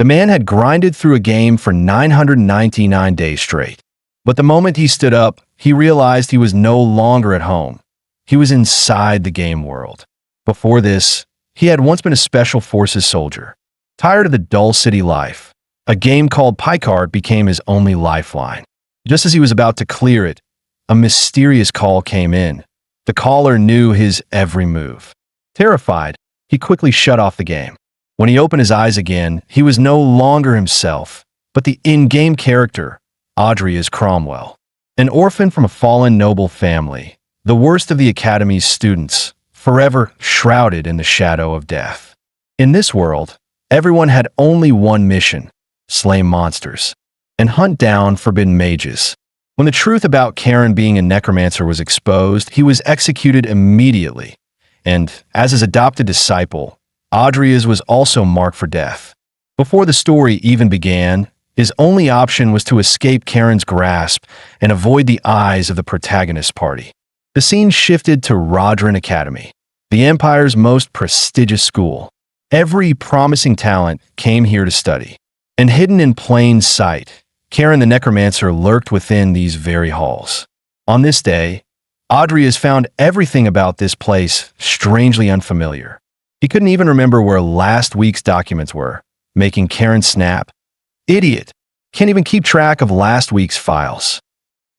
The man had grinded through a game for 999 days straight. But the moment he stood up, he realized he was no longer at home. He was inside the game world. Before this, he had once been a special forces soldier. Tired of the dull city life, a game called Picard became his only lifeline. Just as he was about to clear it, a mysterious call came in. The caller knew his every move. Terrified, he quickly shut off the game. When he opened his eyes again, he was no longer himself, but the in-game character, Adria's Cromwell. An orphan from a fallen noble family, the worst of the Academy's students, forever shrouded in the shadow of death. In this world, everyone had only one mission: slay monsters and hunt down forbidden mages. When the truth about Karen being a necromancer was exposed, he was executed immediately. And, as his adopted disciple, Adria's was also marked for death. Before the story even began, his only option was to escape Karen's grasp and avoid the eyes of the protagonist's party. The scene shifted to Rodran Academy, the Empire's most prestigious school. Every promising talent came here to study. And hidden in plain sight, Karen the Necromancer lurked within these very halls. On this day, Adria's found everything about this place strangely unfamiliar. He couldn't even remember where last week's documents were, making Karen snap. Idiot! Can't even keep track of last week's files.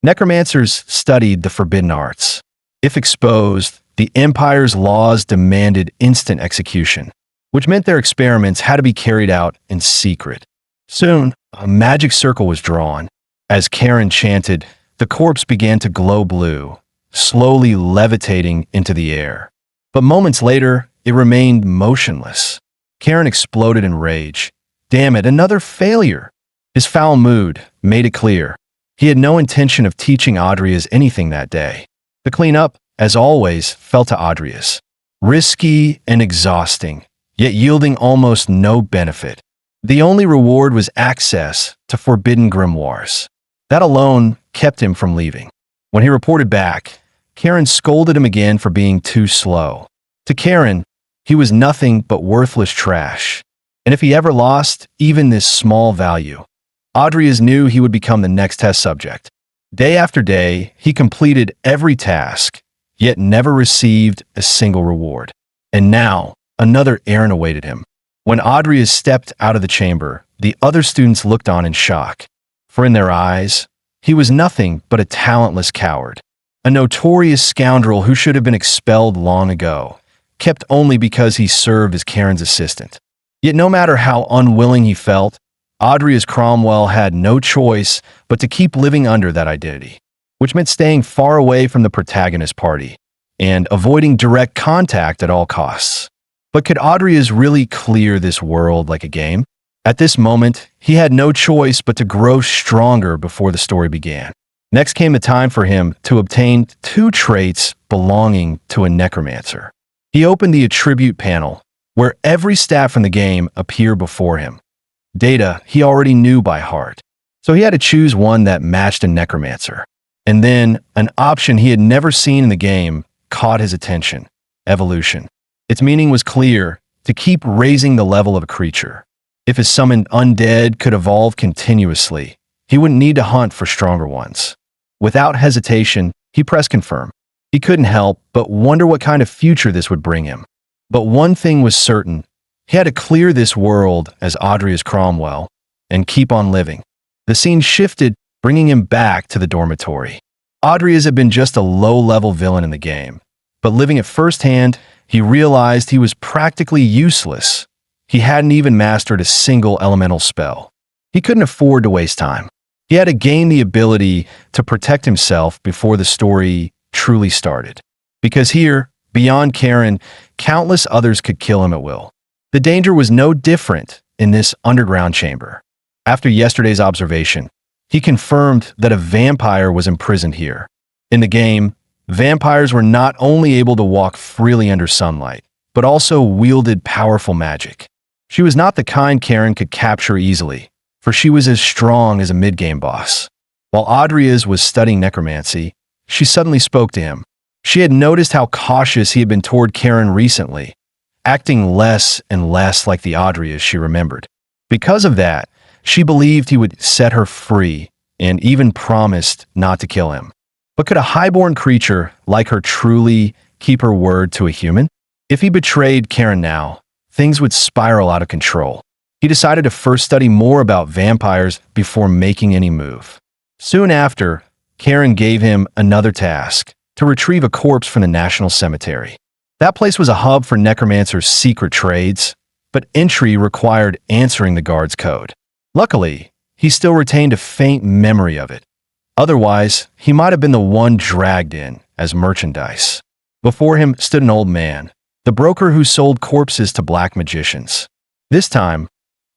Necromancers studied the forbidden arts. If exposed, the Empire's laws demanded instant execution, which meant their experiments had to be carried out in secret. Soon, a magic circle was drawn. As Karen chanted, the corpse began to glow blue, slowly levitating into the air. But moments later, it remained motionless. Karen exploded in rage. Damn it, another failure! His foul mood made it clear. He had no intention of teaching Adria's anything that day. The cleanup, as always, fell to Adria's. Risky and exhausting, yet yielding almost no benefit. The only reward was access to forbidden grimoires. That alone kept him from leaving. When he reported back, Karen scolded him again for being too slow. To Karen, he was nothing but worthless trash. And if he ever lost even this small value, Adria's knew he would become the next test subject. Day after day, he completed every task, yet never received a single reward. And now, another errand awaited him. When Adria stepped out of the chamber, the other students looked on in shock. For in their eyes, he was nothing but a talentless coward. A notorious scoundrel who should have been expelled long ago, kept only because he served as Karen's assistant. Yet no matter how unwilling he felt, Adria's Cromwell had no choice but to keep living under that identity, which meant staying far away from the protagonist party and avoiding direct contact at all costs. But could Adria's really clear this world like a game? At this moment, he had no choice but to grow stronger before the story began. Next came the time for him to obtain 2 traits belonging to a necromancer. He opened the attribute panel, where every stat from the game appeared before him. Data he already knew by heart, so he had to choose one that matched a necromancer. And then, an option he had never seen in the game caught his attention: evolution. Its meaning was clear: to keep raising the level of a creature. If his summoned undead could evolve continuously, he wouldn't need to hunt for stronger ones. Without hesitation, he pressed confirm. He couldn't help but wonder what kind of future this would bring him. But one thing was certain: he had to clear this world as Adria's Cromwell and keep on living. The scene shifted, bringing him back to the dormitory. Adria's had been just a low-level villain in the game, but living it firsthand, he realized he was practically useless. He hadn't even mastered a single elemental spell. He couldn't afford to waste time. He had to gain the ability to protect himself before the story truly started. Because here, beyond Karen, countless others could kill him at will. The danger was no different in this underground chamber. After yesterday's observation, he confirmed that a vampire was imprisoned here. In the game, vampires were not only able to walk freely under sunlight, but also wielded powerful magic. She was not the kind Karen could capture easily, for she was as strong as a mid-game boss. While Adria's was studying necromancy, she suddenly spoke to him. She had noticed how cautious he had been toward Karen recently, acting less and less like the Adria's she remembered. Because of that, she believed he would set her free and even promised not to kill him. But could a highborn creature like her truly keep her word to a human? If he betrayed Karen now, things would spiral out of control. He decided to first study more about vampires before making any move. Soon after, Karen gave him another task, to retrieve a corpse from the National Cemetery. That place was a hub for Necromancer's secret trades, but entry required answering the guard's code. Luckily, he still retained a faint memory of it. Otherwise, he might have been the one dragged in as merchandise. Before him stood an old man, the broker who sold corpses to black magicians. This time,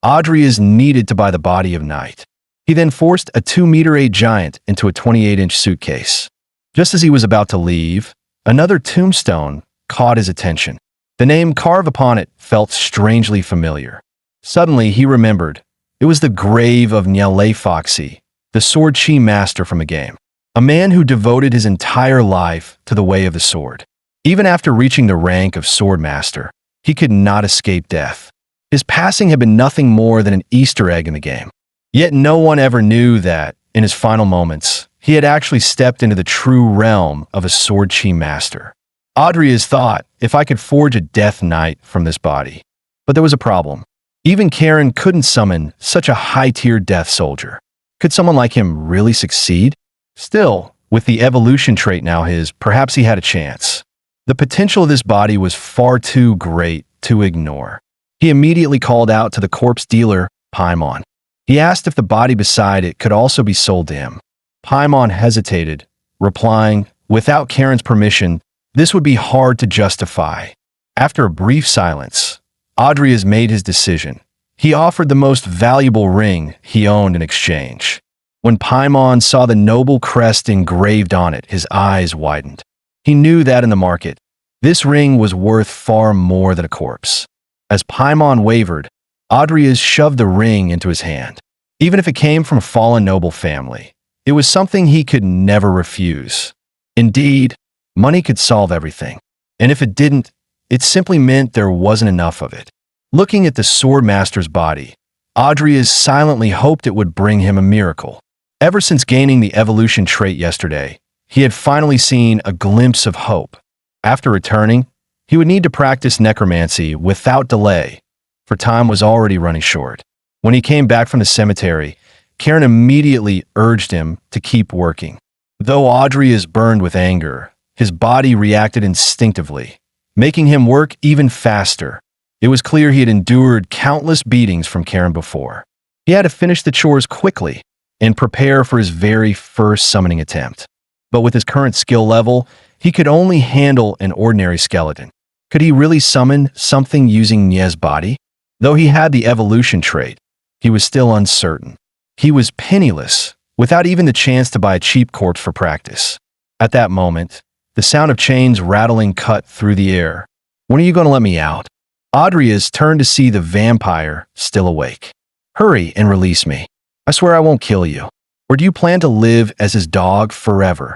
Audrey is needed to buy the body of Night. He then forced a 2-meter-8 giant into a 28-inch suitcase. Just as he was about to leave, another tombstone caught his attention. The name carved upon it felt strangely familiar. Suddenly, he remembered. It was the grave of Nyale Foxy, the sword chi master from a game. A man who devoted his entire life to the way of the sword. Even after reaching the rank of sword master, he could not escape death. His passing had been nothing more than an Easter egg in the game. Yet no one ever knew that, in his final moments, he had actually stepped into the true realm of a sword chi master. Audrey has thought, if I could forge a death knight from this body. But there was a problem. Even Karen couldn't summon such a high-tier death soldier. Could someone like him really succeed? Still, with the evolution trait now his, perhaps he had a chance. The potential of this body was far too great to ignore. He immediately called out to the corpse dealer, Paimon. He asked if the body beside it could also be sold to him. Paimon hesitated, replying, without Karen's permission, this would be hard to justify. After a brief silence, Audrey has made his decision. He offered the most valuable ring he owned in exchange. When Paimon saw the noble crest engraved on it, his eyes widened. He knew that in the market, this ring was worth far more than a corpse. As Paimon wavered, Audrey shoved the ring into his hand. Even if it came from a fallen noble family, it was something he could never refuse. Indeed, money could solve everything. And if it didn't, it simply meant there wasn't enough of it. Looking at the swordmaster's body, Audrey silently hoped it would bring him a miracle. Ever since gaining the evolution trait yesterday, he had finally seen a glimpse of hope. After returning, he would need to practice necromancy without delay, for time was already running short. When he came back from the cemetery, Karen immediately urged him to keep working. Though Audrey is burned with anger, his body reacted instinctively, making him work even faster. It was clear he had endured countless beatings from Karen before. He had to finish the chores quickly and prepare for his very first summoning attempt. But with his current skill level, he could only handle an ordinary skeleton. Could he really summon something using Nye's body? Though he had the evolution trait, he was still uncertain. He was penniless, without even the chance to buy a cheap corpse for practice. At that moment, the sound of chains rattling cut through the air. When are you going to let me out? Audrey turned to see the vampire still awake. Hurry and release me. I swear I won't kill you. Or do you plan to live as his dog forever?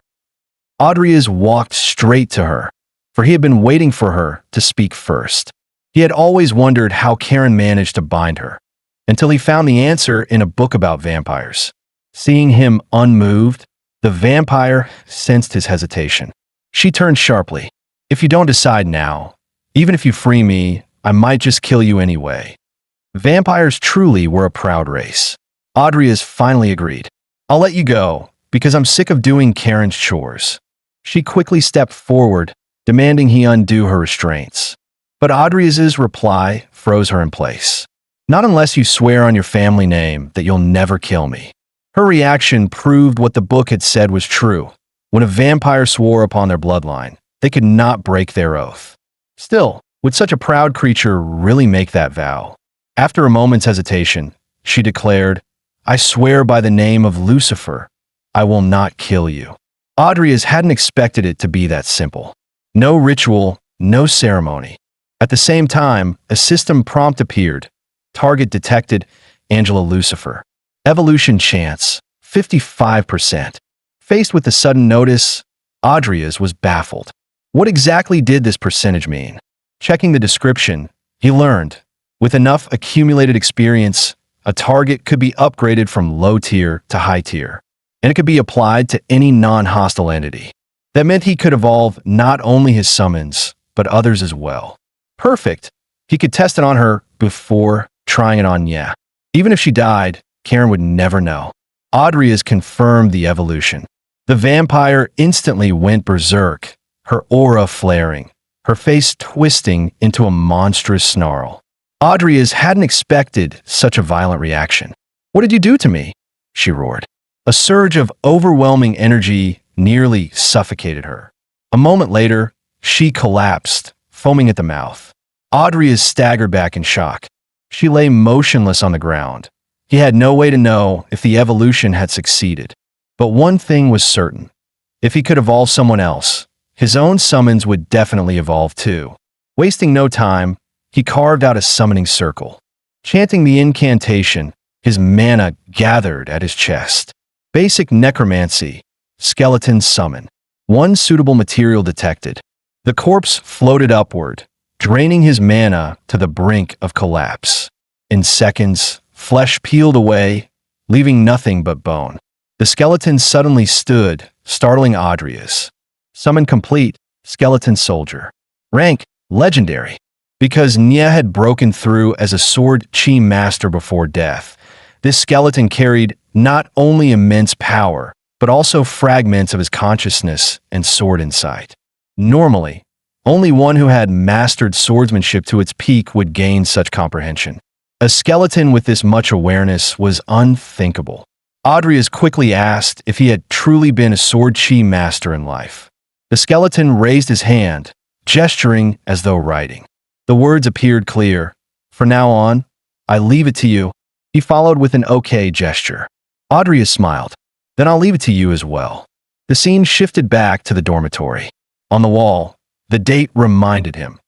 Audrey walked straight to her, for he had been waiting for her to speak first. He had always wondered how Karen managed to bind her, until he found the answer in a book about vampires. Seeing him unmoved, the vampire sensed his hesitation. She turned sharply. If you don't decide now, even if you free me, I might just kill you anyway. Vampires truly were a proud race. Audrey finally agreed. I'll let you go, because I'm sick of doing Karen's chores. She quickly stepped forward, demanding he undo her restraints. But Audrey's reply froze her in place. Not unless you swear on your family name that you'll never kill me. Her reaction proved what the book had said was true. When a vampire swore upon their bloodline, they could not break their oath. Still, would such a proud creature really make that vow? After a moment's hesitation, she declared, I swear by the name of Lucifer, I will not kill you. Audrey hadn't expected it to be that simple. No ritual, no ceremony. At the same time, a system prompt appeared. Target detected, Angela Lucifer. Evolution chance, 55%. Faced with the sudden notice, Audrey was baffled. What exactly did this percentage mean? Checking the description, he learned, with enough accumulated experience, a target could be upgraded from low tier to high tier, and it could be applied to any non-hostile entity. That meant he could evolve not only his summons, but others as well. Perfect! He could test it on her before trying it on Nya. Even if she died, Karen would never know. Audrey has confirmed the evolution. The vampire instantly went berserk, her aura flaring, her face twisting into a monstrous snarl. Audrey hadn't expected such a violent reaction. "What did you do to me?" she roared. A surge of overwhelming energy nearly suffocated her. A moment later, she collapsed, foaming at the mouth. Audrey staggered back in shock. She lay motionless on the ground. He had no way to know if the evolution had succeeded. But one thing was certain. If he could evolve someone else, his own summons would definitely evolve too. Wasting no time, he carved out a summoning circle. Chanting the incantation, his mana gathered at his chest. Basic necromancy. Skeleton summon. One suitable material detected. The corpse floated upward, draining his mana to the brink of collapse. In seconds, flesh peeled away, leaving nothing but bone. The skeleton suddenly stood, startling Audrey. Summon complete, skeleton soldier. Rank, legendary. Because Nya had broken through as a sword chi master before death, this skeleton carried not only immense power, but also fragments of his consciousness and sword insight. Normally, only one who had mastered swordsmanship to its peak would gain such comprehension. A skeleton with this much awareness was unthinkable. Audrey quickly asked if he had truly been a sword chi master in life. The skeleton raised his hand, gesturing as though writing. The words appeared clear. "From now on, I leave it to you." He followed with an okay gesture. Audrey smiled. "Then I'll leave it to you as well." The scene shifted back to the dormitory. On the wall, the date reminded him.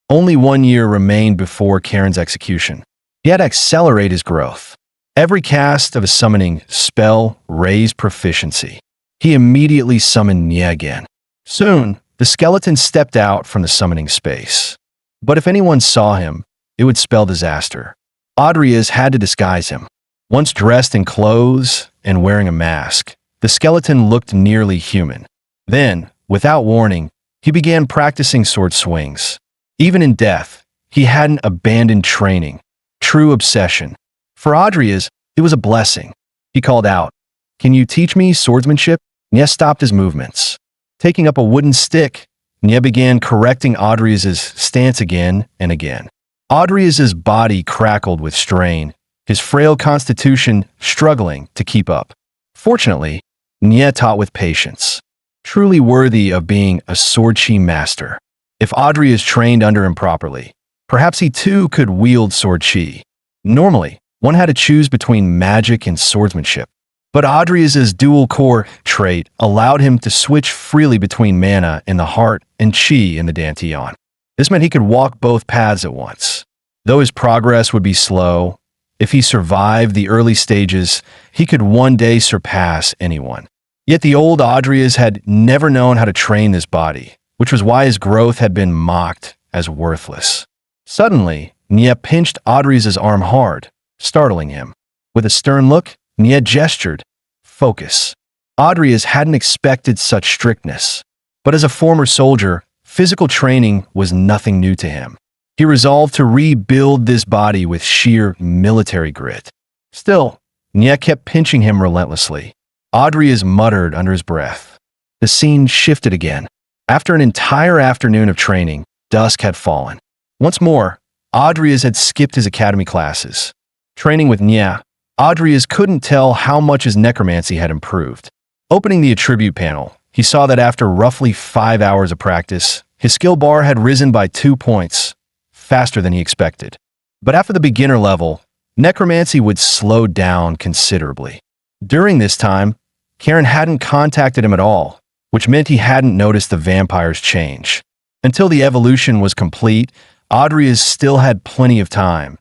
Only 1 year remained before Karen's execution. He had to accelerate his growth. Every cast of a summoning spell raised proficiency. He immediately summoned Nya again. Soon, the skeleton stepped out from the summoning space. But if anyone saw him, it would spell disaster. Audrey had to disguise him. Once dressed in clothes and wearing a mask, the skeleton looked nearly human. Then, without warning, he began practicing sword swings. Even in death, he hadn't abandoned training. True obsession. For Audrey, it was a blessing. He called out, "Can you teach me swordsmanship?" Nya stopped his movements. Taking up a wooden stick, Nya began correcting Audrey's stance again and again. Audrey's body crackled with strain, his frail constitution struggling to keep up. Fortunately, Nya taught with patience. Truly worthy of being a sword chi master. If Audrey trained under him properly, perhaps he too could wield sword chi. Normally, one had to choose between magic and swordsmanship. But Audrey's dual core trait allowed him to switch freely between mana in the heart and chi in the dantian. This meant he could walk both paths at once. Though his progress would be slow, if he survived the early stages, he could one day surpass anyone. Yet the old Audrey had never known how to train this body, which was why his growth had been mocked as worthless. Suddenly, Nya pinched Audrey's arm hard, startling him. With a stern look, Nya gestured. "Focus." Audrey hadn't expected such strictness. But as a former soldier, physical training was nothing new to him. He resolved to rebuild this body with sheer military grit. Still, Nya kept pinching him relentlessly. Audrey muttered under his breath. The scene shifted again. After an entire afternoon of training, dusk had fallen. Once more, Audrey had skipped his academy classes. Training with Nya, Audrey couldn't tell how much his necromancy had improved. Opening the attribute panel, he saw that after roughly 5 hours of practice, his skill bar had risen by 2 points, faster than he expected. But after the beginner level, necromancy would slow down considerably. During this time, Karen hadn't contacted him at all, which meant he hadn't noticed the vampire's change. Until the evolution was complete, Audrey still had plenty of time.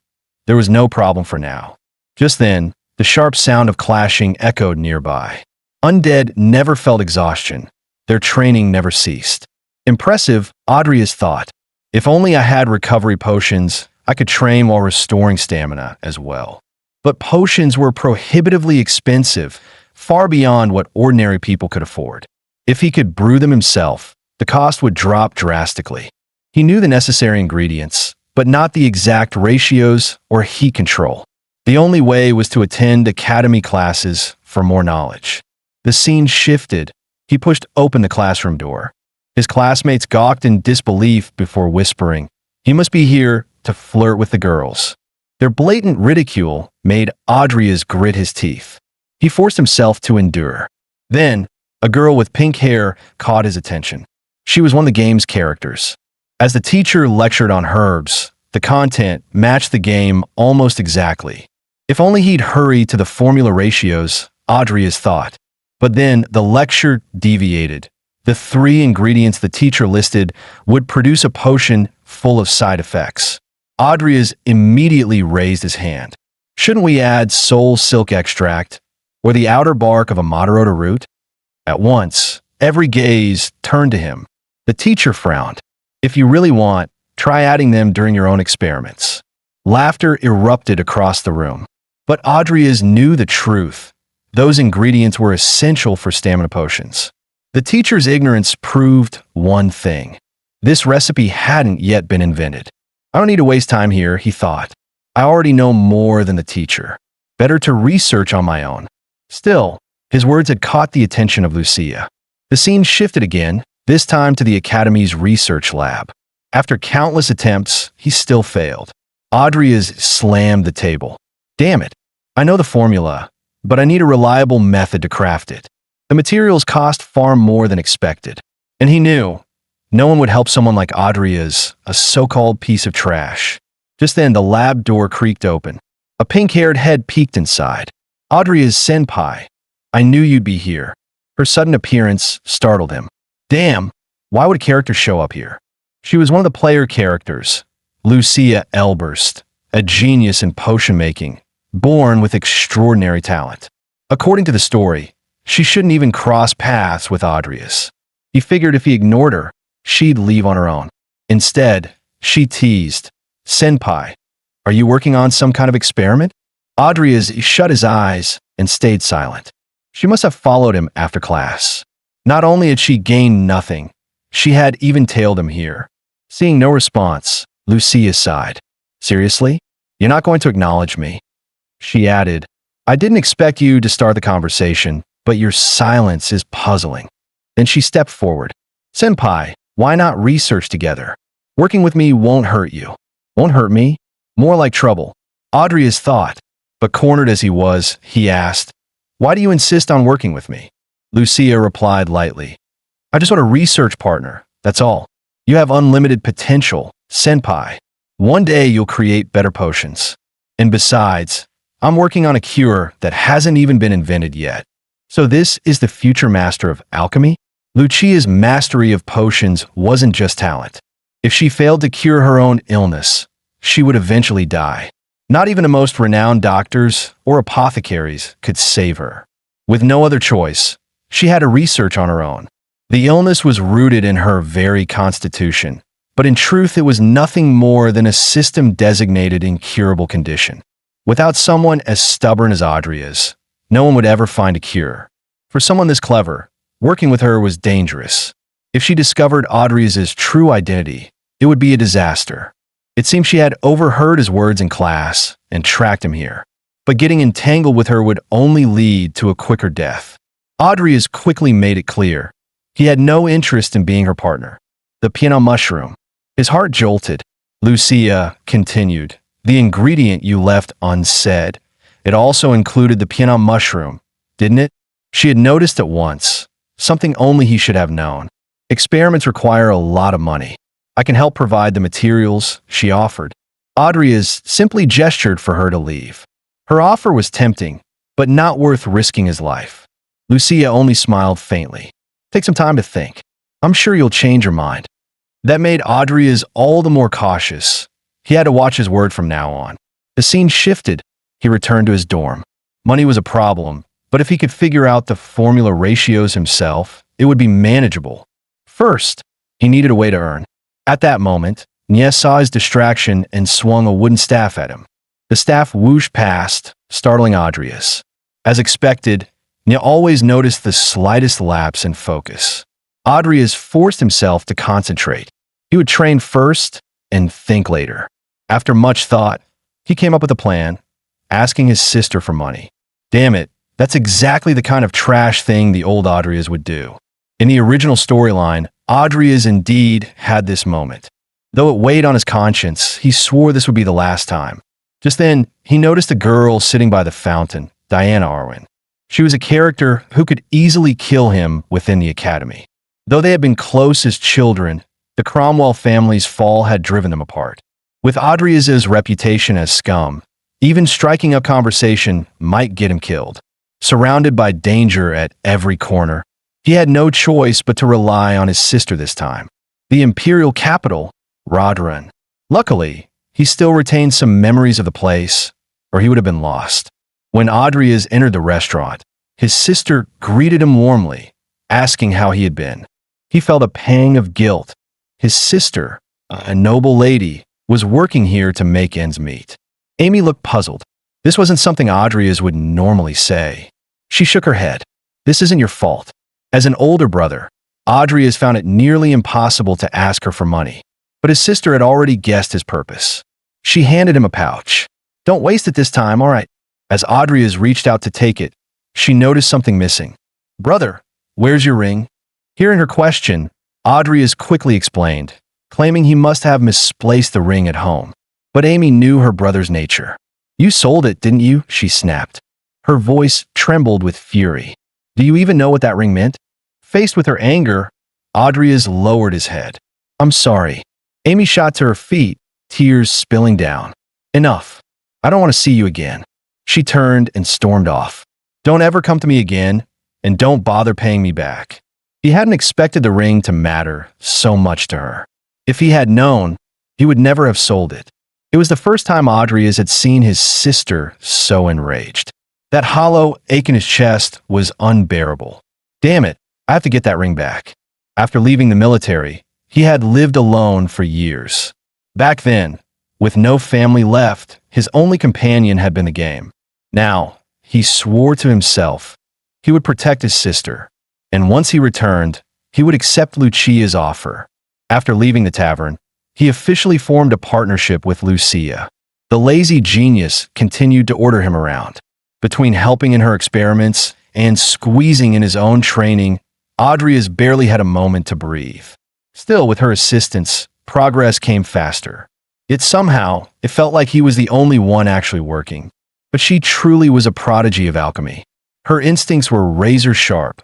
There was no problem for now. Just then, the sharp sound of clashing echoed nearby. Undead never felt exhaustion. Their training never ceased. Impressive, Audrey thought. If only I had recovery potions, I could train while restoring stamina as well. But potions were prohibitively expensive, far beyond what ordinary people could afford. If he could brew them himself, the cost would drop drastically. He knew the necessary ingredients, but not the exact ratios or heat control. The only way was to attend academy classes for more knowledge. The scene shifted. He pushed open the classroom door. His classmates gawked in disbelief before whispering, "He must be here to flirt with the girls." Their blatant ridicule made Adrias grit his teeth. He forced himself to endure. Then, a girl with pink hair caught his attention. She was one of the game's characters. As the teacher lectured on herbs, the content matched the game almost exactly. If only he'd hurry to the formula ratios, Adrias thought. But then the lecture deviated. The 3 ingredients the teacher listed would produce a potion full of side effects. Adrias immediately raised his hand. "Shouldn't we add soul silk extract or the outer bark of a Madarota root?" At once, every gaze turned to him. The teacher frowned. "If you really want, try adding them during your own experiments." Laughter erupted across the room. But Adrias knew the truth. Those ingredients were essential for stamina potions. The teacher's ignorance proved one thing. This recipe hadn't yet been invented. "I don't need to waste time here," he thought. "I already know more than the teacher. Better to research on my own." Still, his words had caught the attention of Lucia. The scene shifted again, this time to the Academy's research lab. After countless attempts, he still failed. Adrias slammed the table. "Damn it. I know the formula, but I need a reliable method to craft it." The materials cost far more than expected. And he knew no one would help someone like Adrias, a so-called piece of trash. Just then, the lab door creaked open. A pink-haired head peeked inside. "Adrias senpai, I knew you'd be here." Her sudden appearance startled him. Damn, why would a character show up here? She was one of the player characters, Lucia Elburst, a genius in potion making, born with extraordinary talent. According to the story, she shouldn't even cross paths with Adrias. He figured if he ignored her, she'd leave on her own. Instead, she teased, "Senpai, are you working on some kind of experiment?" Adrias shut his eyes and stayed silent. She must have followed him after class. Not only had she gained nothing, she had even tailed him here. Seeing no response, Lucia sighed. "Seriously? You're not going to acknowledge me?" She added, "I didn't expect you to start the conversation, but your silence is puzzling." Then she stepped forward. "Senpai, why not research together? Working with me won't hurt you." "Won't hurt me? More like trouble." Adrias thought, but cornered as he was, he asked, "Why do you insist on working with me?" Lucia replied lightly, "I just want a research partner, that's all. You have unlimited potential, senpai. One day you'll create better potions. And besides, I'm working on a cure that hasn't even been invented yet." So this is the future master of alchemy? Lucia's mastery of potions wasn't just talent. If she failed to cure her own illness, she would eventually die. Not even the most renowned doctors or apothecaries could save her. With no other choice, she had to research on her own. The illness was rooted in her very constitution, but in truth it was nothing more than a system-designated incurable condition. Without someone as stubborn as Adrias, no one would ever find a cure. For someone this clever, working with her was dangerous. If she discovered Adrias's true identity, it would be a disaster. It seemed she had overheard his words in class and tracked him here. But getting entangled with her would only lead to a quicker death. Adrias quickly made it clear. He had no interest in being her partner. The piano mushroom. His heart jolted. Lucia continued, "The ingredient you left unsaid. It also included the piano mushroom, didn't it?" She had noticed at once, something only he should have known. Experiments require a lot of money. "I can help provide the materials," she offered. Adrias simply gestured for her to leave. Her offer was tempting, but not worth risking his life. Lucia only smiled faintly. "Take some time to think. I'm sure you'll change your mind." That made Adrias all the more cautious. He had to watch his word from now on. The scene shifted. He returned to his dorm. Money was a problem, but if he could figure out the formula ratios himself, it would be manageable. First, he needed a way to earn. At that moment, Nies saw his distraction and swung a wooden staff at him. The staff whooshed past, startling Adrius. As expected, Nya always noticed the slightest lapse in focus. Adrius forced himself to concentrate. He would train first and think later. After much thought, he came up with a plan, asking his sister for money. Damn it, that's exactly the kind of trash thing the old Adrius would do. In the original storyline, Adrius indeed had this moment. Though it weighed on his conscience, he swore this would be the last time. Just then, he noticed a girl sitting by the fountain, Diana Arwen. She was a character who could easily kill him within the academy. Though they had been close as children, the Cromwell family's fall had driven them apart. With Adrius's reputation as scum, even striking up conversation might get him killed. Surrounded by danger at every corner, he had no choice but to rely on his sister this time, the imperial capital, Rodran. Luckily, he still retained some memories of the place, or he would have been lost. When Adrius entered the restaurant, his sister greeted him warmly, asking how he had been. He felt a pang of guilt. His sister, a noble lady, was working here to make ends meet. Amy looked puzzled. This wasn't something Adrius would normally say. She shook her head. This isn't your fault. As an older brother, Adrius found it nearly impossible to ask her for money, but his sister had already guessed his purpose. She handed him a pouch. Don't waste it this time, all right. As Adrius reached out to take it, she noticed something missing. Brother, where's your ring? Hearing her question, Adrius quickly explained, claiming he must have misplaced the ring at home. But Amy knew her brother's nature. You sold it, didn't you? She snapped. Her voice trembled with fury. Do you even know what that ring meant? Faced with her anger, Adrius lowered his head. I'm sorry. Amy shot to her feet, tears spilling down. Enough. I don't want to see you again. She turned and stormed off. Don't ever come to me again, and don't bother paying me back. He hadn't expected the ring to matter so much to her. If he had known, he would never have sold it. It was the first time Adrius had seen his sister so enraged. That hollow ache in his chest was unbearable. Damn it, I have to get that ring back. After leaving the military, he had lived alone for years. Back then, with no family left, his only companion had been the game. Now, he swore to himself he would protect his sister, and once he returned, he would accept Lucia's offer. After leaving the tavern, he officially formed a partnership with Lucia. The lazy genius continued to order him around. Between helping in her experiments and squeezing in his own training, Adrius barely had a moment to breathe. Still, with her assistance, progress came faster. Yet somehow, it felt like he was the only one actually working. But she truly was a prodigy of alchemy. Her instincts were razor sharp,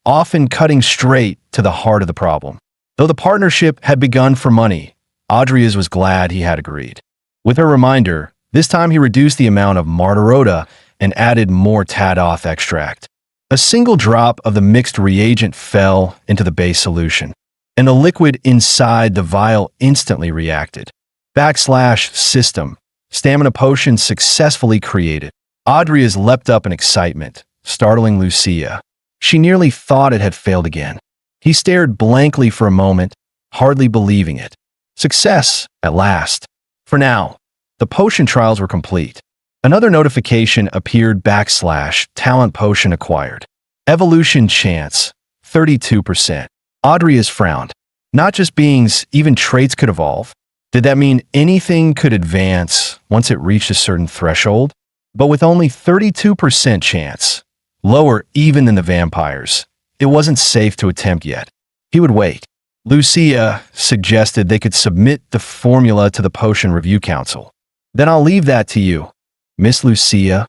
often cutting straight to the heart of the problem. Though the partnership had begun for money, Adrius was glad he had agreed. With her reminder, this time he reduced the amount of martirota and added more Tadoth extract. A single drop of the mixed reagent fell into the base solution, and the liquid inside the vial instantly reacted. /system. Stamina potion successfully created. Adrius leapt up in excitement, startling Lucia. She nearly thought it had failed again. He stared blankly for a moment, hardly believing it. Success, at last. For now, the potion trials were complete. Another notification appeared / talent potion acquired. Evolution chance, 32%. Adrius frowned. Not just beings, even traits could evolve. Did that mean anything could advance once it reached a certain threshold? But with only 32% chance, lower even than the vampires, it wasn't safe to attempt yet. He would wait. Lucia suggested they could submit the formula to the Potion Review Council. Then I'll leave that to you, Miss Lucia,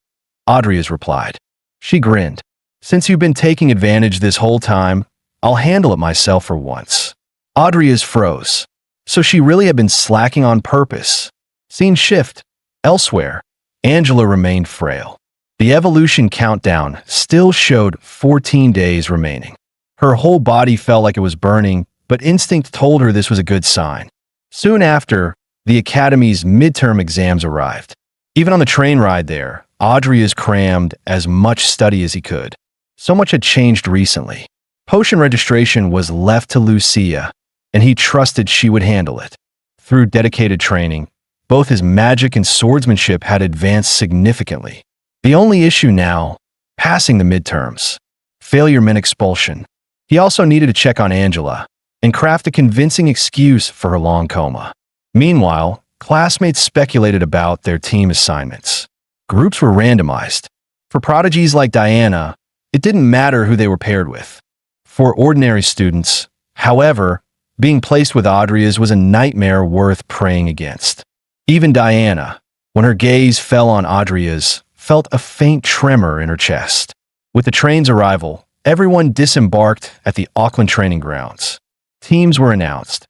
Adrius replied. She grinned. Since you've been taking advantage this whole time, I'll handle it myself for once. Adrius froze. So she really had been slacking on purpose. Scene shift. Elsewhere, Angela remained frail. The evolution countdown still showed 14 days remaining. Her whole body felt like it was burning, but instinct told her this was a good sign. Soon after, the Academy's midterm exams arrived. Even on the train ride there, Adrius crammed as much study as he could. So much had changed recently. Potion registration was left to Lucia, and he trusted she would handle it. Through dedicated training, both his magic and swordsmanship had advanced significantly. The only issue now, passing the midterms. Failure meant expulsion. He also needed to check on Angela and craft a convincing excuse for her long coma. Meanwhile, classmates speculated about their team assignments. Groups were randomized. For prodigies like Diana, it didn't matter who they were paired with. For ordinary students, however, being placed with Audrey's was a nightmare worth praying against. Even Diana, when her gaze fell on Audrey's, felt a faint tremor in her chest. With the train's arrival, everyone disembarked at the Auckland training grounds. Teams were announced,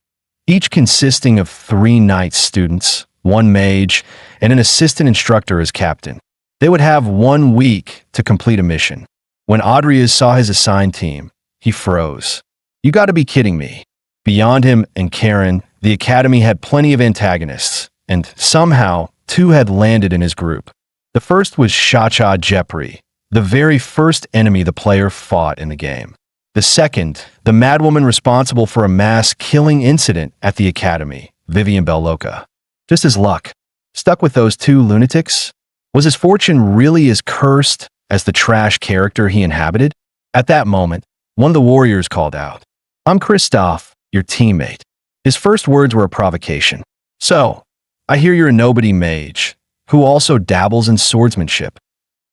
each consisting of 3 knight students, 1 mage, and an assistant instructor as captain. They would have 1 week to complete a mission. When Audrey saw his assigned team, he froze. You gotta be kidding me. Beyond him and Karen, the academy had plenty of antagonists, and somehow 2 had landed in his group. The first was Cha-Cha Jepri, the very first enemy the player fought in the game. The second, the madwoman responsible for a mass killing incident at the academy, Vivian Belloca. Just his luck. Stuck with those 2 lunatics? Was his fortune really as cursed as the trash character he inhabited? At that moment, one of the warriors called out, "I'm Christoph, your teammate." His first words were a provocation. "So, I hear you're a nobody mage, who also dabbles in swordsmanship."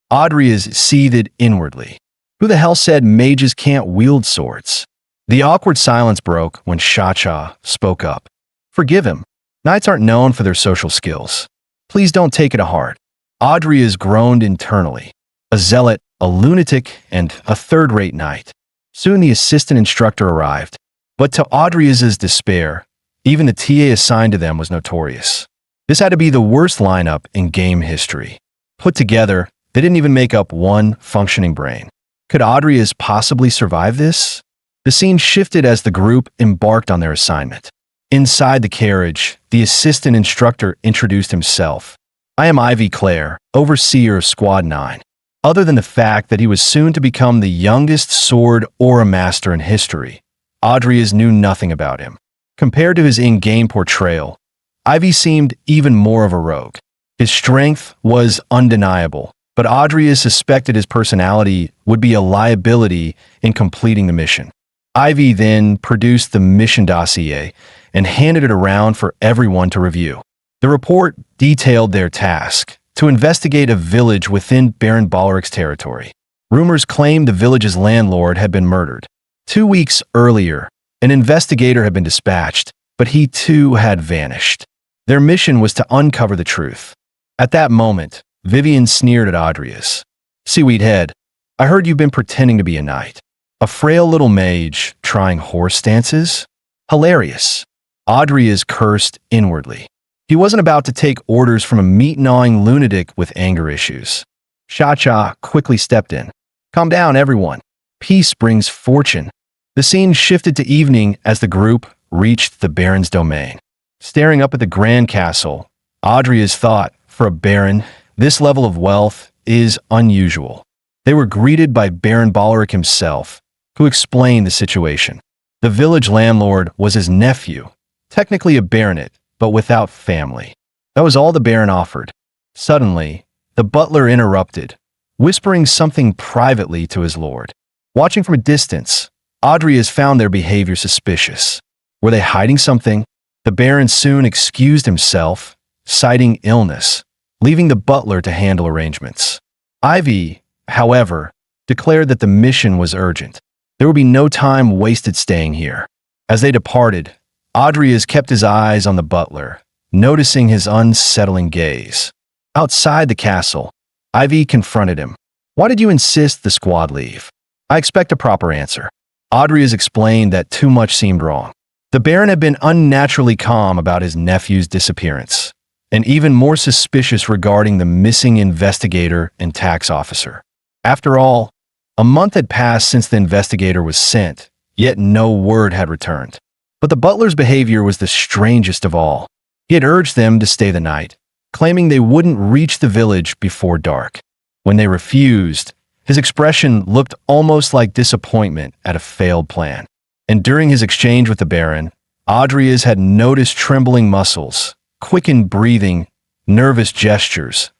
Audrey is seethed inwardly. Who the hell said mages can't wield swords? The awkward silence broke when Cha-Cha spoke up. "Forgive him. Knights aren't known for their social skills. Please don't take it to heart." Audrey is groaned internally. A zealot, a lunatic, and a third-rate knight. Soon the assistant instructor arrived. But to Audrey's despair, even the TA assigned to them was notorious. This had to be the worst lineup in game history. Put together, they didn't even make up 1 functioning brain. Could Audrey possibly survive this? The scene shifted as the group embarked on their assignment. Inside the carriage, the assistant instructor introduced himself. "I am Ivy Clare, overseer of Squad 9. Other than the fact that he was soon to become the youngest sword aura master in history, Audrey knew nothing about him. Compared to his in-game portrayal, Ivy seemed even more of a rogue. His strength was undeniable, but Audrey suspected his personality would be a liability in completing the mission. Ivy then produced the mission dossier and handed it around for everyone to review. The report detailed their task, to investigate a village within Baron Balric's territory. Rumors claimed the village's landlord had been murdered. 2 weeks earlier, an investigator had been dispatched, but he too had vanished. Their mission was to uncover the truth. At that moment, Vivian sneered at Audrey's. "Seaweed Head, I heard you've been pretending to be a knight. A frail little mage trying horse dances? Hilarious." Audrey cursed inwardly. He wasn't about to take orders from a meat-gnawing lunatic with anger issues. Cha-Cha quickly stepped in. "Calm down, everyone. Peace brings fortune." The scene shifted to evening as the group reached the Baron's domain. Staring up at the Grand Castle, Audrey thought, for a Baron, this level of wealth is unusual. They were greeted by Baron Balric himself, who explained the situation. The village landlord was his nephew, technically a baronet, but without family. That was all the Baron offered. Suddenly, the butler interrupted, whispering something privately to his lord. Watching from a distance, Audrey found their behavior suspicious. Were they hiding something? The Baron soon excused himself, citing illness, leaving the butler to handle arrangements. Ivy, however, declared that the mission was urgent. There would be no time wasted staying here. As they departed, Audrey kept his eyes on the butler, noticing his unsettling gaze. Outside the castle, Ivy confronted him. "Why did you insist the squad leave?" "I expect a proper answer." Audrey explained that too much seemed wrong. The Baron had been unnaturally calm about his nephew's disappearance, and even more suspicious regarding the missing investigator and tax officer. After all, a month had passed since the investigator was sent, yet no word had returned. But the butler's behavior was the strangest of all. He had urged them to stay the night, claiming they wouldn't reach the village before dark. When they refused, his expression looked almost like disappointment at a failed plan. And during his exchange with the Baron, Audrey had noticed trembling muscles, quickened breathing, nervous gestures,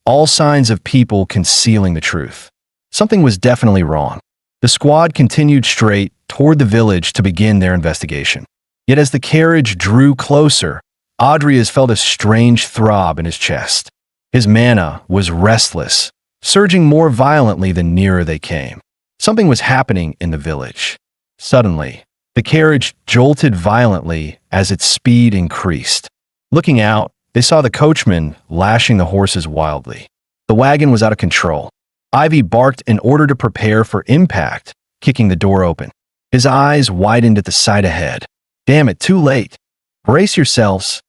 all signs of people concealing the truth. Something was definitely wrong. The squad continued straight toward the village to begin their investigation. Yet as the carriage drew closer, Adrias felt a strange throb in his chest. His mana was restless, surging more violently the nearer they came. Something was happening in the village. Suddenly, the carriage jolted violently as its speed increased. Looking out, they saw the coachman lashing the horses wildly. The wagon was out of control. Ivy barked in order to prepare for impact, kicking the door open. His eyes widened at the sight ahead. Damn it, too late. Brace yourselves.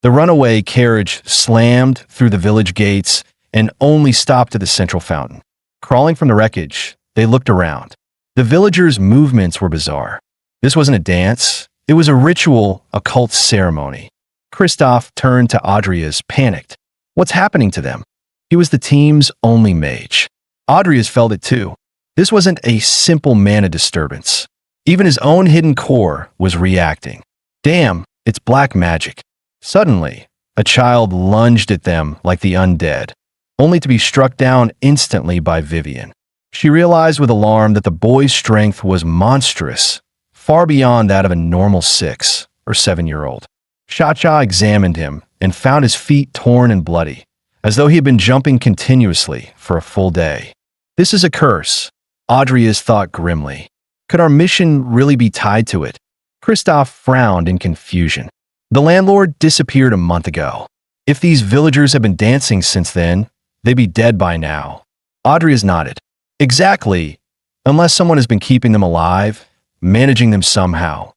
The runaway carriage slammed through the village gates and only stopped at the central fountain. Crawling from the wreckage, they looked around. The villagers' movements were bizarre. This wasn't a dance. It was a ritual, occult ceremony. Kristoff turned to Adrias, panicked. What's happening to them? He was the team's only mage. Adrias felt it too. This wasn't a simple mana disturbance. Even his own hidden core was reacting. Damn, it's black magic. Suddenly, a child lunged at them like the undead, only to be struck down instantly by Vivian. She realized with alarm that the boy's strength was monstrous, far beyond that of a normal 6 or 7-year-old. Cha-Cha examined him and found his feet torn and bloody, as though he had been jumping continuously for a full day. This is a curse, Adrias thought grimly. Could our mission really be tied to it? Kristoff frowned in confusion. The landlord disappeared a month ago. If these villagers have been dancing since then, they'd be dead by now. Adrias nodded. Exactly, unless someone has been keeping them alive, managing them somehow.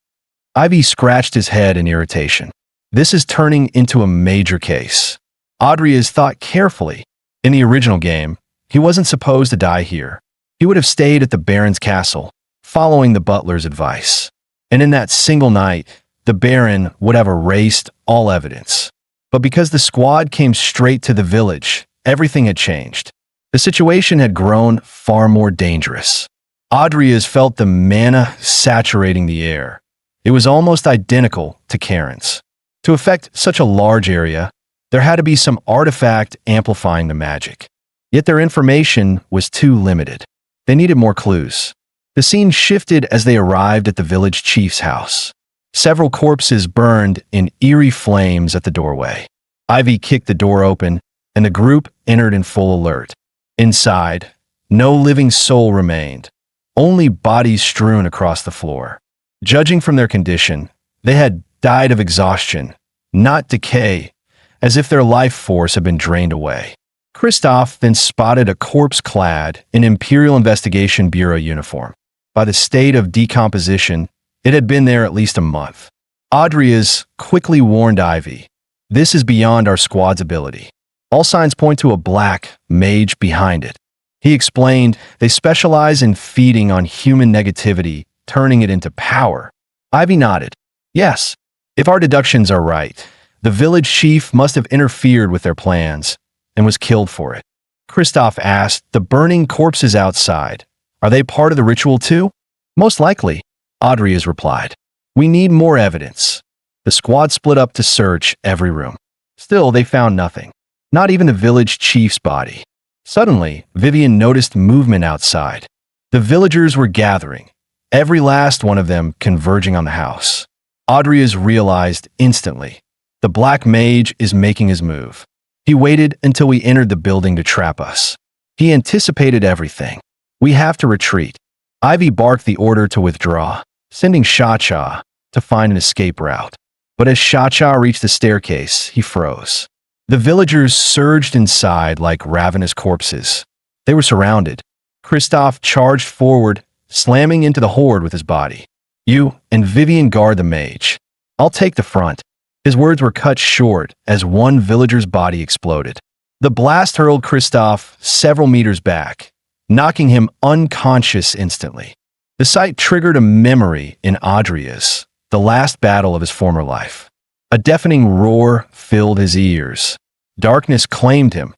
Ivy scratched his head in irritation. This is turning into a major case. Adrias thought carefully. In the original game, he wasn't supposed to die here. He would have stayed at the Baron's castle, following the butler's advice. And in that single night, the Baron would have erased all evidence. But because the squad came straight to the village, everything had changed. The situation had grown far more dangerous. Adrias felt the mana saturating the air. It was almost identical to Karen's. To affect such a large area, there had to be some artifact amplifying the magic. Yet their information was too limited. They needed more clues. The scene shifted as they arrived at the village chief's house. Several corpses burned in eerie flames at the doorway. Ivy kicked the door open, and the group entered in full alert. Inside, no living soul remained, only bodies strewn across the floor. Judging from their condition, they had died of exhaustion, not decay, as if their life force had been drained away. Kristoff then spotted a corpse clad in Imperial Investigation Bureau uniform. By the state of decomposition, it had been there at least a month. Adrias quickly warned Ivy, "This is beyond our squad's ability. All signs point to a black mage behind it." He explained they specialize in feeding on human negativity, turning it into power. Ivy nodded. Yes, if our deductions are right, the village chief must have interfered with their plans and was killed for it. Kristoff asked, "The burning corpses outside, are they part of the ritual too?" "Most likely," Adrias replied. "We need more evidence." The squad split up to search every room. Still, they found nothing. Not even the village chief's body. Suddenly, Vivian noticed movement outside. The villagers were gathering, every last one of them converging on the house. Adrias realized instantly, the black mage is making his move. He waited until we entered the building to trap us. He anticipated everything. "We have to retreat." Ivy barked the order to withdraw, sending Cha-Cha to find an escape route. But as Cha-Cha reached the staircase, he froze. The villagers surged inside like ravenous corpses. They were surrounded. Kristoff charged forward, slamming into the horde with his body. "You and Vivian guard the mage. I'll take the front." His words were cut short as one villager's body exploded. The blast hurled Kristoff several meters back, knocking him unconscious instantly. The sight triggered a memory in Adrias, the last battle of his former life. A deafening roar filled his ears. Darkness claimed him,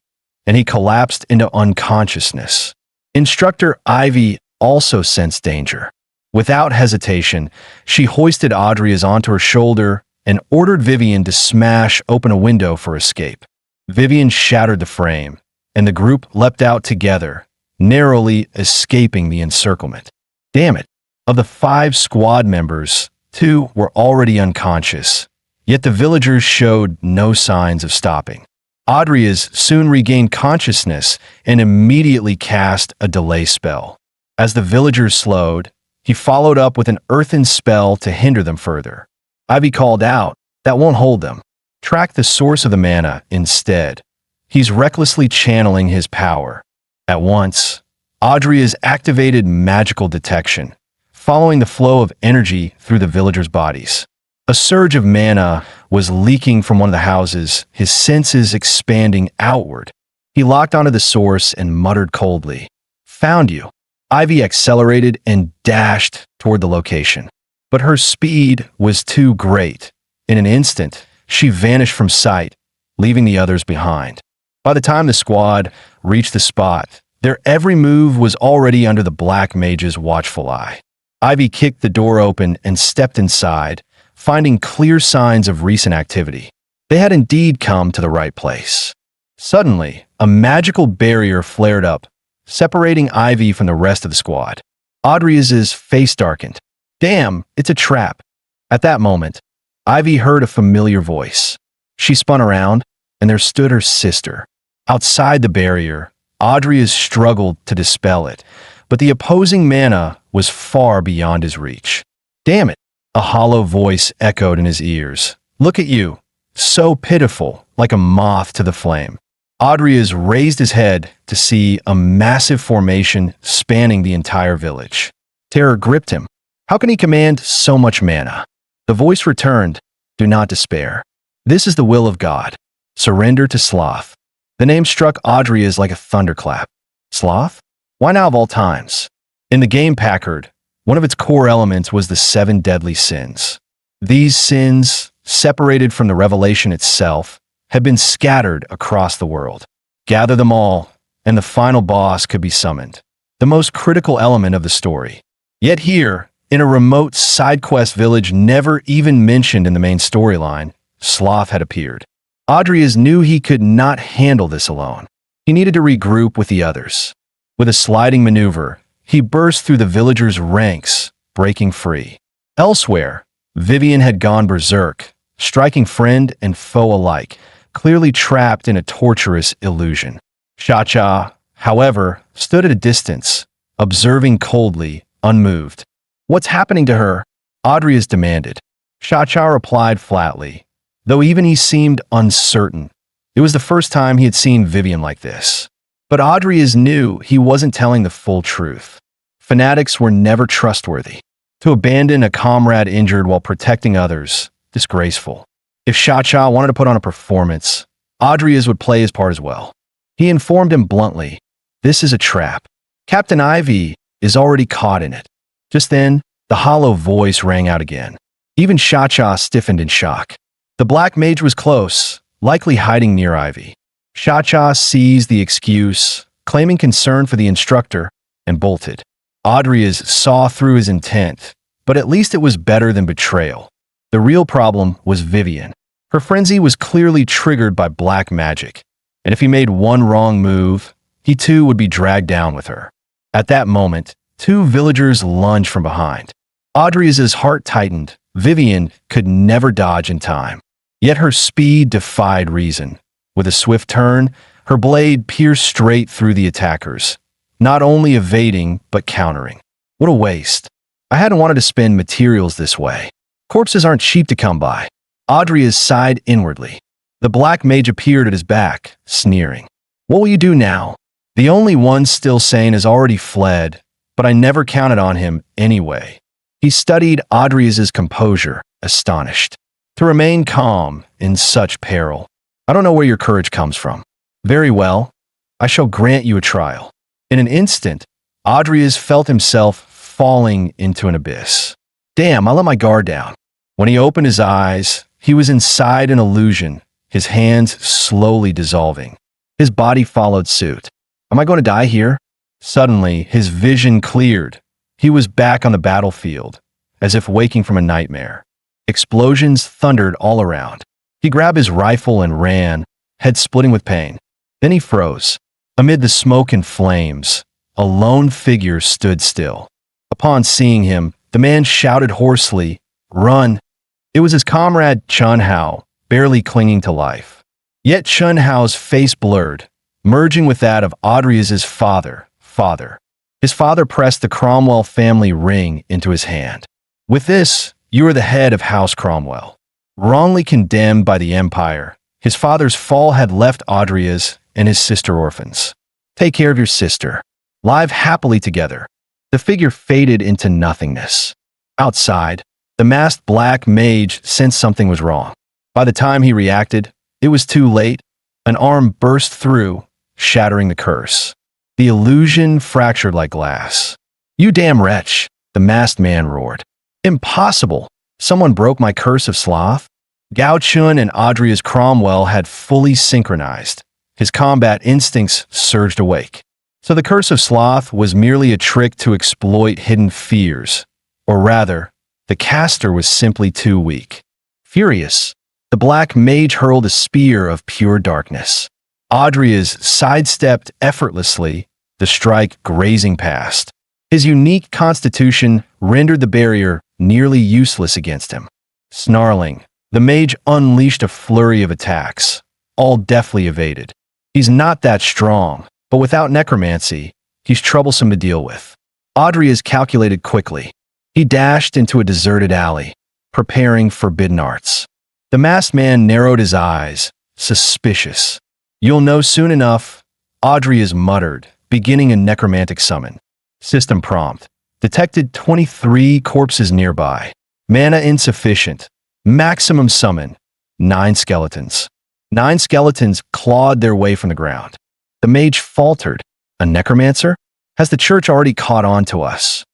and he collapsed into unconsciousness. Instructor Ivy also sensed danger. Without hesitation, she hoisted Adrias onto her shoulder and ordered Vivian to smash open a window for escape. Vivian shattered the frame, and the group leapt out together, narrowly escaping the encirclement. Damn it! Of the 5 squad members, 2 were already unconscious, yet the villagers showed no signs of stopping. Adrias soon regained consciousness and immediately cast a delay spell. As the villagers slowed, he followed up with an earthen spell to hinder them further. Ivy called out, "That won't hold them. Track the source of the mana instead." He's recklessly channeling his power. At once, Adrias activated magical detection, following the flow of energy through the villagers' bodies. A surge of mana was leaking from one of the houses, his senses expanding outward. He locked onto the source and muttered coldly, "Found you." Ivy accelerated and dashed toward the location. But her speed was too great. In an instant, she vanished from sight, leaving the others behind. By the time the squad reached the spot, their every move was already under the Black Mage's watchful eye. Ivy kicked the door open and stepped inside, finding clear signs of recent activity. They had indeed come to the right place. Suddenly, a magical barrier flared up, separating Ivy from the rest of the squad. Adrias's face darkened. "Damn, it's a trap." At that moment, Ivy heard a familiar voice. She spun around, and there stood her sister. Outside the barrier, Adrias struggled to dispel it, but the opposing mana was far beyond his reach. "Damn it," a hollow voice echoed in his ears. "Look at you, so pitiful, like a moth to the flame." Adrias raised his head to see a massive formation spanning the entire village. Terror gripped him. How can he command so much mana? The voice returned, "Do not despair. This is the will of God. Surrender to Sloth." The name struck Adrias like a thunderclap. Sloth? Why now of all times? In the game Packard, one of its core elements was the 7 deadly sins. These sins, separated from the revelation itself, had been scattered across the world. Gather them all, and the final boss could be summoned, the most critical element of the story. Yet here, in a remote side-quest village never even mentioned in the main storyline, Sloth had appeared. Adrias knew he could not handle this alone. He needed to regroup with the others. With a sliding maneuver, he burst through the villagers' ranks, breaking free. Elsewhere, Vivian had gone berserk, striking friend and foe alike, clearly trapped in a torturous illusion. Cha-Cha, however, stood at a distance, observing coldly, unmoved. "What's happening to her?" Adrias demanded. Cha-Cha replied flatly, though even he seemed uncertain. It was the first time he had seen Vivian like this. But Adrias knew he wasn't telling the full truth. Fanatics were never trustworthy. To abandon a comrade injured while protecting others, disgraceful. If Cha-Cha wanted to put on a performance, Adrias would play his part as well. He informed him bluntly, "This is a trap. Captain Ivy is already caught in it." Just then, the hollow voice rang out again. Even Cha-Cha stiffened in shock. The Black Mage was close, likely hiding near Ivy. Cha-Cha seized the excuse, claiming concern for the instructor, and bolted. Adrias saw through his intent, but at least it was better than betrayal. The real problem was Vivian. Her frenzy was clearly triggered by black magic, and if he made one wrong move, he too would be dragged down with her. At that moment, 2 villagers lunged from behind. Adrias's heart tightened. Vivian could never dodge in time. Yet her speed defied reason. With a swift turn, her blade pierced straight through the attackers, not only evading, but countering. What a waste. I hadn't wanted to spend materials this way. Corpses aren't cheap to come by. Adrias sighed inwardly. The Black Mage appeared at his back, sneering. "What will you do now? The only one still sane has already fled, but I never counted on him anyway." He studied Adrias's composure, astonished. To remain calm in such peril. "I don't know where your courage comes from." "Very well. I shall grant you a trial." In an instant, Adrias felt himself falling into an abyss. Damn, I let my guard down. When he opened his eyes, he was inside an illusion, his hands slowly dissolving. His body followed suit. Am I going to die here? Suddenly, his vision cleared. He was back on the battlefield, as if waking from a nightmare. Explosions thundered all around. He grabbed his rifle and ran, head splitting with pain. Then he froze. Amid the smoke and flames, a lone figure stood still. Upon seeing him, the man shouted hoarsely, "Run!" It was his comrade Chun Hao, barely clinging to life. Yet Chun Hao's face blurred, merging with that of Audrey's father. His father pressed the Cromwell family ring into his hand. "With this, you are the head of House Cromwell." Wrongly condemned by the Empire, his father's fall had left Audrey's and his sister orphans. "Take care of your sister. Live happily together." The figure faded into nothingness. Outside, the masked black mage sensed something was wrong. By the time he reacted, it was too late. An arm burst through, shattering the curse. The illusion fractured like glass. "You damn wretch," the masked man roared. "Impossible! Someone broke my curse of sloth?" Gao Chun and Audrey's Cromwell had fully synchronized. His combat instincts surged awake. So the curse of sloth was merely a trick to exploit hidden fears. Or rather, the caster was simply too weak. Furious, the black mage hurled a spear of pure darkness. Audrey's sidestepped effortlessly, the strike grazing past. His unique constitution rendered the barrier nearly useless against him. Snarling, the mage unleashed a flurry of attacks, all deftly evaded. He's not that strong, but without necromancy, he's troublesome to deal with. Audrey calculated quickly. He dashed into a deserted alley, preparing forbidden arts. The masked man narrowed his eyes, suspicious. "You'll know soon enough," Audrey muttered, beginning a necromantic summon. System prompt. Detected 23 corpses nearby. Mana insufficient. Maximum summon. 9 skeletons. 9 skeletons clawed their way from the ground. The mage faltered. "A necromancer? Has the church already caught on to us?"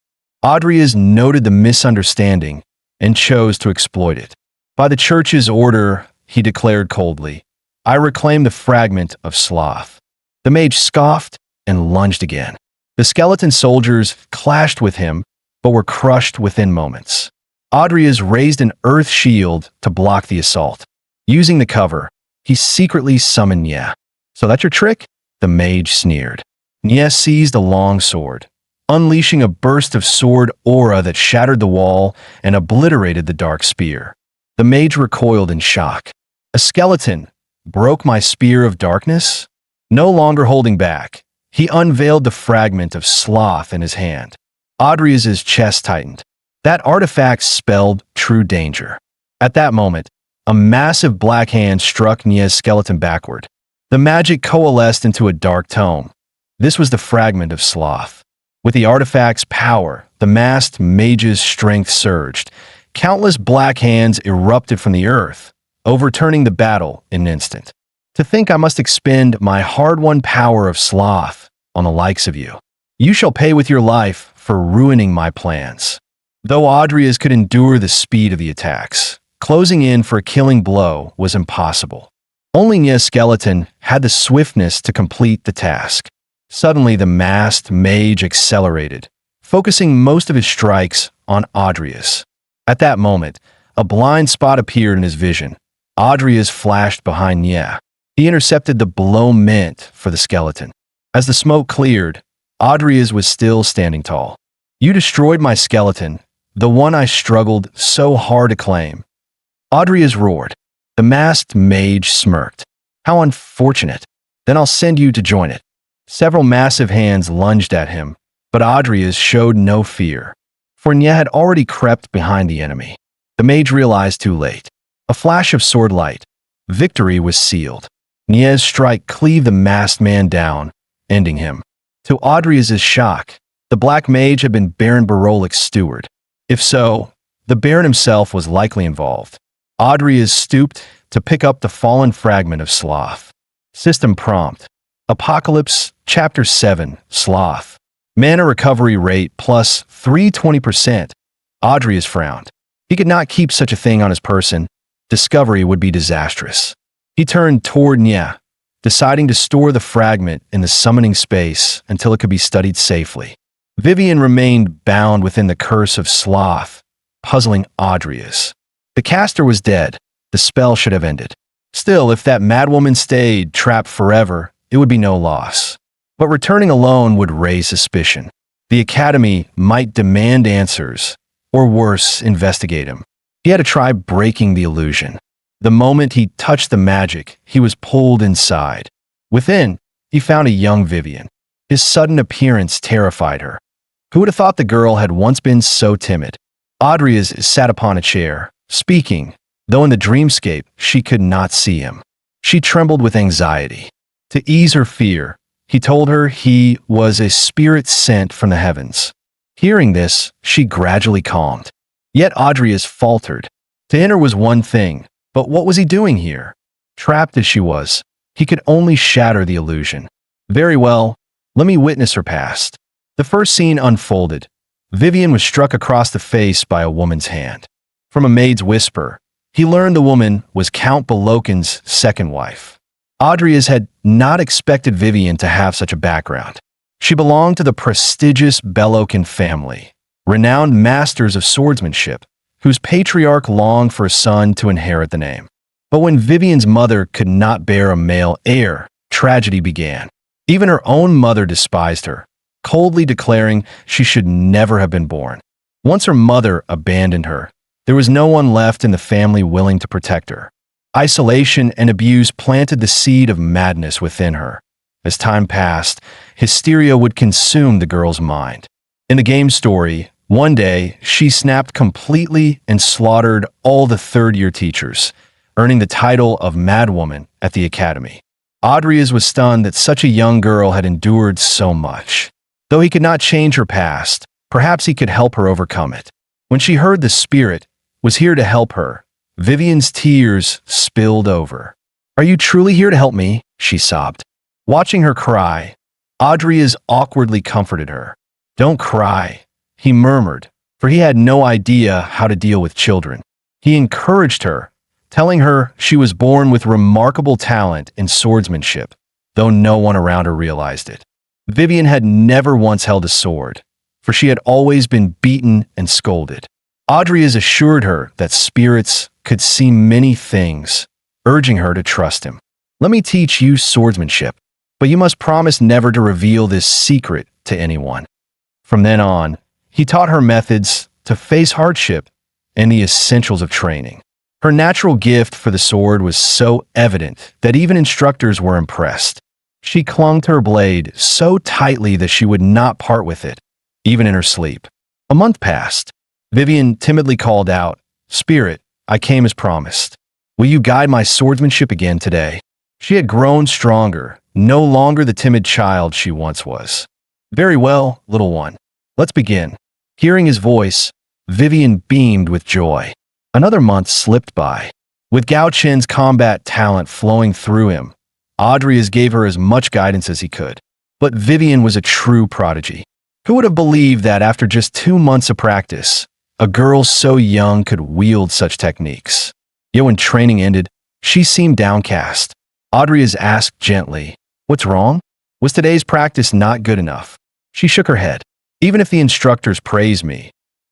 Audrey noted the misunderstanding and chose to exploit it. "By the church's order," he declared coldly, "I reclaim the fragment of sloth." The mage scoffed and lunged again. The skeleton soldiers clashed with him, but were crushed within moments. Audrey raised an earth shield to block the assault. Using the cover, he secretly summoned Nye. "So that's your trick?" The mage sneered. Nye seized a long sword, unleashing a burst of sword aura that shattered the wall and obliterated the dark spear. The mage recoiled in shock. "A skeleton broke my spear of darkness?" No longer holding back, he unveiled the fragment of sloth in his hand. Audrey's chest tightened. That artifact spelled true danger. At that moment, a massive black hand struck Nye's skeleton backward. The magic coalesced into a dark tome. This was the fragment of sloth. With the artifact's power, the masked mage's strength surged. Countless black hands erupted from the earth, overturning the battle in an instant. "To think I must expend my hard-won power of sloth on the likes of you. You shall pay with your life for ruining my plans." Though Audrey could endure the speed of the attacks, closing in for a killing blow was impossible. Only Nye's skeleton had the swiftness to complete the task. Suddenly, the masked mage accelerated, focusing most of his strikes on Audrey's. At that moment, a blind spot appeared in his vision. Audrey's flashed behind Nye. He intercepted the blow meant for the skeleton. As the smoke cleared, Audrey's was still standing tall. "You destroyed my skeleton, the one I struggled so hard to claim." Audrey's roared. The masked mage smirked. "How unfortunate. Then I'll send you to join it." Several massive hands lunged at him, but Audrey's showed no fear. For Nye had already crept behind the enemy. The mage realized too late. A flash of sword light. Victory was sealed. Nye's strike cleaved the masked man down, ending him. To Audrey's shock, the black mage had been Baron Barolik's steward. If so, the Baron himself was likely involved. Audrey stooped to pick up the fallen fragment of sloth. System prompt. Apocalypse, Chapter 7, Sloth. Mana recovery rate plus 320%. Audrey frowned. He could not keep such a thing on his person. Discovery would be disastrous. He turned toward Nye, deciding to store the fragment in the summoning space until it could be studied safely. Vivian remained bound within the curse of sloth, puzzling Audrey's. The caster was dead. The spell should have ended. Still, if that madwoman stayed trapped forever, it would be no loss. But returning alone would raise suspicion. The Academy might demand answers, or worse, investigate him. He had to try breaking the illusion. The moment he touched the magic, he was pulled inside. Within, he found a young Vivian. His sudden appearance terrified her. Who would have thought the girl had once been so timid? Audrey sat upon a chair, speaking, though in the dreamscape she could not see him. She trembled with anxiety. To ease her fear, he told her he was a spirit sent from the heavens. Hearing this, she gradually calmed. Yet Audrey faltered. To enter was one thing, but what was he doing here? Trapped as she was, he could only shatter the illusion. Very well, let me witness her past. The first scene unfolded. Vivian was struck across the face by a woman's hand. From a maid's whisper, he learned the woman was Count Belokin's second wife. Audrey had not expected Vivian to have such a background. She belonged to the prestigious Belokin family, renowned masters of swordsmanship, whose patriarch longed for a son to inherit the name. But when Vivian's mother could not bear a male heir, tragedy began. Even her own mother despised her, coldly declaring she should never have been born. Once her mother abandoned her, there was no one left in the family willing to protect her. Isolation and abuse planted the seed of madness within her. As time passed, hysteria would consume the girl's mind. In the game story, one day, she snapped completely and slaughtered all the third-year teachers, earning the title of Madwoman at the Academy. Audrey was stunned that such a young girl had endured so much. Though he could not change her past, perhaps he could help her overcome it. When she heard the spirit was here to help her, Vivian's tears spilled over. "Are you truly here to help me?" she sobbed. Watching her cry, Audrey awkwardly comforted her. "Don't cry," he murmured, for he had no idea how to deal with children. He encouraged her, telling her she was born with remarkable talent in swordsmanship, though no one around her realized it. Vivian had never once held a sword, for she had always been beaten and scolded. Audrey assured her that spirits could see many things, urging her to trust him. "Let me teach you swordsmanship, but you must promise never to reveal this secret to anyone." From then on, he taught her methods to face hardship and the essentials of training. Her natural gift for the sword was so evident that even instructors were impressed. She clung to her blade so tightly that she would not part with it, even in her sleep. A month passed. Vivian timidly called out, "Spirit, I came as promised. Will you guide my swordsmanship again today?" She had grown stronger, no longer the timid child she once was. "Very well, little one. Let's begin." Hearing his voice, Vivian beamed with joy. Another month slipped by. With Gao Chen's combat talent flowing through him, Audrey gave her as much guidance as he could. But Vivian was a true prodigy. Who would have believed that after just 2 months of practice, a girl so young could wield such techniques? Yet when training ended, she seemed downcast. Audrey asked gently, "What's wrong? Was today's practice not good enough?" She shook her head. "Even if the instructors praise me,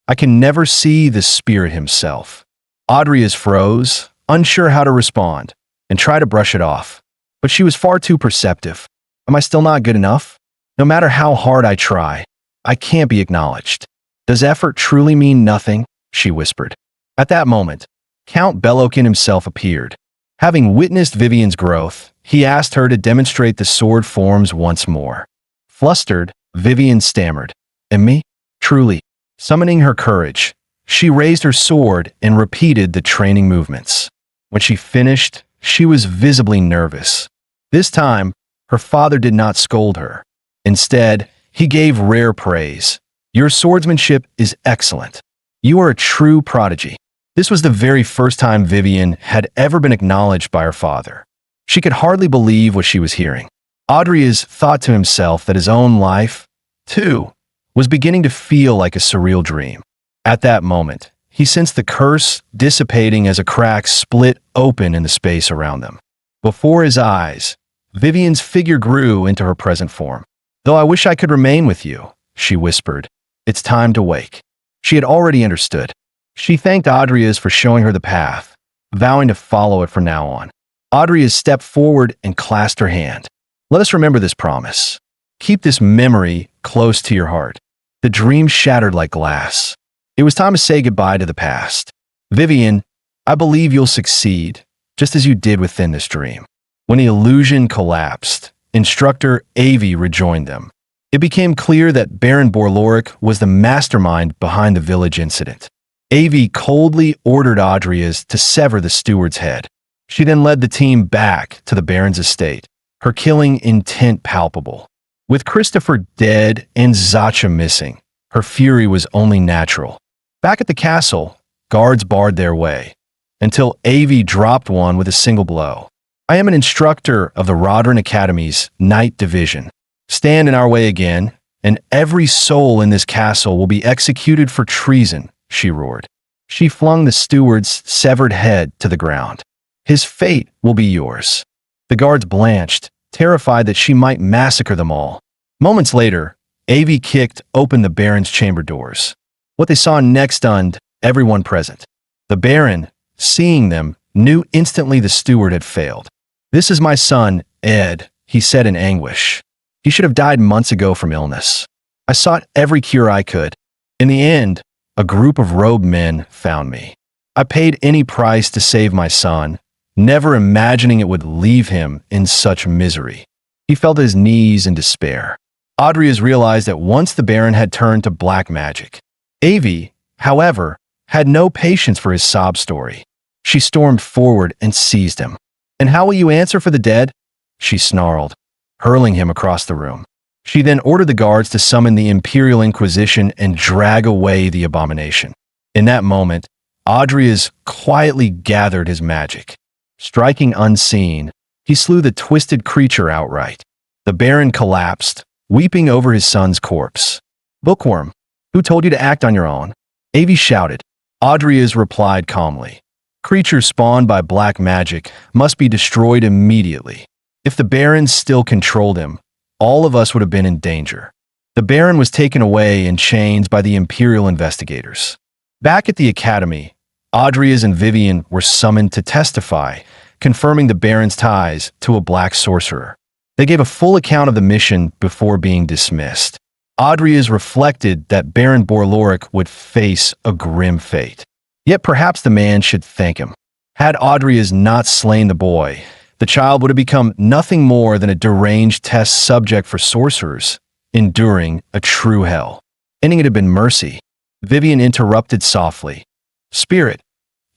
I can never see the spirit himself." Audrey froze, unsure how to respond, and tried to brush it off. But she was far too perceptive. "Am I still not good enough? No matter how hard I try, I can't be acknowledged. Does effort truly mean nothing?" she whispered. At that moment, Count Belokin himself appeared. Having witnessed Vivian's growth, he asked her to demonstrate the sword forms once more. Flustered, Vivian stammered, "And me?" Truly. Summoning her courage, she raised her sword and repeated the training movements. When she finished, she was visibly nervous. This time, her father did not scold her. Instead, he gave rare praise. "Your swordsmanship is excellent. You are a true prodigy." This was the very first time Vivian had ever been acknowledged by her father. She could hardly believe what she was hearing. Audrey thought to himself that his own life, too, was beginning to feel like a surreal dream. At that moment, he sensed the curse dissipating as a crack split open in the space around them. Before his eyes, Vivian's figure grew into her present form. "Though I wish I could remain with you," she whispered. "It's time to wake." She had already understood. She thanked Audrey for showing her the path, vowing to follow it from now on. Audrey stepped forward and clasped her hand. "Let us remember this promise. Keep this memory close to your heart." The dream shattered like glass. It was time to say goodbye to the past. "Vivian, I believe you'll succeed, just as you did within this dream." When the illusion collapsed, instructor Avi rejoined them. It became clear that Baron Borloric was the mastermind behind the village incident. Avi coldly ordered Adrias to sever the steward's head. She then led the team back to the Baron's estate, her killing intent palpable. With Christopher dead and Zacha missing, her fury was only natural. Back at the castle, guards barred their way, until Avi dropped one with a single blow. "I am an instructor of the Rodrin Academy's Night Division. Stand in our way again, and every soul in this castle will be executed for treason," she roared. She flung the steward's severed head to the ground. "His fate will be yours." The guards blanched, terrified that she might massacre them all. Moments later, Avi kicked open the Baron's chamber doors. What they saw next stunned everyone present. The Baron, seeing them, knew instantly the steward had failed. "This is my son, Ed," he said in anguish. "He should have died months ago from illness. I sought every cure I could. In the end, a group of robed men found me. I paid any price to save my son, never imagining it would leave him in such misery." He fell to his knees in despair. Adrias realized that once the Baron had turned to black magic. Avi, however, had no patience for his sob story. She stormed forward and seized him. "And how will you answer for the dead?" she snarled, hurling him across the room. She then ordered the guards to summon the Imperial Inquisition and drag away the abomination. In that moment, Adrias quietly gathered his magic. Striking unseen, he slew the twisted creature outright. The Baron collapsed, weeping over his son's corpse. "Bookworm, who told you to act on your own?" Avi shouted. Adrias replied calmly. "Creatures spawned by black magic must be destroyed immediately. If the Baron still controlled him, all of us would have been in danger." The Baron was taken away in chains by the Imperial investigators. Back at the Academy, Adrias and Vivian were summoned to testify, confirming the Baron's ties to a black sorcerer. They gave a full account of the mission before being dismissed. Adrias reflected that Baron Borloric would face a grim fate. Yet perhaps the man should thank him. Had Adrias not slain the boy, the child would have become nothing more than a deranged test subject for sorcerers, enduring a true hell. Ending it had been mercy. Vivian interrupted softly. "Spirit,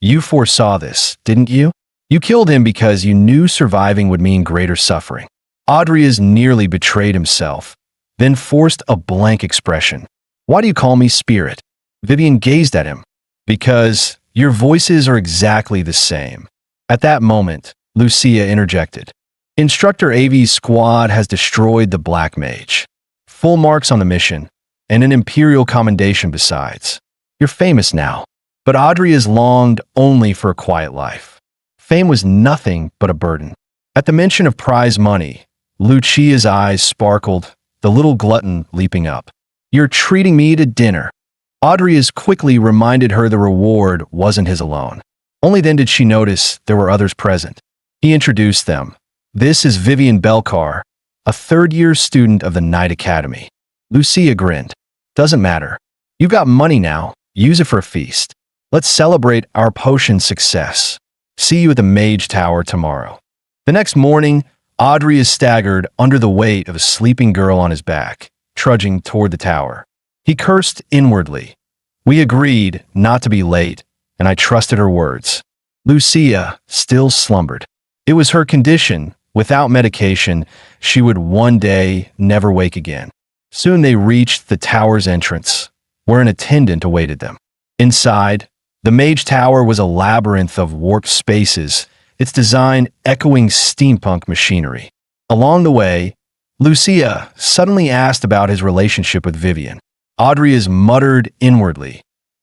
you foresaw this, didn't you? You killed him because you knew surviving would mean greater suffering." Adrias nearly betrayed himself, then forced a blank expression. "Why do you call me Spirit?" Vivian gazed at him. "Because your voices are exactly the same." At that moment, Lucia interjected. "Instructor Avi's squad has destroyed the Black Mage. Full marks on the mission, and an Imperial commendation besides. You're famous now." But Adrias longed only for a quiet life. Fame was nothing but a burden. At the mention of prize money, Lucia's eyes sparkled, the little glutton leaping up. "You're treating me to dinner." Adrias quickly reminded her the reward wasn't his alone. Only then did she notice there were others present. He introduced them. "This is Vivian Belcar, a third-year student of the Night Academy." Lucia grinned. "Doesn't matter. You've got money now. Use it for a feast. Let's celebrate our potion success. See you at the Mage Tower tomorrow." The next morning, Adrias staggered under the weight of a sleeping girl on his back, trudging toward the tower. He cursed inwardly. We agreed not to be late, and I trusted her words. Lucia still slumbered. It was her condition. Without medication, she would one day never wake again. Soon they reached the tower's entrance, where an attendant awaited them. Inside, the Mage Tower was a labyrinth of warped spaces, its design echoing steampunk machinery. Along the way, Lucia suddenly asked about his relationship with Vivian. Adrias muttered inwardly.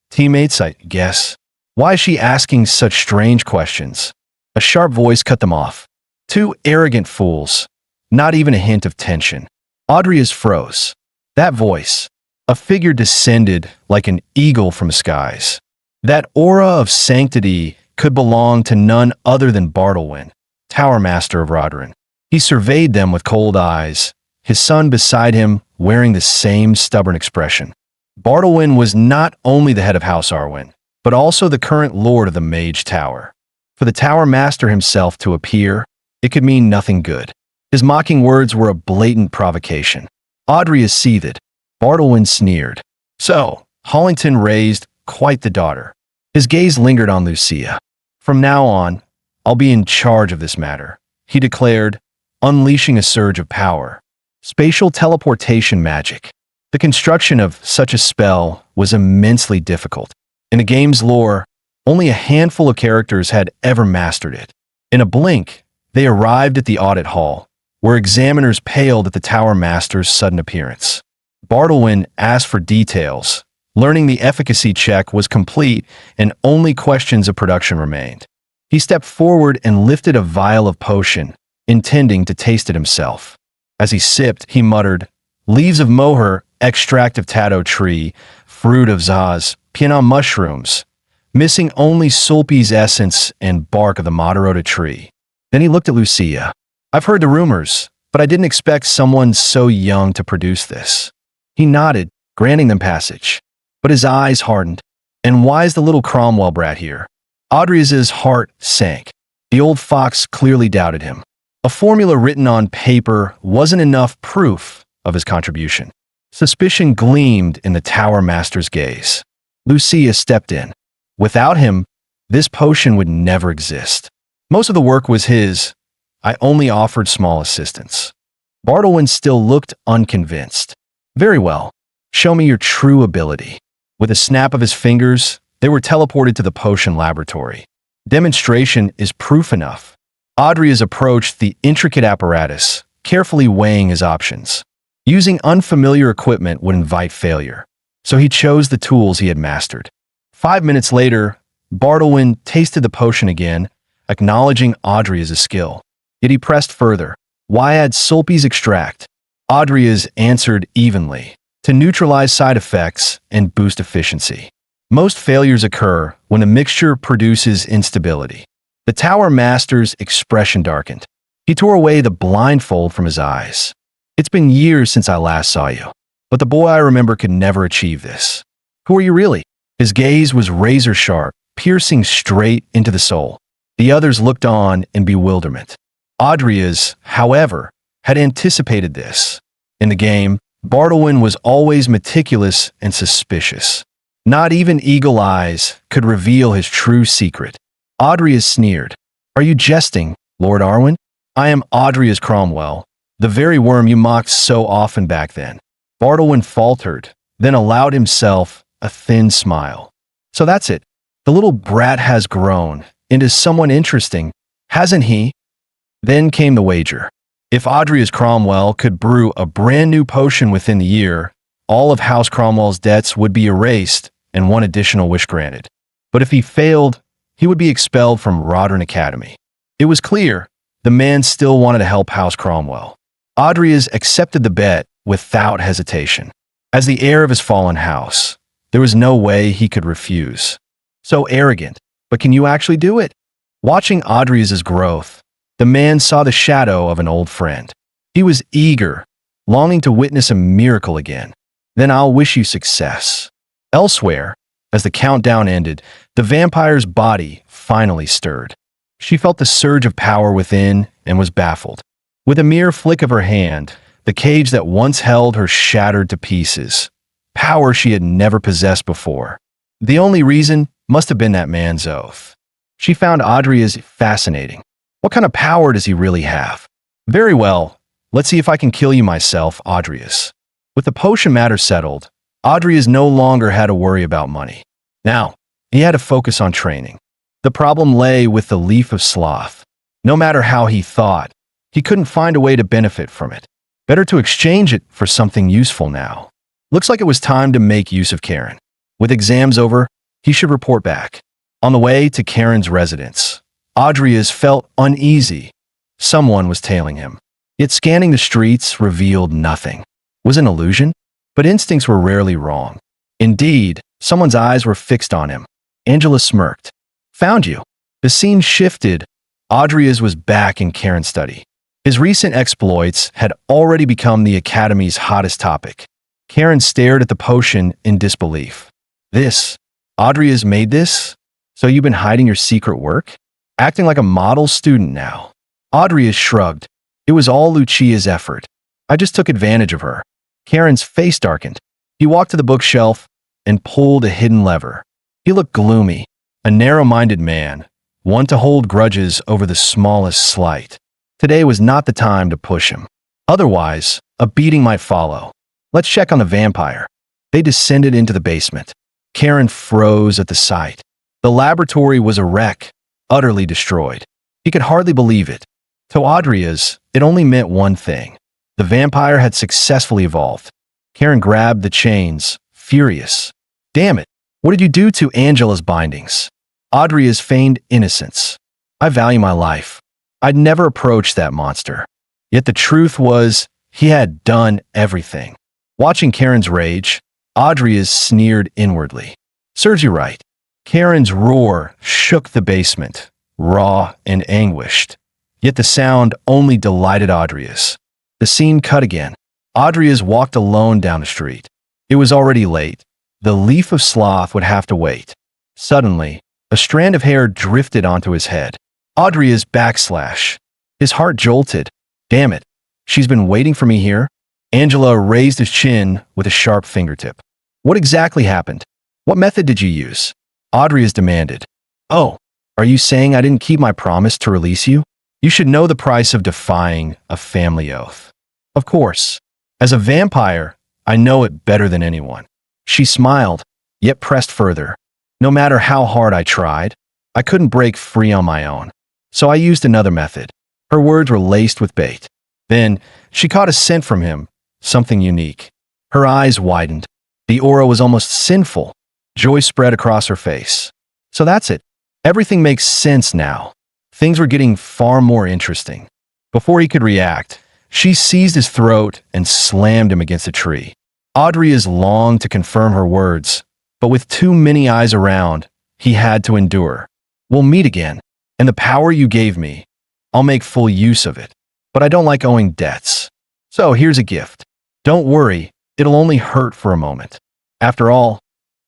"Teammates, I guess. Why is she asking such strange questions?" A sharp voice cut them off. "Two arrogant fools. Not even a hint of tension." Adrias froze. That voice, a figure descended like an eagle from the skies. That aura of sanctity could belong to none other than Bartlewin, Tower Master of Rodrin. He surveyed them with cold eyes, his son beside him wearing the same stubborn expression. Bartlewin was not only the head of House Arwen, but also the current lord of the Mage Tower. For the Tower Master himself to appear, it could mean nothing good. His mocking words were a blatant provocation. Audrey seethed. Bartlewin sneered. So, Hollington raised quite the daughter. His gaze lingered on Lucia. From now on, I'll be in charge of this matter, he declared, unleashing a surge of power. Spatial teleportation magic. The construction of such a spell was immensely difficult. In the game's lore, only a handful of characters had ever mastered it. In a blink, they arrived at the audit hall, where examiners paled at the Tower Master's sudden appearance. Bartlewin asked for details, learning the efficacy check was complete and only questions of production remained. He stepped forward and lifted a vial of potion, intending to taste it himself. As he sipped, he muttered, "Leaves of moher, extract of tato tree, fruit of zaz, pinon mushrooms, missing only sulpi's essence and bark of the Madarota tree." Then he looked at Lucia. "I've heard the rumors, but I didn't expect someone so young to produce this." He nodded, granting them passage. But his eyes hardened. "And why is the little Cromwell brat here?" Audrey's heart sank. The old fox clearly doubted him. A formula written on paper wasn't enough proof of his contribution. Suspicion gleamed in the Tower Master's gaze. Lucia stepped in. Without him, this potion would never exist. Most of the work was his. I only offered small assistance. Bartlewin still looked unconvinced. "Very well. Show me your true ability." With a snap of his fingers, they were teleported to the potion laboratory. Demonstration is proof enough. Audrey has approached the intricate apparatus, carefully weighing his options. Using unfamiliar equipment would invite failure, so he chose the tools he had mastered. 5 minutes later, Bartlewin tasted the potion again, acknowledging Audrey as a skill. Yet he pressed further. "Why add sulpi's extract?" Audrey has answered evenly. "To neutralize side effects and boost efficiency. Most failures occur when a mixture produces instability." The Tower Master's expression darkened. He tore away the blindfold from his eyes. "It's been years since I last saw you, but the boy I remember could never achieve this. Who are you really?" His gaze was razor sharp, piercing straight into the soul. The others looked on in bewilderment. Audrey, however, had anticipated this. In the game, Bartlewin was always meticulous and suspicious. Not even Eagle Eyes could reveal his true secret. Audrey sneered. "Are you jesting, Lord Arwen? I am Audrey Cromwell, the very worm you mocked so often back then." Bartlewin faltered, then allowed himself a thin smile. "So that's it. The little brat has grown into someone interesting, hasn't he?" Then came the wager. If Audrey Cromwell could brew a brand new potion within the year, all of House Cromwell's debts would be erased and one additional wish granted. But if he failed, he would be expelled from Rodden Academy. It was clear the man still wanted to help House Cromwell. Audrey accepted the bet without hesitation. As the heir of his fallen house, there was no way he could refuse. So arrogant, but can you actually do it? Watching Audrey's growth, the man saw the shadow of an old friend. He was eager, longing to witness a miracle again. "Then I'll wish you success." Elsewhere, as the countdown ended, the vampire's body finally stirred. She felt the surge of power within and was baffled. With a mere flick of her hand, the cage that once held her shattered to pieces. Power she had never possessed before. The only reason must have been that man's oath. She found Audrey fascinating. What kind of power does he really have? "Very well, let's see if I can kill you myself, Audrey." With the potion matter settled, Audrey no longer had to worry about money. Now, he had to focus on training. The problem lay with the leaf of sloth. No matter how he thought, he couldn't find a way to benefit from it. Better to exchange it for something useful now. Looks like it was time to make use of Karen. With exams over, he should report back. On the way to Karen's residence, Audrey felt uneasy. Someone was tailing him. Yet scanning the streets revealed nothing. Was it an illusion? But instincts were rarely wrong. Indeed, someone's eyes were fixed on him. Angela smirked. "Found you." The scene shifted. Audrey was back in Karen's study. His recent exploits had already become the Academy's hottest topic. Karen stared at the potion in disbelief. This? Adria's made this? So you've been hiding your secret work? Acting like a model student now. Adria shrugged. It was all Lucia's effort. I just took advantage of her. Karen's face darkened. He walked to the bookshelf and pulled a hidden lever. He looked gloomy, a narrow-minded man, one to hold grudges over the smallest slight. Today was not the time to push him. Otherwise, a beating might follow. Let's check on the vampire. They descended into the basement. Karen froze at the sight. The laboratory was a wreck, utterly destroyed. He could hardly believe it. To Adria's, it only meant one thing. The vampire had successfully evolved. Karen grabbed the chains, furious. Damn it, what did you do to Angela's bindings? Adria's feigned innocence. I value my life. I'd never approached that monster. Yet the truth was, he had done everything. Watching Karen's rage, Adria's sneered inwardly. Serves you right. Karen's roar shook the basement, raw and anguished. Yet the sound only delighted Adria's. The scene cut again. Adria's walked alone down the street. It was already late. The leaf of sloth would have to wait. Suddenly, a strand of hair drifted onto his head. Adria's backslash. His heart jolted. Damn it. She's been waiting for me here? Angela raised his chin with a sharp fingertip. What exactly happened? What method did you use? Adria's demanded. Oh, are you saying I didn't keep my promise to release you? You should know the price of defying a family oath. Of course. As a vampire, I know it better than anyone. She smiled, yet pressed further. No matter how hard I tried, I couldn't break free on my own. So I used another method. Her words were laced with bait. Then, she caught a scent from him, something unique. Her eyes widened. The aura was almost sinful. Joy spread across her face. So that's it. Everything makes sense now. Things were getting far more interesting. Before he could react, she seized his throat and slammed him against a tree. Adria's longed to confirm her words, but with too many eyes around, he had to endure. We'll meet again, and the power you gave me, I'll make full use of it. But I don't like owing debts. So here's a gift. Don't worry, it'll only hurt for a moment. After all,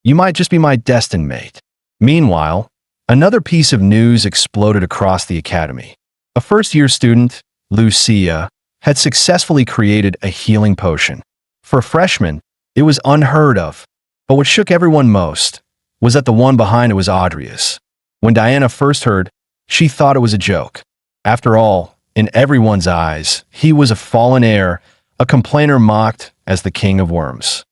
you might just be my destined mate. Meanwhile, another piece of news exploded across the academy. A first-year student, Lucia, had successfully created a healing potion. For a freshman, it was unheard of, but what shook everyone most was that the one behind it was Adria's. When Diana first heard, she thought it was a joke. After all, in everyone's eyes, he was a fallen heir, a complainer mocked as the king of worms.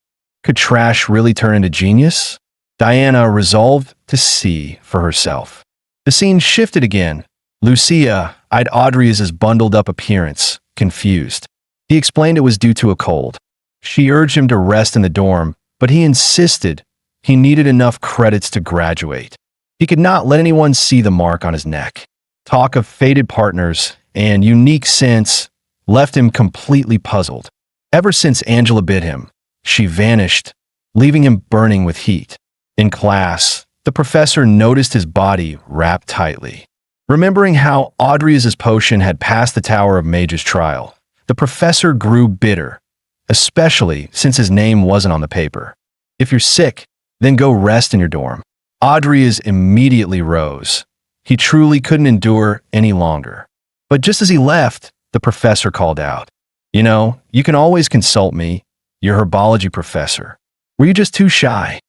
Could trash really turn into genius? Diana resolved to see for herself. The scene shifted again. Lucia eyed Adria's bundled-up appearance, confused. He explained it was due to a cold. She urged him to rest in the dorm, but he insisted he needed enough credits to graduate. He could not let anyone see the mark on his neck. Talk of fated partners and unique scents left him completely puzzled. Ever since Angela bit him, she vanished, leaving him burning with heat. In class, the professor noticed his body wrapped tightly. Remembering how Adria's potion had passed the Tower of Mage's trial, the professor grew bitter, especially since his name wasn't on the paper. If you're sick, then go rest in your dorm. Adria's immediately rose. He truly couldn't endure any longer. But just as he left, the professor called out, You know, you can always consult me, your herbology professor. Were you just too shy?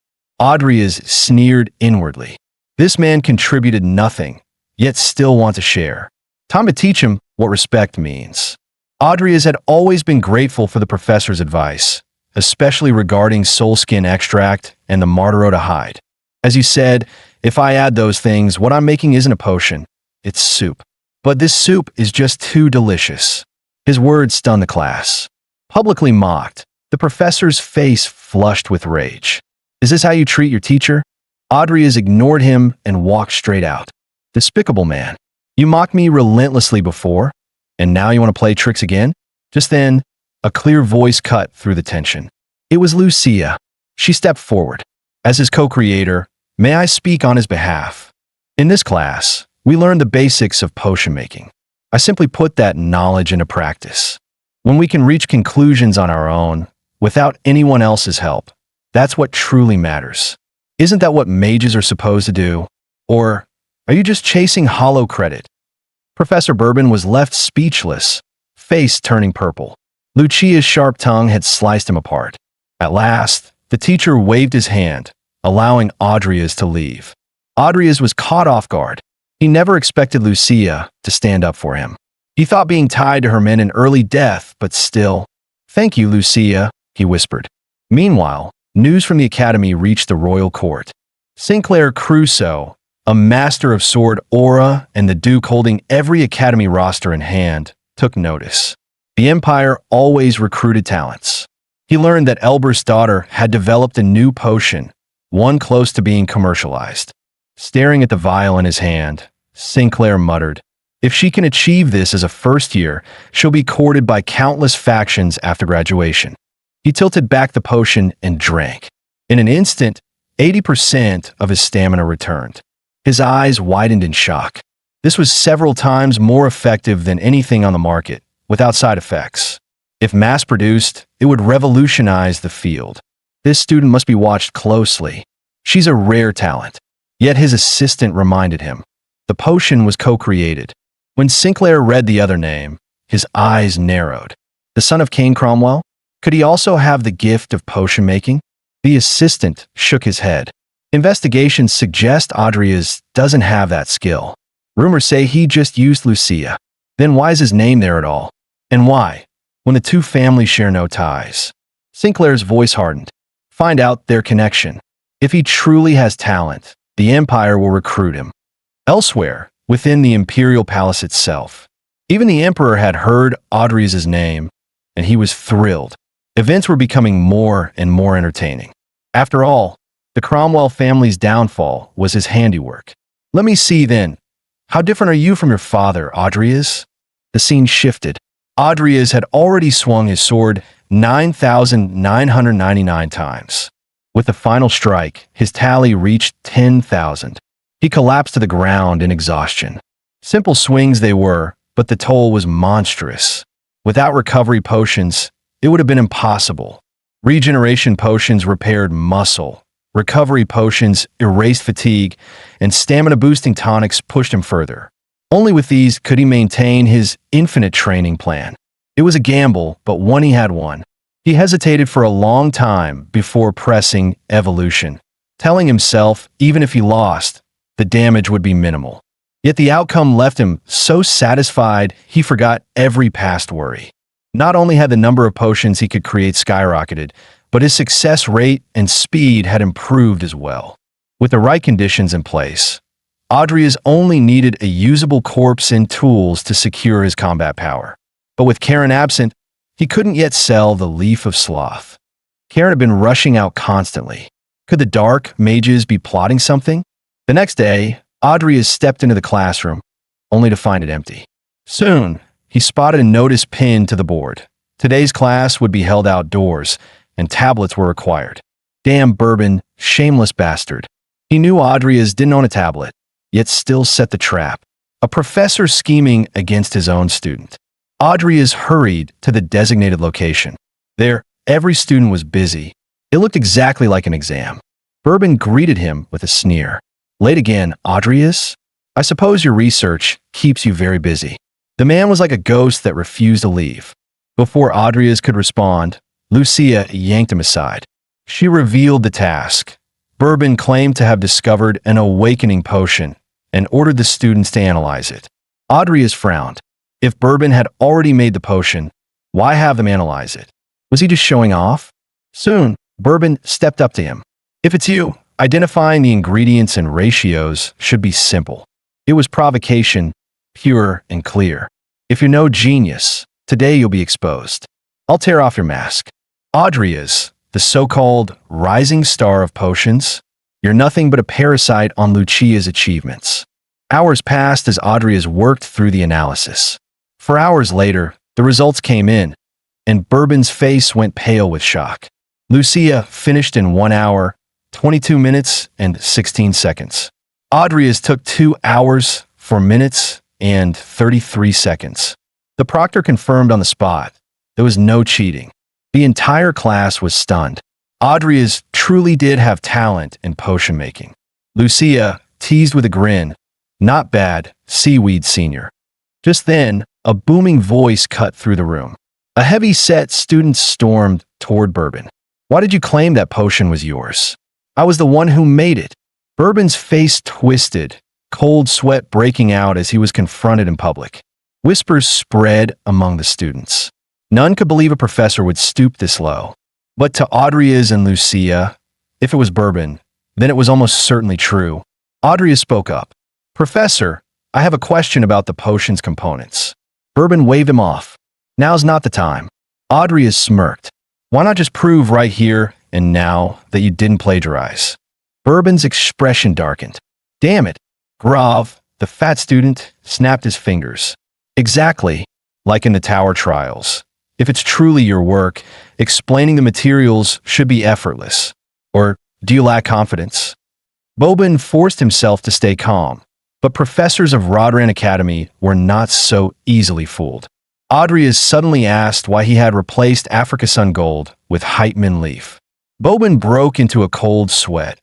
Adria's sneered inwardly. This man contributed nothing, yet still wants to share. Time to teach him what respect means. Adria's had always been grateful for the professor's advice, especially regarding soul skin extract and the Martirota hide. As you said, if I add those things, what I'm making isn't a potion, it's soup. But this soup is just too delicious. His words stunned the class. Publicly mocked, the professor's face flushed with rage. Is this how you treat your teacher? Adria's ignored him and walked straight out. Despicable man. You mocked me relentlessly before, and now you want to play tricks again? Just then, a clear voice cut through the tension. It was Lucia. She stepped forward. As his co-creator, may I speak on his behalf? In this class, we learned the basics of potion making. I simply put that knowledge into practice. When we can reach conclusions on our own, without anyone else's help, that's what truly matters. Isn't that what mages are supposed to do? Or are you just chasing hollow credit? Professor Bourbon was left speechless, face turning purple. Lucia's sharp tongue had sliced him apart. At last, the teacher waved his hand, allowing Adria's to leave. Adria's was caught off guard. He never expected Lucia to stand up for him. He thought being tied to her meant an early death, but still. "Thank you, Lucia," he whispered. Meanwhile, news from the academy reached the royal court. Sinclair Crusoe, a master of sword aura and the Duke holding every academy roster in hand, took notice. The Empire always recruited talents. He learned that Elber's daughter had developed a new potion, one close to being commercialized. Staring at the vial in his hand, Sinclair muttered, "If she can achieve this as a first year, she'll be courted by countless factions after graduation." He tilted back the potion and drank. In an instant, 80% of his stamina returned. His eyes widened in shock. This was several times more effective than anything on the market, without side effects. If mass-produced, it would revolutionize the field. This student must be watched closely. She's a rare talent. Yet his assistant reminded him. The potion was co-created. When Sinclair read the other name, his eyes narrowed. The son of Cain Cromwell? Could he also have the gift of potion making? The assistant shook his head. Investigations suggest Adria's doesn't have that skill. Rumors say he just used Lucia. Then why is his name there at all? And why, when the two families share no ties? Sinclair's voice hardened. Find out their connection. If he truly has talent, the Empire will recruit him. Elsewhere, within the Imperial Palace itself, even the Emperor had heard Adria's name, and he was thrilled. Events were becoming more and more entertaining. After all, the Cromwell family's downfall was his handiwork. Let me see then. How different are you from your father, Adria's? The scene shifted. Adria's had already swung his sword 9,999 times. With the final strike, his tally reached 10,000. He collapsed to the ground in exhaustion. Simple swings they were, but the toll was monstrous. Without recovery potions, it would have been impossible. Regeneration potions repaired muscle. Recovery potions erased fatigue, and stamina-boosting tonics pushed him further. Only with these could he maintain his infinite training plan. It was a gamble, but one he had won. He hesitated for a long time before pressing evolution, telling himself even if he lost, the damage would be minimal. Yet the outcome left him so satisfied he forgot every past worry. Not only had the number of potions he could create skyrocketed, but his success rate and speed had improved as well. With the right conditions in place, Adria's only needed a usable corpse and tools to secure his combat power. But with Karen absent, he couldn't yet sell the Leaf of Sloth. Karen had been rushing out constantly. Could the dark mages be plotting something? The next day, Adria stepped into the classroom, only to find it empty. Soon, he spotted a notice pinned to the board. Today's class would be held outdoors, and tablets were required. Damn Bourbon, shameless bastard. He knew Adria's didn't own a tablet, yet still set the trap. A professor scheming against his own student. Adria's hurried to the designated location. There, every student was busy. It looked exactly like an exam. Bourbon greeted him with a sneer. Late again, Adria's? I suppose your research keeps you very busy. The man was like a ghost that refused to leave. Before Adria's could respond, Lucia yanked him aside. She revealed the task. Bourbon claimed to have discovered an awakening potion and ordered the students to analyze it. Adria's frowned. If Bourbon had already made the potion, why have them analyze it? Was he just showing off? Soon, Bourbon stepped up to him. If it's you, identifying the ingredients and ratios should be simple. It was provocation, pure and clear. If you're no genius, today you'll be exposed. I'll tear off your mask. Adria's, the so-called rising star of potions, you're nothing but a parasite on Lucia's achievements. Hours passed as Adria's worked through the analysis. 4 hours later, the results came in, and Bourbon's face went pale with shock. Lucia finished in 1 hour, 22 minutes, and 16 seconds. Adria's took 2 hours, 4 minutes, and 33 seconds. The proctor confirmed on the spot. There was no cheating. The entire class was stunned. Adria's truly did have talent in potion making. Lucia teased with a grin. Not bad, Seaweed Senior. Just then, a booming voice cut through the room. A heavy-set student stormed toward Bourbon. Why did you claim that potion was yours? I was the one who made it. Bourbon's face twisted, cold sweat breaking out as he was confronted in public. Whispers spread among the students. None could believe a professor would stoop this low. But to Adria's and Lucia, if it was Bourbon, then it was almost certainly true. Adria spoke up. Professor, I have a question about the potion's components. Bourbon waved him off. Now's not the time. Adria smirked. Why not just prove right here and now that you didn't plagiarize? Bourbon's expression darkened. Damn it. Grav, the fat student, snapped his fingers. Exactly, like in the Tower trials. If it's truly your work, explaining the materials should be effortless. Or do you lack confidence? Bourbon forced himself to stay calm, but professors of Rodran Academy were not so easily fooled. Adria suddenly asked why he had replaced Africa Sun Gold with Hypeman Leaf. Bourbon broke into a cold sweat,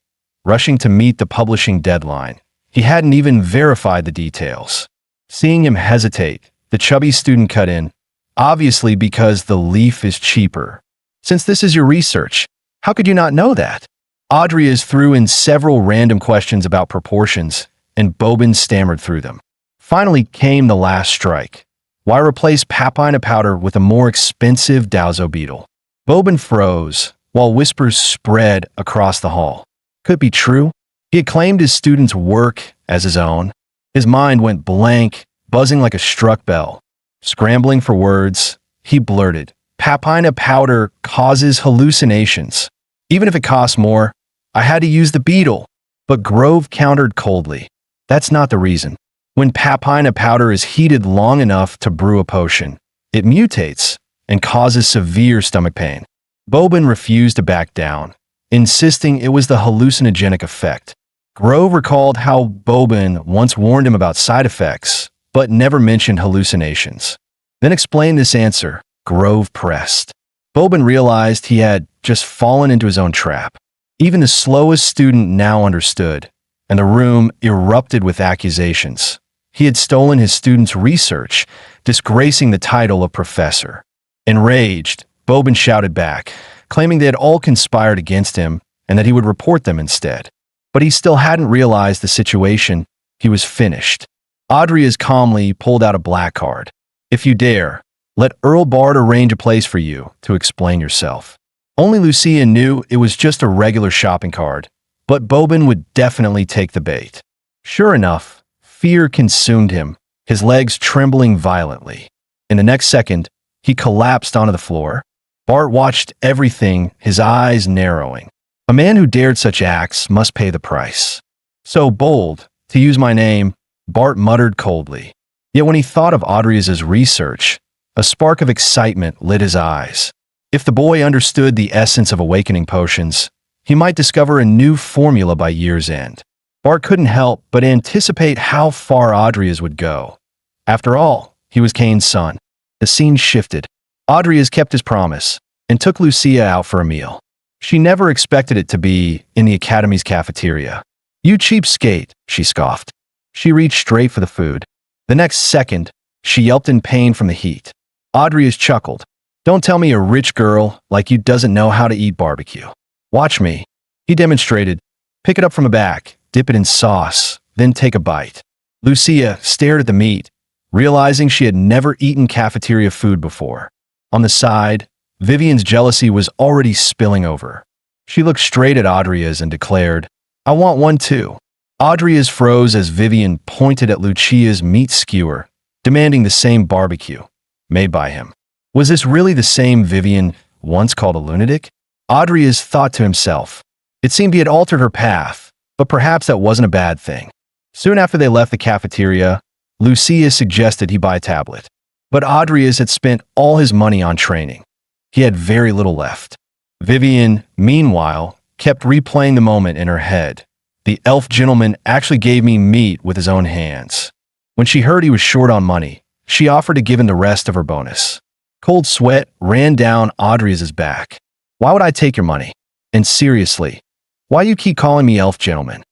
rushing to meet the publishing deadline. He hadn't even verified the details. Seeing him hesitate, the chubby student cut in, obviously because the leaf is cheaper. Since this is your research, how could you not know that? Adria threw in several random questions about proportions, and Bourbon stammered through them. Finally came the last strike. Why replace papina powder with a more expensive Dowso beetle? Bourbon froze, while whispers spread across the hall. Could it be true? He had claimed his student's work as his own. His mind went blank, buzzing like a struck bell. Scrambling for words, he blurted, Papina powder causes hallucinations. Even if it costs more, I had to use the beetle. But Grove countered coldly. That's not the reason. When papina powder is heated long enough to brew a potion, it mutates and causes severe stomach pain. Bourbon refused to back down, insisting it was the hallucinogenic effect. Grove recalled how Bourbon once warned him about side effects, but never mentioned hallucinations. Then explained this answer. Grove pressed. Bourbon realized he had just fallen into his own trap. Even the slowest student now understood, and the room erupted with accusations. He had stolen his student's research, disgracing the title of professor. Enraged, Bourbon shouted back, claiming they had all conspired against him and that he would report them instead. But he still hadn't realized the situation. He was finished. Adria's calmly pulled out a black card. If you dare, let Earl Bard arrange a place for you to explain yourself. Only Lucia knew it was just a regular shopping card, but Bourbon would definitely take the bait. Sure enough, fear consumed him, his legs trembling violently. In the next second, he collapsed onto the floor. Bart watched everything, his eyes narrowing. A man who dared such acts must pay the price. So bold, to use my name, Bart muttered coldly. Yet when he thought of Adria's research, a spark of excitement lit his eyes. If the boy understood the essence of awakening potions, he might discover a new formula by year's end. Bart couldn't help but anticipate how far Adria's would go. After all, he was Kane's son. The scene shifted. Adria's kept his promise and took Lucia out for a meal. She never expected it to be in the academy's cafeteria. You cheapskate, she scoffed. She reached straight for the food. The next second, she yelped in pain from the heat. Adria's chuckled. Don't tell me a rich girl like you doesn't know how to eat barbecue. Watch me. He demonstrated. Pick it up from the back, dip it in sauce, then take a bite. Lucia stared at the meat, realizing she had never eaten cafeteria food before. On the side, Vivian's jealousy was already spilling over. She looked straight at Adria's and declared, I want one too. Adria's froze as Vivian pointed at Lucia's meat skewer, demanding the same barbecue, made by him. Was this really the same Vivian once called a lunatic? Adria's thought to himself. It seemed he had altered her path, but perhaps that wasn't a bad thing. Soon after they left the cafeteria, Lucia suggested he buy a tablet. But Adria's had spent all his money on training. He had very little left. Vivian, meanwhile, kept replaying the moment in her head. The elf gentleman actually gave me meat with his own hands. When she heard he was short on money, she offered to give him the rest of her bonus. Cold sweat ran down Audrey's back. Why would I take your money? And seriously, why you keep calling me elf gentleman?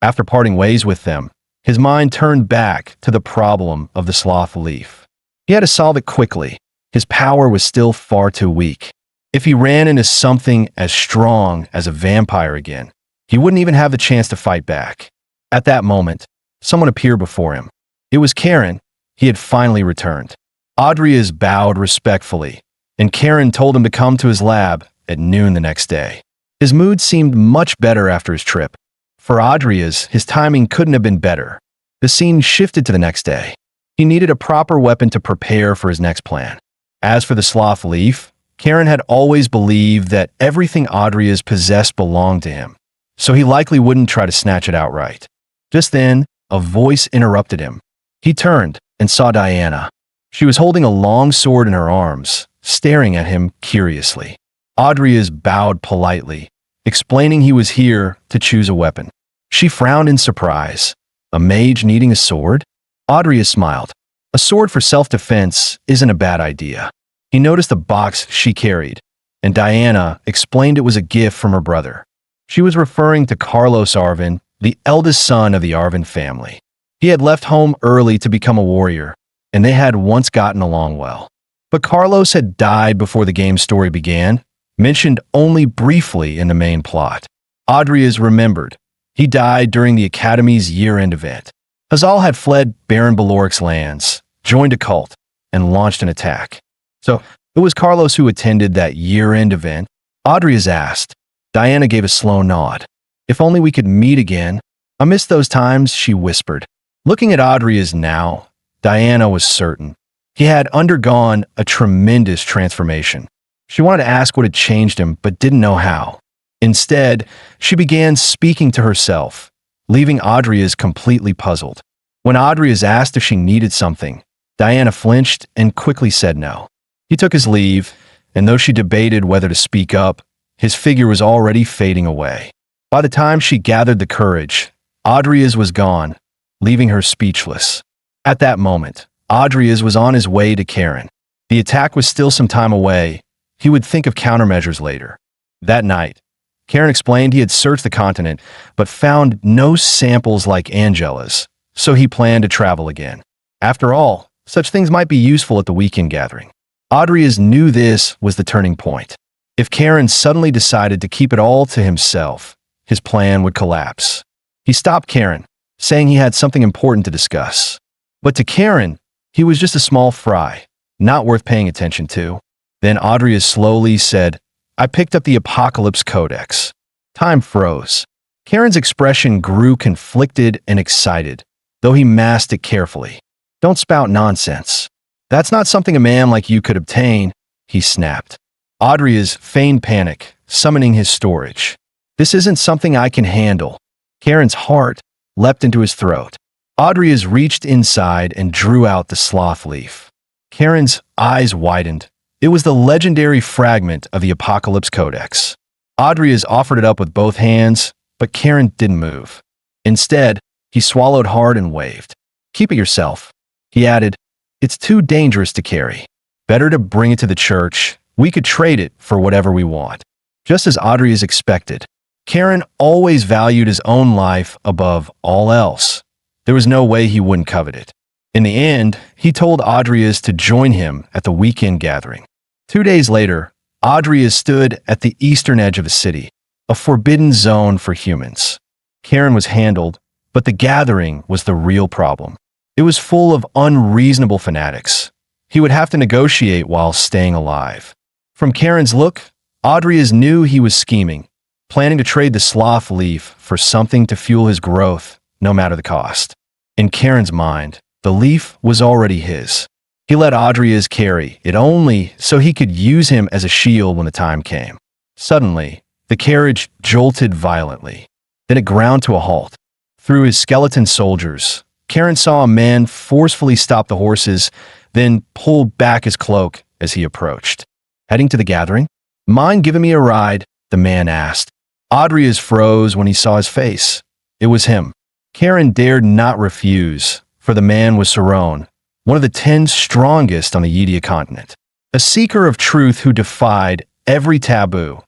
After parting ways with them, his mind turned back to the problem of the sloth leaf. He had to solve it quickly. His power was still far too weak. If he ran into something as strong as a vampire again, he wouldn't even have the chance to fight back. At that moment, someone appeared before him. It was Karen. He had finally returned. Audrey's bowed respectfully, and Karen told him to come to his lab at noon the next day. His mood seemed much better after his trip. For Audrey's, his timing couldn't have been better. The scene shifted to the next day. He needed a proper weapon to prepare for his next plan. As for the sloth leaf, Karen had always believed that everything Audrey's possessed belonged to him, so he likely wouldn't try to snatch it outright. Just then, a voice interrupted him. He turned and saw Diana. She was holding a long sword in her arms, staring at him curiously. Audrey's bowed politely, explaining he was here to choose a weapon. She frowned in surprise. A mage needing a sword? Audrey's smiled. A sword for self-defense isn't a bad idea. He noticed the box she carried, and Diana explained it was a gift from her brother. She was referring to Carlos Arvin, the eldest son of the Arvin family. He had left home early to become a warrior, and they had once gotten along well. But Carlos had died before the game's story began, mentioned only briefly in the main plot. Audrey's remembered. He died during the Academy's year-end event. Hazal had fled Baron Baloric's lands, joined a cult, and launched an attack. So it was Carlos who attended that year-end event. Audrey's asked. Diana gave a slow nod. If only we could meet again. I miss those times, she whispered. Looking at Audrey's now, Diana was certain. He had undergone a tremendous transformation. She wanted to ask what had changed him, but didn't know how. Instead, she began speaking to herself, leaving Audrey's completely puzzled. When Audrey's asked if she needed something, Diana flinched and quickly said no. He took his leave, and though she debated whether to speak up, his figure was already fading away. By the time she gathered the courage, Audrey's was gone, leaving her speechless. At that moment, Audrey's was on his way to Karen. The attack was still some time away. He would think of countermeasures later. That night, Karen explained he had searched the continent, but found no samples like Angela's, so he planned to travel again. After all, such things might be useful at the weekend gathering. Audrey's knew this was the turning point. If Karen suddenly decided to keep it all to himself, his plan would collapse. He stopped Karen, saying he had something important to discuss. But to Karen, he was just a small fry, not worth paying attention to. Then Audrey slowly said, I picked up the Apocalypse Codex. Time froze. Karen's expression grew conflicted and excited, though he masked it carefully. Don't spout nonsense. That's not something a man like you could obtain, he snapped. Audrey's feigned panic, summoning his storage. This isn't something I can handle. Karen's heart leapt into his throat. Audrey's reached inside and drew out the sloth leaf. Karen's eyes widened. It was the legendary fragment of the Apocalypse Codex. Audrey's offered it up with both hands, but Karen didn't move. Instead, he swallowed hard and waved. Keep it yourself. He added, it's too dangerous to carry. Better to bring it to the church. We could trade it for whatever we want. Just as Audrey's expected, Karen always valued his own life above all else. There was no way he wouldn't covet it. In the end, he told Audrey's to join him at the weekend gathering. 2 days later, Audrey's stood at the eastern edge of the city, a forbidden zone for humans. Karen was handled, but the gathering was the real problem. It was full of unreasonable fanatics. He would have to negotiate while staying alive. From Karen's look, Audrey's knew he was scheming, planning to trade the sloth leaf for something to fuel his growth, no matter the cost. In Karen's mind, the leaf was already his. He let Audrey's carry it only so he could use him as a shield when the time came. Suddenly, the carriage jolted violently. Then it ground to a halt. Through his skeleton soldiers, Karen saw a man forcefully stop the horses, then pull back his cloak as he approached. Heading to the gathering? Mind giving me a ride? The man asked. Audrey's froze when he saw his face. It was him. Karen dared not refuse, for the man was Saron, one of the 10 strongest on the Yedia continent, a seeker of truth who defied every taboo,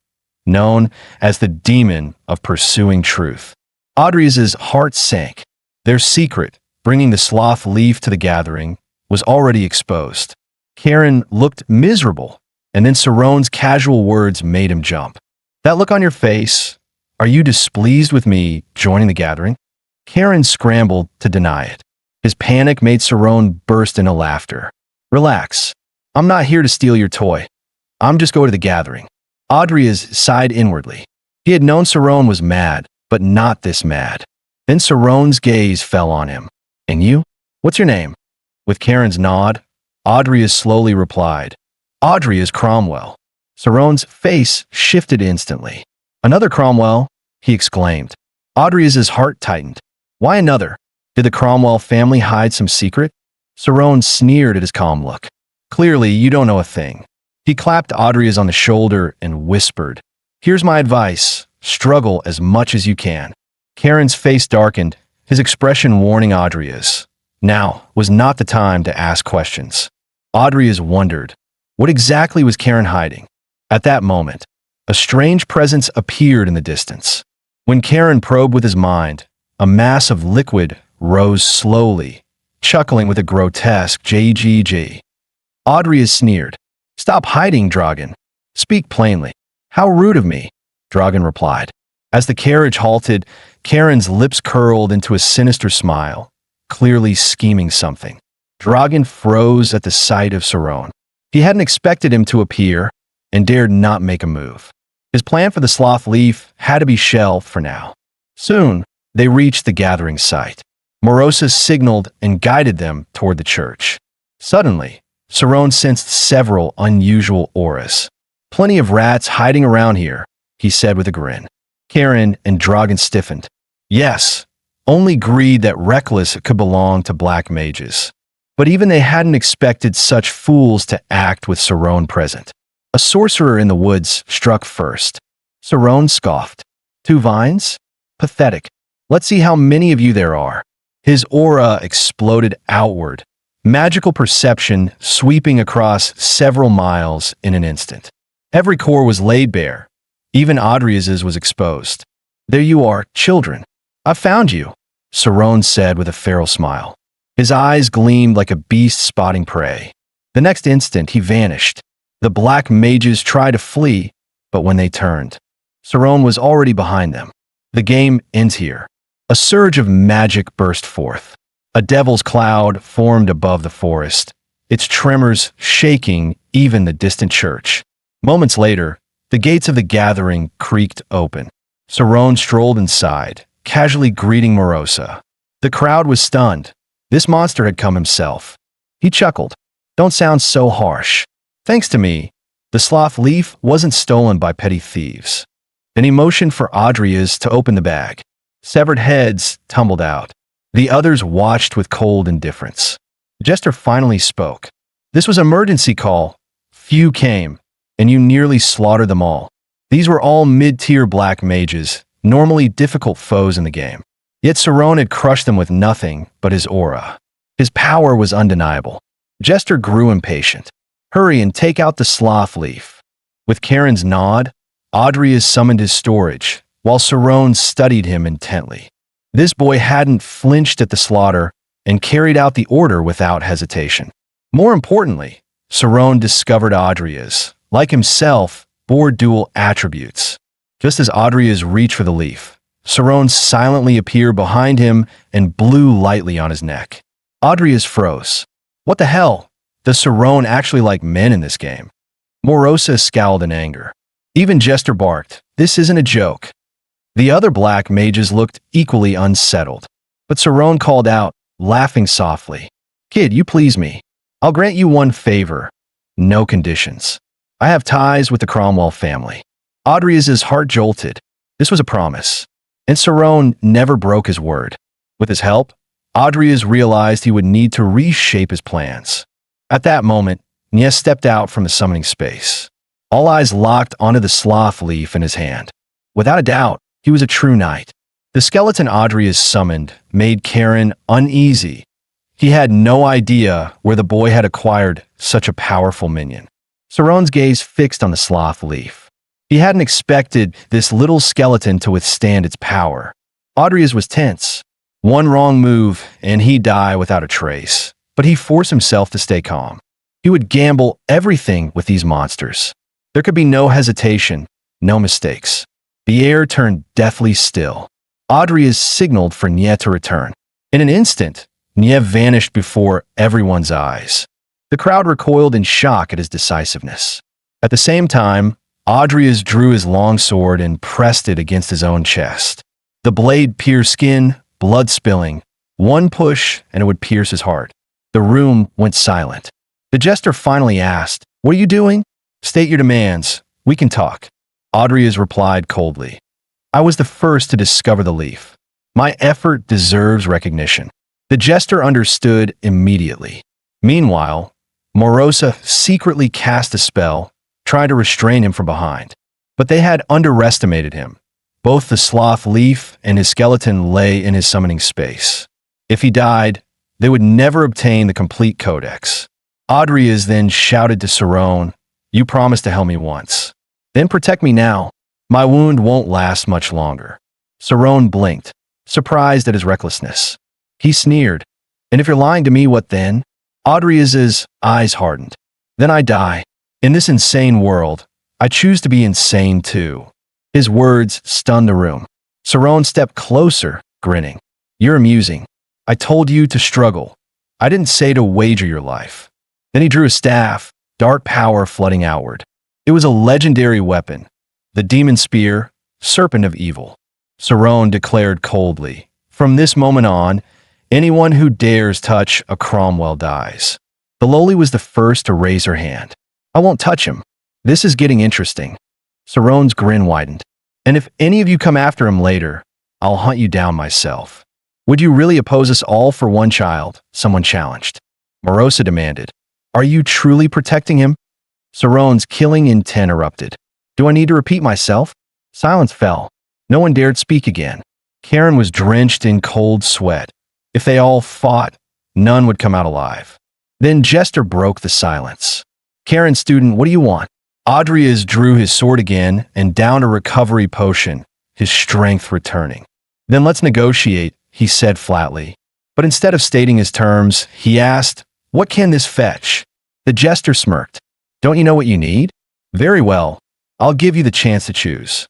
known as the demon of pursuing truth. Audrey's heart sank. Their secret, bringing the sloth leaf to the gathering, was already exposed. Karen looked miserable, and then Saron's casual words made him jump. That look on your face, are you displeased with me joining the gathering? Karen scrambled to deny it. His panic made Saron burst into laughter. Relax. I'm not here to steal your toy. I'm just going to the gathering. Audrey sighed inwardly. He had known Saron was mad, but not this mad. Then Saron's gaze fell on him. And you? What's your name? With Karen's nod, Audrey slowly replied. Audrey is Cromwell. Saron's face shifted instantly. Another Cromwell? He exclaimed. Audrey's heart tightened. Why another? Did the Cromwell family hide some secret? Saron sneered at his calm look. Clearly, you don't know a thing. He clapped Audrey on the shoulder and whispered, Here's my advice. Struggle as much as you can. Karen's face darkened, his expression warning Audrey now was not the time to ask questions. Audrey wondered, what exactly was Karen hiding? At that moment, a strange presence appeared in the distance. When Karen probed with his mind, a mass of liquid rose slowly, chuckling with a grotesque JGG. Audrey sneered. Stop hiding, Dragon. Speak plainly. How rude of me, Dragon replied. As the carriage halted, Karen's lips curled into a sinister smile, clearly scheming something. Dragon froze at the sight of Saron. He hadn't expected him to appear and dared not make a move. His plan for the sloth leaf had to be shelved for now. Soon, they reached the gathering site. Morosa signaled and guided them toward the church. Suddenly, Saron sensed several unusual auras. Plenty of rats hiding around here, he said with a grin. Karen and Dragon stiffened. Yes, only greed that reckless could belong to black mages. But even they hadn't expected such fools to act with Saron present. A sorcerer in the woods struck first. Saron scoffed. 2 vines? Pathetic. Let's see how many of you there are. His aura exploded outward, magical perception sweeping across several miles in an instant. Every core was laid bare. Even Audrey's was exposed. There you are, children. I found you, Saron said with a feral smile. His eyes gleamed like a beast spotting prey. The next instant, he vanished. The black mages tried to flee, but when they turned, Saron was already behind them. The game ends here. A surge of magic burst forth. A devil's cloud formed above the forest, its tremors shaking even the distant church. Moments later, the gates of the gathering creaked open. Saron strolled inside, casually greeting Morosa. The crowd was stunned. This monster had come himself. He chuckled. Don't sound so harsh. Thanks to me, the sloth leaf wasn't stolen by petty thieves. Then he motioned for Audrey's to open the bag. Severed heads tumbled out. The others watched with cold indifference. The jester finally spoke. This was an emergency call. Few came, and you nearly slaughtered them all. These were all mid-tier black mages, normally difficult foes in the game. Yet Saron had crushed them with nothing but his aura. His power was undeniable. Jester grew impatient. Hurry and take out the sloth leaf. With Karen's nod, Audrey summoned his storage, while Saron studied him intently. This boy hadn't flinched at the slaughter and carried out the order without hesitation. More importantly, Saron discovered Audrey's, like himself, bore dual attributes. Just as Audrey's reached for the leaf, Saron silently appeared behind him and blew lightly on his neck. Audrey's froze. What the hell? Does Saron actually like men in this game? Morosa scowled in anger. Even Jester barked. This isn't a joke. The other black mages looked equally unsettled. But Saron called out, laughing softly. Kid, you please me. I'll grant you one favor. No conditions. I have ties with the Cromwell family. Audrey's heart jolted. This was a promise. And Saron never broke his word. With his help, Audrey's realized he would need to reshape his plans. At that moment, Nies stepped out from the summoning space. All eyes locked onto the sloth leaf in his hand. Without a doubt, he was a true knight. The skeleton Audrey summoned made Karen uneasy. He had no idea where the boy had acquired such a powerful minion. Saron's gaze fixed on the sloth leaf. He hadn't expected this little skeleton to withstand its power. Audrey's was tense. One wrong move, and he'd die without a trace. But he forced himself to stay calm. He would gamble everything with these monsters. There could be no hesitation, no mistakes. The air turned deathly still. Audrey signaled for Nye to return. In an instant, Nye vanished before everyone's eyes. The crowd recoiled in shock at his decisiveness. At the same time, Audrey drew his long sword and pressed it against his own chest. The blade pierced skin, blood spilling. One push, and it would pierce his heart. The room went silent. The jester finally asked, "What are you doing?" "State your demands. We can talk." Audrey replied coldly, "I was the first to discover the leaf. My effort deserves recognition." The jester understood immediately. Meanwhile, Morosa secretly cast a spell, trying to restrain him from behind. But they had underestimated him. Both the sloth leaf and his skeleton lay in his summoning space. If he died, they would never obtain the complete codex. Audrey then shouted to Saron, "You promised to help me once. Then protect me now. My wound won't last much longer." Saron blinked, surprised at his recklessness. He sneered, "And if you're lying to me, what then?" Audrey's eyes hardened. "Then I die. In this insane world, I choose to be insane too." His words stunned the room. Saron stepped closer, grinning. "You're amusing. I told you to struggle. I didn't say to wager your life." Then he drew a staff, dark power flooding outward. It was a legendary weapon, the demon spear, serpent of evil. Saron declared coldly, "From this moment on, anyone who dares touch a Cromwell dies." The lowly was the first to raise her hand. "I won't touch him. This is getting interesting." Saron's grin widened. "And if any of you come after him later, I'll hunt you down myself." "Would you really oppose us all for one child?" someone challenged. Morosa demanded, "Are you truly protecting him?" Saron's killing intent erupted. "Do I need to repeat myself?" Silence fell. No one dared speak again. Karen was drenched in cold sweat. If they all fought, none would come out alive. Then Jester broke the silence. "Karen, student, what do you want?" Audrey drew his sword again and downed a recovery potion, his strength returning. "Then let's negotiate," he said flatly. But instead of stating his terms, he asked, "What can this fetch?" The jester smirked. "Don't you know what you need? Very well, I'll give you the chance to choose."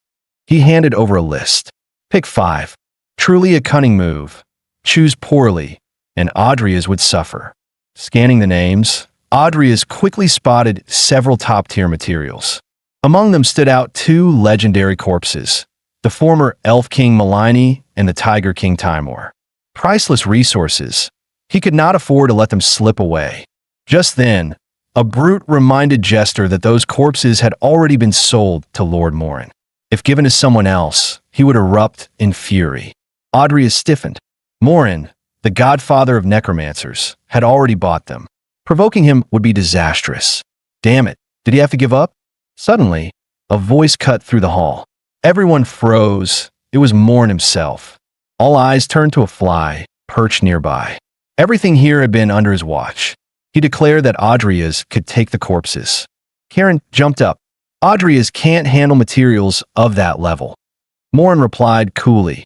He handed over a list. "Pick 5. Truly a cunning move. Choose poorly, and Audrey would suffer." Scanning the names, Audrey quickly spotted several top-tier materials. Among them stood out 2 legendary corpses, the former Elf King Malini and the Tiger King Timor. Priceless resources. He could not afford to let them slip away. Just then, a brute reminded Jester that those corpses had already been sold to Lord Morin. If given to someone else, he would erupt in fury. Audrey stiffened. Morin, the godfather of necromancers, had already bought them. Provoking him would be disastrous. Damn it, did he have to give up? Suddenly, a voice cut through the hall. Everyone froze. It was Morin himself. All eyes turned to a fly, perched nearby. Everything here had been under his watch. He declared that Audrey's could take the corpses. Karen jumped up. Audrey's can't handle materials of that level. Morin replied coolly,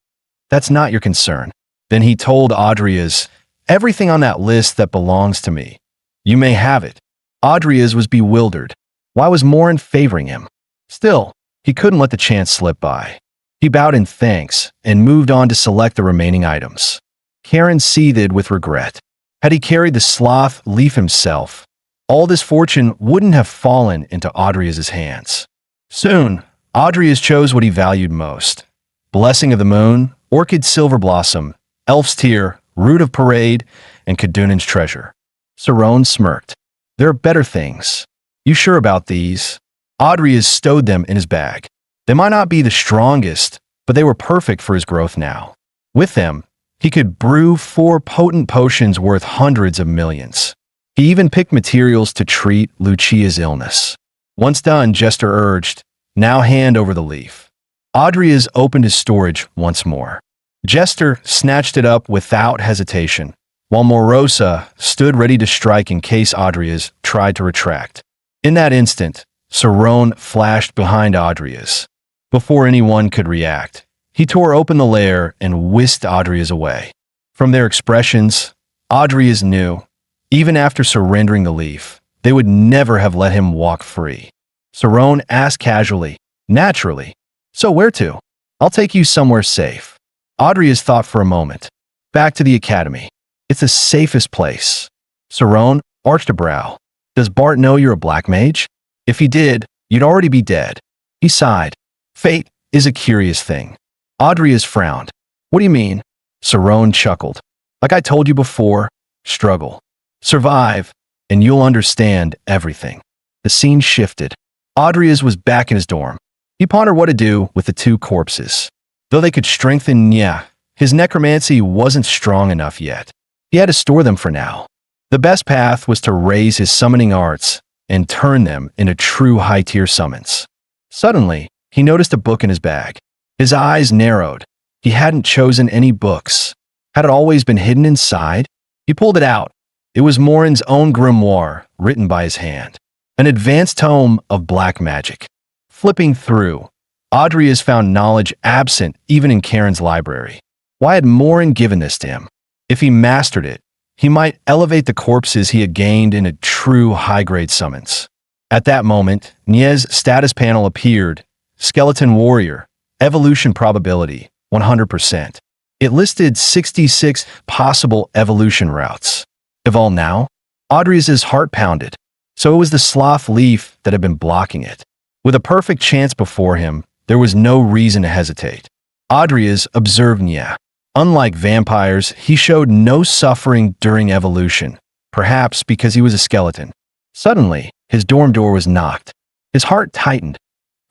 "That's not your concern." Then he told Audrey's, "Everything on that list that belongs to me. You may have it." Audrey's was bewildered. Why was Morin favoring him? Still, he couldn't let the chance slip by. He bowed in thanks and moved on to select the remaining items. Karen seethed with regret. Had he carried the sloth leaf himself, all this fortune wouldn't have fallen into Audrey's hands. Soon, Audrey chose what he valued most. Blessing of the Moon, Orchid Silver Blossom, Elf's Tear, Root of Parade, and Kadunan's Treasure. Saron smirked. "There are better things." "You sure about these?" Audrey stowed them in his bag. They might not be the strongest, but they were perfect for his growth now. With them, he could brew 4 potent potions worth hundreds of millions. He even picked materials to treat Lucia's illness. Once done, Jester urged, "Now hand over the leaf." Audrey opened his storage once more. Jester snatched it up without hesitation. while Morosa stood ready to strike in case Adrias tried to retract. In that instant, Sarone flashed behind Adrias. Before anyone could react, he tore open the lair and whisked Adrias away. From their expressions, Adrias knew, even after surrendering the leaf, they would never have let him walk free. Sarone asked casually, naturally, "So where to? I'll take you somewhere safe." Adrias thought for a moment. "Back to the academy. It's the safest place." Sarone arched a brow. "Does Bart know you're a black mage? If he did, you'd already be dead." He sighed. "Fate is a curious thing." Adrias frowned. "What do you mean?" Sarone chuckled. "Like I told you before, struggle. Survive, and you'll understand everything." The scene shifted. Adrias was back in his dorm. He pondered what to do with the two corpses. Though they could strengthen Nya, his necromancy wasn't strong enough yet. He had to store them for now. The best path was to raise his summoning arts and turn them into true high-tier summons. Suddenly, he noticed a book in his bag. His eyes narrowed. He hadn't chosen any books. Had it always been hidden inside? He pulled it out. It was Morin's own grimoire, written by his hand. An advanced tome of black magic. Flipping through, Adrias found knowledge absent even in Karen's library. Why had Morin given this to him? If he mastered it, he might elevate the corpses he had gained into true high-grade summons. At that moment, Nye's status panel appeared. Skeleton Warrior. Evolution probability, 100%. It listed 66 possible evolution routes. Evolve now? Adrias's heart pounded. So it was the sloth leaf that had been blocking it. With a perfect chance before him, there was no reason to hesitate. Adrias observed Nya. Unlike vampires, he showed no suffering during evolution, perhaps because he was a skeleton. Suddenly, his dorm door was knocked. His heart tightened.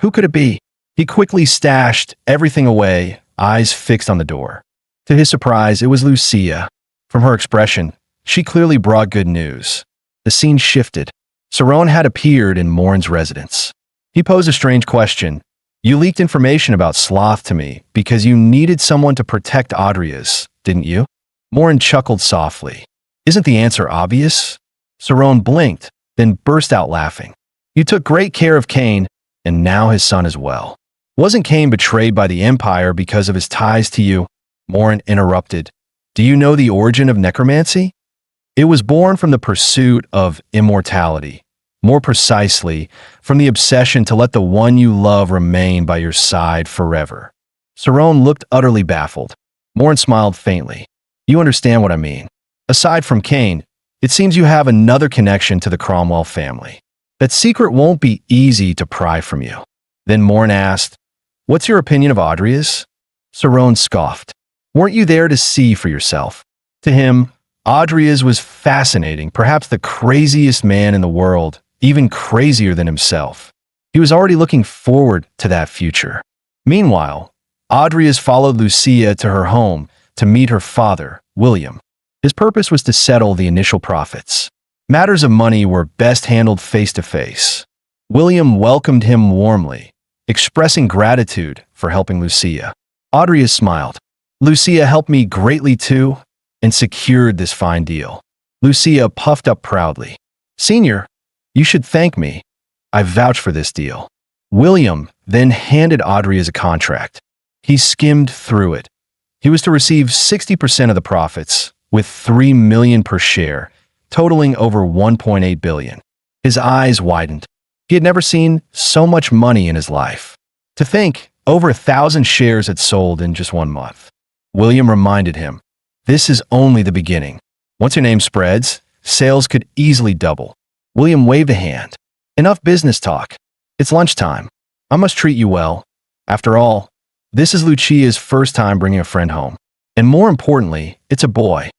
Who could it be? He quickly stashed everything away, eyes fixed on the door. To his surprise, it was Lucia. From her expression, she clearly brought good news. The scene shifted. Sarone had appeared in Morin's residence. He posed a strange question. "You leaked information about Sloth to me because you needed someone to protect Adrias, didn't you?" Morin chuckled softly. "Isn't the answer obvious?" Sarone blinked, then burst out laughing. "You took great care of Cain, and now his son as well. Wasn't Cain betrayed by the Empire because of his ties to you?" Morin interrupted. "Do you know the origin of necromancy? It was born from the pursuit of immortality. More precisely, from the obsession to let the one you love remain by your side forever." Sarone looked utterly baffled. Morin smiled faintly. "You understand what I mean. Aside from Cain, it seems you have another connection to the Cromwell family. That secret won't be easy to pry from you." Then Morin asked, "What's your opinion of Adrias?" Sarone scoffed. "Weren't you there to see for yourself?" To him, Adrias was fascinating, perhaps the craziest man in the world, even crazier than himself. He was already looking forward to that future. Meanwhile, Adrias followed Lucia to her home to meet her father, William. His purpose was to settle the initial profits. Matters of money were best handled face-to-face. William welcomed him warmly, expressing gratitude for helping Lucia. Adrias smiled. "Lucia helped me greatly too, and secured this fine deal." Lucia puffed up proudly. "Senior, you should thank me. I vouch for this deal." William then handed Adrias a contract. He skimmed through it. He was to receive 60% of the profits, with $3 million per share, totaling over $1.8 billion. His eyes widened. He had never seen so much money in his life. To think, over 1,000 shares had sold in just 1 month. William reminded him, "This is only the beginning. Once your name spreads, sales could easily double." William waved a hand. "Enough business talk. It's lunchtime. I must treat you well. After all, this is Lucia's first time bringing a friend home. And more importantly, it's a boy."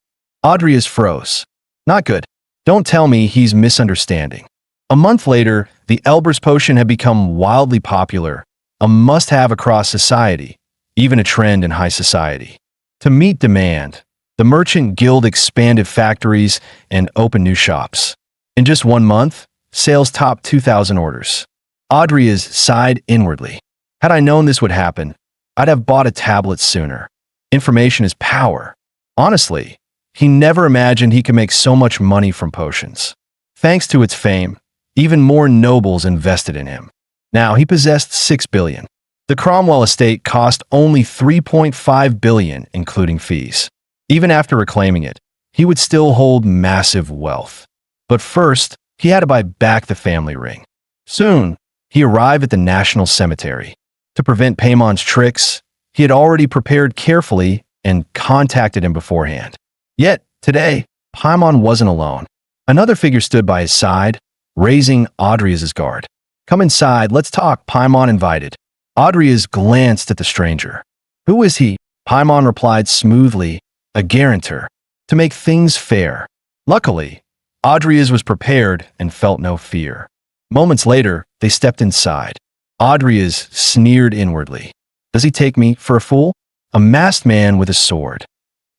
Adrias froze. "Not good. Don't tell me he's misunderstanding." A month later, the Elber's potion had become wildly popular, a must-have across society, even a trend in high society. To meet demand, the Merchant Guild expanded factories and opened new shops. In just 1 month, sales topped 2,000 orders. Adrias sighed inwardly. "Had I known this would happen, I'd have bought a tablet sooner. Information is power." Honestly, He never imagined he could make so much money from potions. Thanks to its fame, even more nobles invested in him. Now he possessed 6 billion. The Cromwell estate cost only 3.5 billion, including fees. Even after reclaiming it, he would still hold massive wealth. But first, he had to buy back the family ring. Soon, he arrived at the National Cemetery. To prevent Paimon's tricks, he had already prepared carefully and contacted him beforehand. Yet, today, Paimon wasn't alone. Another figure stood by his side, raising Audria's guard. "Come inside, let's talk," Paimon invited. Audrias glanced at the stranger. "Who is he?" Paimon replied smoothly, "A guarantor, to make things fair." Luckily, Audrias was prepared and felt no fear. Moments later, they stepped inside. Audrias sneered inwardly. "Does he take me for a fool? A masked man with a sword.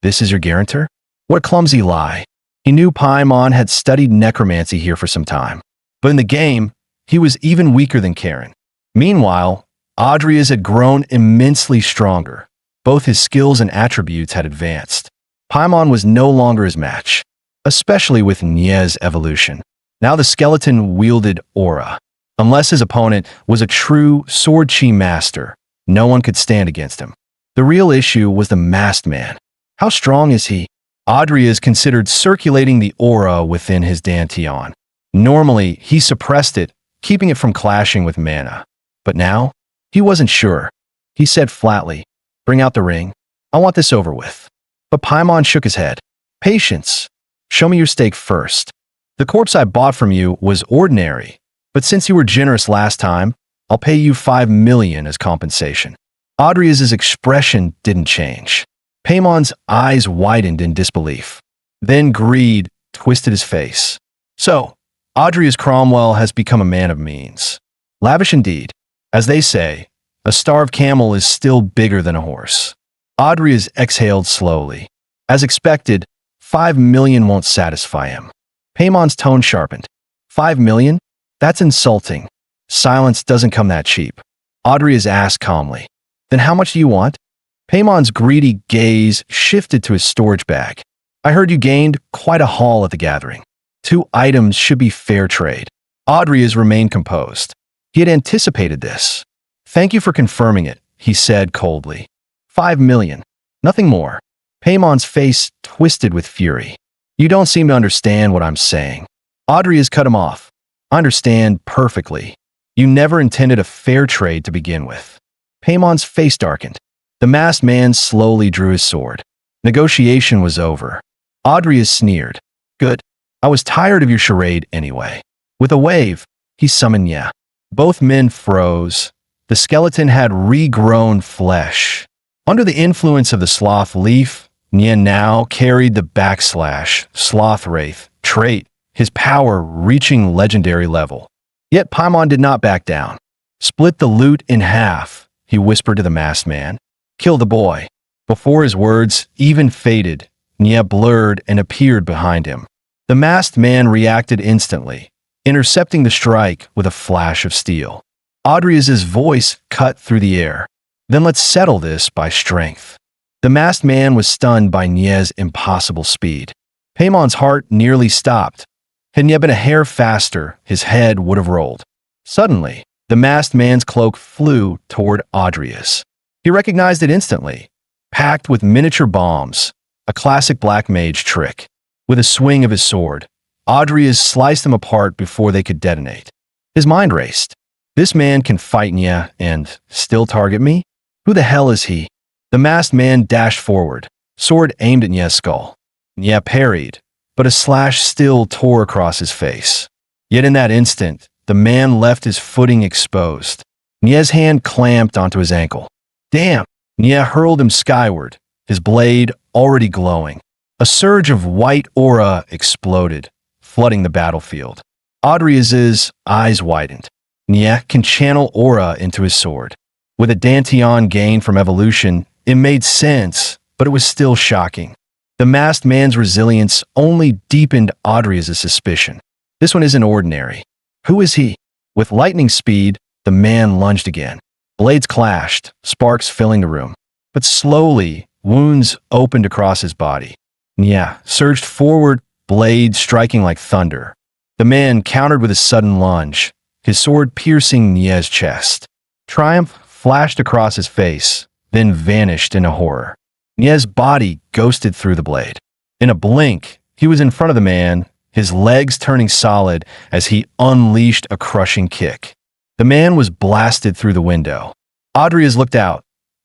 This is your guarantor? What a clumsy lie." He knew Paimon had studied necromancy here for some time, but in the game, he was even weaker than Karen. Meanwhile, Audrias had grown immensely stronger. Both his skills and attributes had advanced. Paimon was no longer his match, especially with Nie's evolution. Now the skeleton wielded aura. Unless his opponent was a true sword chi master, no one could stand against him. The real issue was the masked man. How strong is he? Audrias considered circulating the aura within his dantian. Normally, he suppressed it, keeping it from clashing with mana. But now, he wasn't sure. He said flatly, "Bring out the ring. I want this over with." But Paimon shook his head. "Patience. Show me your stake first. The corpse I bought from you was ordinary, but since you were generous last time, I'll pay you 5 million as compensation." Audrias' expression didn't change. Paimon's eyes widened in disbelief. Then greed twisted his face. So, Audrias Cromwell has become a man of means. Lavish indeed. As they say, a starved camel is still bigger than a horse. Audrias exhaled slowly. As expected, 5 million won't satisfy him. Paimon's tone sharpened. 5 million? That's insulting. Silence doesn't come that cheap. Audrias asked calmly. "Then how much do you want?" Paimon's greedy gaze shifted to his storage bag. "I heard you gained quite a haul at the gathering. 2 items should be fair trade." Audrias remained composed. He had anticipated this. "Thank you for confirming it," he said coldly. 5 million. Nothing more. Paimon's face twisted with fury. "You don't seem to understand what I'm saying." Audrias cut him off. "I understand perfectly. You never intended a fair trade to begin with." Paimon's face darkened. The masked man slowly drew his sword. Negotiation was over. Audrias sneered. "Good. I was tired of your charade anyway." With a wave, he summoned Nye. Both men froze. The skeleton had regrown flesh. Under the influence of the sloth leaf, Nye now carried the backslash, sloth wraith, trait, his power reaching legendary level. Yet Paimon did not back down. "Split the loot in half," he whispered to the masked man. "Kill the boy." Before his words even faded, Nye blurred and appeared behind him. The masked man reacted instantly, intercepting the strike with a flash of steel. Audrias' voice cut through the air. "Then let's settle this by strength." The masked man was stunned by Nye's impossible speed. Paimon's heart nearly stopped. Had Nye been a hair faster, his head would have rolled. Suddenly, the masked man's cloak flew toward Audrias. He recognized it instantly, packed with miniature bombs, a classic black mage trick. With a swing of his sword, Audrias sliced them apart before they could detonate. His mind raced. This man can fight Nye and still target me? Who the hell is he? The masked man dashed forward, sword aimed at Nye's skull. Nye parried, but a slash still tore across his face. Yet in that instant, the man left his footing exposed. Nye's hand clamped onto his ankle. "Damn!" Nye hurled him skyward, his blade already glowing. A surge of white aura exploded, flooding the battlefield. Audrias' eyes widened. Nye can channel aura into his sword. With a dantian gain from evolution, it made sense, but it was still shocking. The masked man's resilience only deepened Audrias' suspicion. This one isn't ordinary. Who is he? With lightning speed, the man lunged again. Blades clashed, sparks filling the room. But slowly, wounds opened across his body. Nya surged forward, blade striking like thunder. The man countered with a sudden lunge, his sword piercing Nya's chest. Triumph flashed across his face, then vanished into horror. Nya's body ghosted through the blade. In a blink, he was in front of the man, his legs turning solid as he unleashed a crushing kick. The man was blasted through the window. Adrias looked out,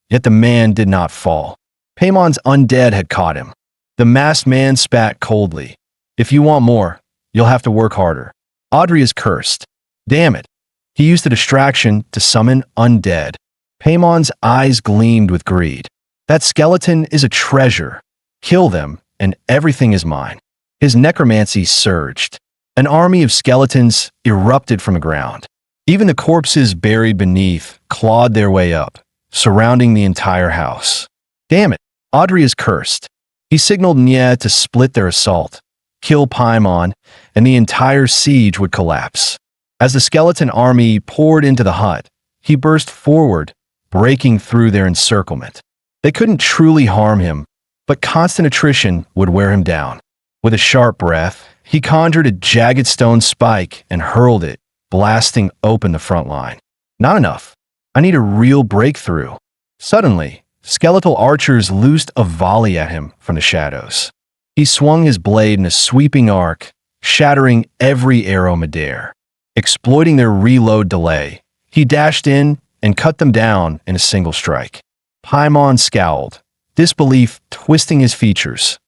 yet the man did not fall. Paimon's undead had caught him. The masked man spat coldly. "If you want more, you'll have to work harder." Adrias cursed. Damn it. He used the distraction to summon undead. Paimon's eyes gleamed with greed. That skeleton is a treasure. Kill them, and everything is mine. His necromancy surged. An army of skeletons erupted from the ground. Even the corpses buried beneath clawed their way up, surrounding the entire house. Damn it, Adrias cursed. He signaled Nya to split their assault, kill Paimon, and the entire siege would collapse. As the skeleton army poured into the hut, he burst forward, breaking through their encirclement. They couldn't truly harm him, but constant attrition would wear him down. With a sharp breath, he conjured a jagged stone spike and hurled it, blasting open the front line. Not enough. I need a real breakthrough. Suddenly, skeletal archers loosed a volley at him from the shadows. He swung his blade in a sweeping arc, shattering every arrow midair. Exploiting their reload delay, he dashed in and cut them down in a single strike. Paimon scowled, disbelief twisting his features.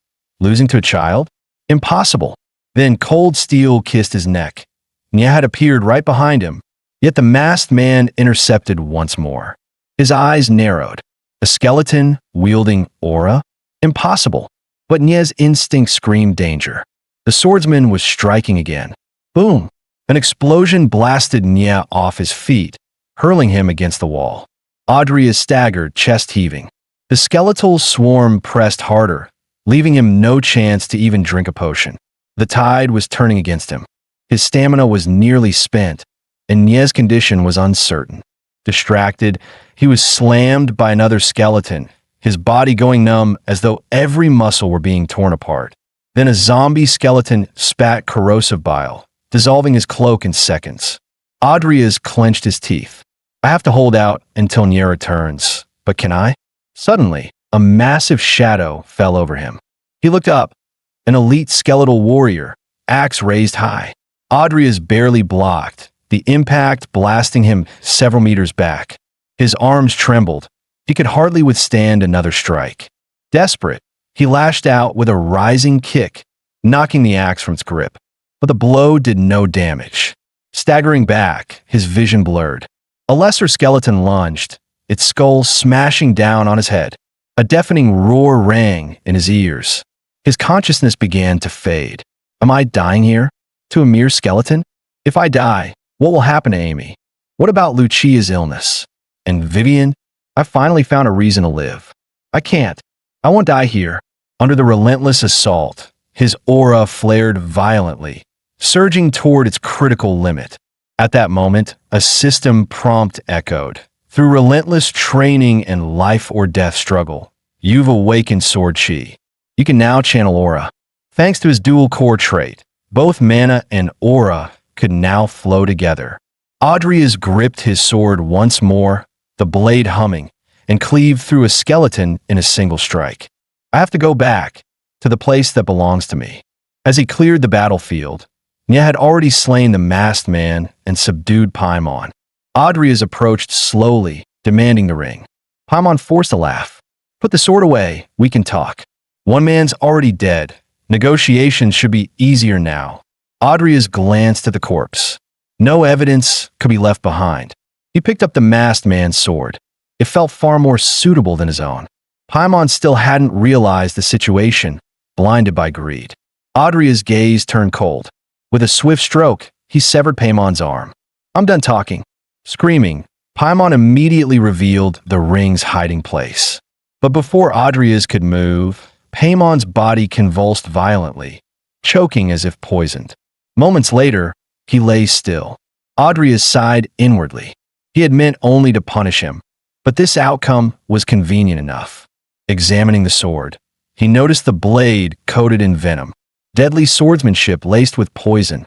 Losing to a child? Impossible. Then cold steel kissed his neck. Nya had appeared right behind him, yet the masked man intercepted once more. His eyes narrowed. A skeleton wielding aura? Impossible. But Nya's instinct screamed danger. The swordsman was striking again. Boom! An explosion blasted Nya off his feet, hurling him against the wall. Adrias staggered, chest heaving. The skeletal swarm pressed harder, leaving him no chance to even drink a potion. The tide was turning against him. His stamina was nearly spent, and Nya's condition was uncertain. Distracted, he was slammed by another skeleton, his body going numb as though every muscle were being torn apart. Then a zombie skeleton spat corrosive bile, dissolving his cloak in seconds. Adrias clenched his teeth. I have to hold out until Nya returns, but can I? Suddenly, a massive shadow fell over him. He looked up. An elite skeletal warrior, axe raised high. Adrias barely blocked, the impact blasting him several meters back. His arms trembled. He could hardly withstand another strike. Desperate, he lashed out with a rising kick, knocking the axe from its grip. But the blow did no damage. Staggering back, his vision blurred. A lesser skeleton lunged, its skull smashing down on his head. A deafening roar rang in his ears. His consciousness began to fade. Am I dying here? To a mere skeleton? If I die, what will happen to Amy? What about Lucia's illness? And Vivian? I finally found a reason to live. I can't. I won't die here. Under the relentless assault, his aura flared violently, surging toward its critical limit. At that moment, a system prompt echoed. Through relentless training and life-or-death struggle, you've awakened Sword Chi. You can now channel aura. Thanks to his dual core trait, both mana and aura could now flow together. Adrias gripped his sword once more, the blade humming, and cleaved through a skeleton in a single strike. I have to go back to the place that belongs to me. As he cleared the battlefield, Nya had already slain the masked man and subdued Paimon. Adrias approached slowly, demanding the ring. Paimon forced a laugh. Put the sword away, we can talk. One man's already dead. Negotiations should be easier now. Adrias glanced at the corpse. No evidence could be left behind. He picked up the masked man's sword. It felt far more suitable than his own. Paimon still hadn't realized the situation, blinded by greed. Adria's gaze turned cold. With a swift stroke, he severed Paimon's arm. I'm done talking. Screaming, Paimon immediately revealed the ring's hiding place. But before Adrias could move, Paimon's body convulsed violently, choking as if poisoned. Moments later, he lay still. Adrias sighed inwardly. He had meant only to punish him, but this outcome was convenient enough. Examining the sword, he noticed the blade coated in venom. Deadly swordsmanship laced with poison.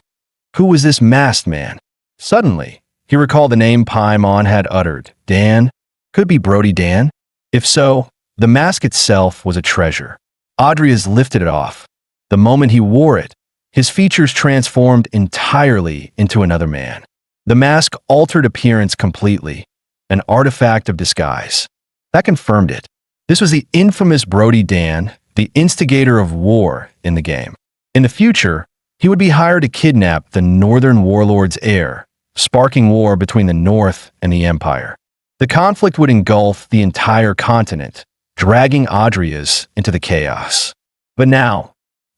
Who was this masked man? Suddenly, he recalled the name Paimon had uttered. Dan? Could be Brody Dan? If so, the mask itself was a treasure. Adrias lifted it off. The moment he wore it, his features transformed entirely into another man. The mask altered appearance completely, an artifact of disguise. That confirmed it. This was the infamous Brody Dan, the instigator of war in the game. In the future, he would be hired to kidnap the Northern Warlord's heir, sparking war between the North and the Empire. The conflict would engulf the entire continent, dragging Adrias into the chaos. But now,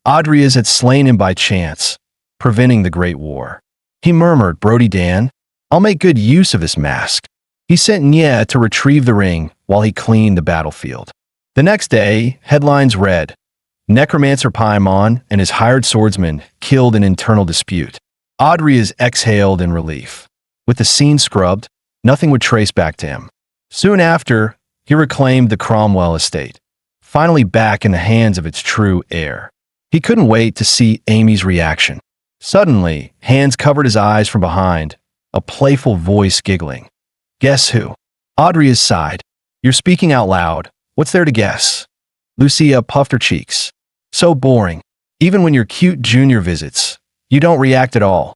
Adrias had slain him by chance, preventing the Great War. He murmured, Brody Dan, I'll make good use of this mask. He sent Nye to retrieve the ring while he cleaned the battlefield. The next day, headlines read, Necromancer Paimon and his hired swordsman killed in internal dispute. Adrias exhaled in relief. With the scene scrubbed, nothing would trace back to him. Soon after, he reclaimed the Cromwell estate, finally back in the hands of its true heir. He couldn't wait to see Amy's reaction. Suddenly, hands covered his eyes from behind, a playful voice giggling. Guess who? Adrias sighed. You're speaking out loud. What's there to guess? Lucia puffed her cheeks. So boring. Even when your cute junior visits, you don't react at all.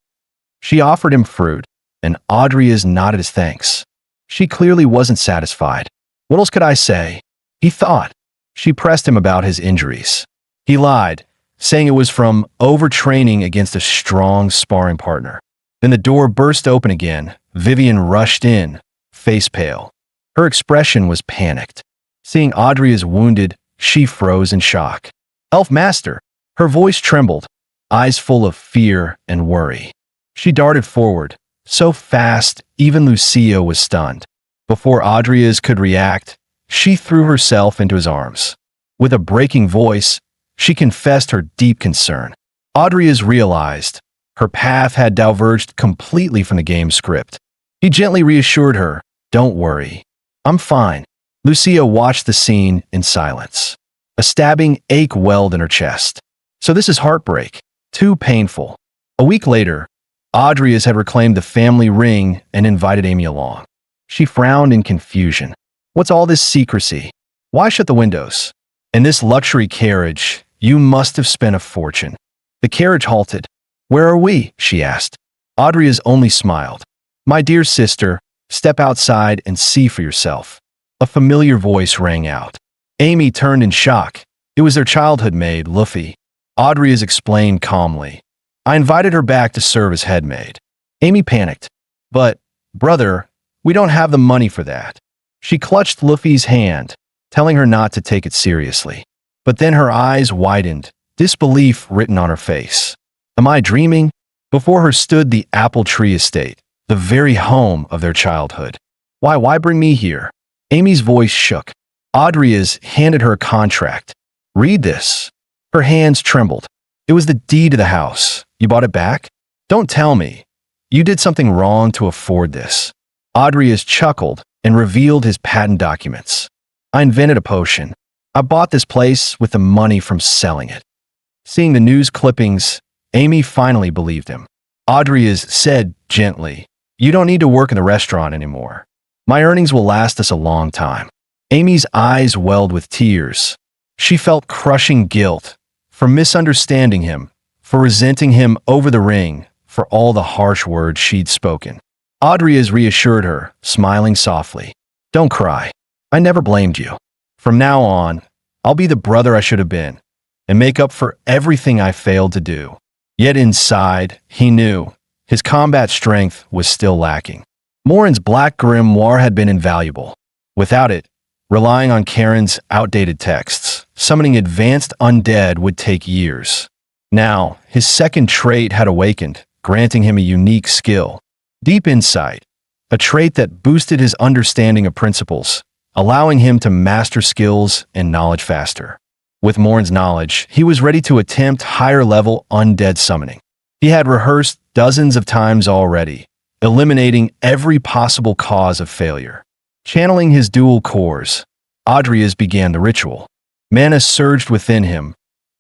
She offered him fruit, and Adrias nodded his thanks. She clearly wasn't satisfied. What else could I say? He thought. She pressed him about his injuries. He lied, saying it was from overtraining against a strong sparring partner. Then the door burst open again. Vivian rushed in, face pale. Her expression was panicked. Seeing Adrias wounded, she froze in shock. Elf Master! Her voice trembled, eyes full of fear and worry. She darted forward, so fast even Lucia was stunned. Before Adrias could react, she threw herself into his arms. With a breaking voice, she confessed her deep concern. Adrias realized her path had diverged completely from the game's script. He gently reassured her, Don't worry. I'm fine. Lucia watched the scene in silence. A stabbing ache welled in her chest. So this is heartbreak. Too painful. A week later, Adrias had reclaimed the family ring and invited Amy along. She frowned in confusion. What's all this secrecy? Why shut the windows? In this luxury carriage, you must have spent a fortune. The carriage halted. Where are we? She asked. Adrias only smiled. My dear sister, step outside and see for yourself. A familiar voice rang out. Amy turned in shock. It was their childhood maid, Luffy. Adrias explained calmly. I invited her back to serve as head maid. Amy panicked. But, brother, we don't have the money for that. She clutched Luffy's hand, telling her not to take it seriously. But then her eyes widened, disbelief written on her face. Am I dreaming? Before her stood the Apple Tree Estate, the very home of their childhood. Why bring me here? Amy's voice shook. Adrias handed her a contract. Read this. Her hands trembled. It was the deed to the house. You bought it back? Don't tell me. You did something wrong to afford this. Adrias chuckled and revealed his patent documents. I invented a potion. I bought this place with the money from selling it. Seeing the news clippings, Amy finally believed him. Adrias said gently, You don't need to work in the restaurant anymore. My earnings will last us a long time. Amy's eyes welled with tears. She felt crushing guilt for misunderstanding him, for resenting him over the ring, for all the harsh words she'd spoken. Adrias reassured her, smiling softly. Don't cry. I never blamed you. From now on, I'll be the brother I should have been, and make up for everything I failed to do. Yet inside, he knew his combat strength was still lacking. Morin's black grimoire had been invaluable. Without it, relying on Karen's outdated texts, summoning advanced undead would take years. Now, his second trait had awakened, granting him a unique skill. Deep insight, a trait that boosted his understanding of principles, allowing him to master skills and knowledge faster. With Morin's knowledge, he was ready to attempt higher-level undead summoning. He had rehearsed dozens of times already, eliminating every possible cause of failure. Channeling his dual cores, Adrias began the ritual. Mana surged within him.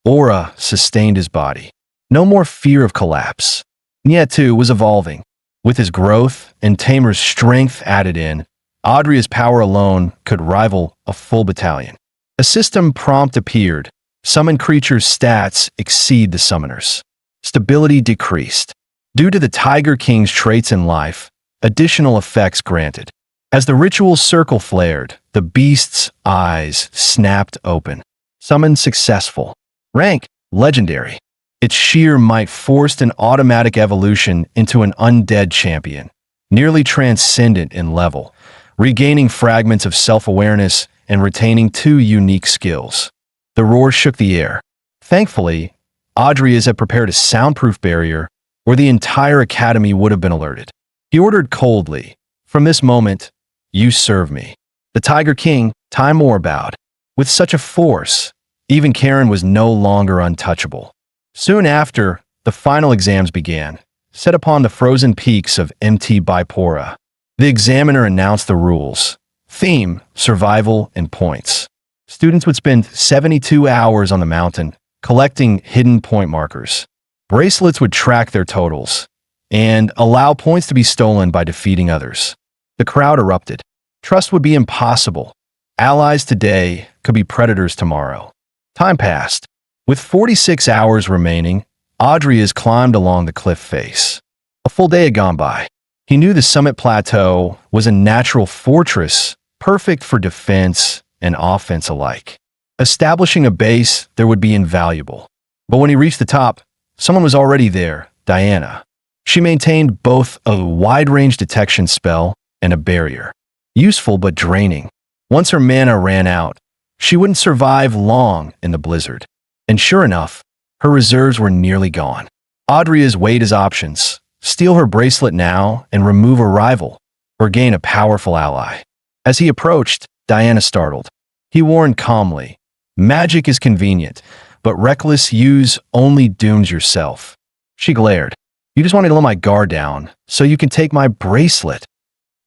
Aura sustained his body. No more fear of collapse. Nya, too, was evolving. With his growth and Tamer's strength added in, Adria's power alone could rival a full battalion. A system prompt appeared. Summoned creatures' stats exceed the summoners. Stability decreased. Due to the Tiger King's traits in life, additional effects granted. As the ritual circle flared, the beast's eyes snapped open. Summon successful. Rank, legendary. Its sheer might forced an automatic evolution into an undead champion, nearly transcendent in level, regaining fragments of self-awareness and retaining 2 unique skills. The roar shook the air. Thankfully, Adrias had prepared a soundproof barrier, or the entire academy would have been alerted. He ordered coldly, "From this moment, you serve me." The Tiger King, Timur, bowed. With such a force, even Karen was no longer untouchable. Soon after, the final exams began, set upon the frozen peaks of Mt. Bipora. The examiner announced the rules. Theme, survival, and points. Students would spend 72 hours on the mountain, collecting hidden point markers. Bracelets would track their totals, and allow points to be stolen by defeating others. The crowd erupted. Trust would be impossible. Allies today could be predators tomorrow. Time passed. With 46 hours remaining, Adrias climbed along the cliff face. A full day had gone by. He knew the summit plateau was a natural fortress, perfect for defense and offense alike. Establishing a base there would be invaluable. But when he reached the top, someone was already there, Diana. She maintained both a wide-range detection spell and a barrier. Useful but draining. Once her mana ran out, she wouldn't survive long in the blizzard. And sure enough, her reserves were nearly gone. Adrias weighed his options. Steal her bracelet now and remove a rival, or gain a powerful ally. As he approached, Diana startled. He warned calmly, "Magic is convenient, but reckless use only dooms yourself." She glared. "You just wanted to let my guard down, so you can take my bracelet."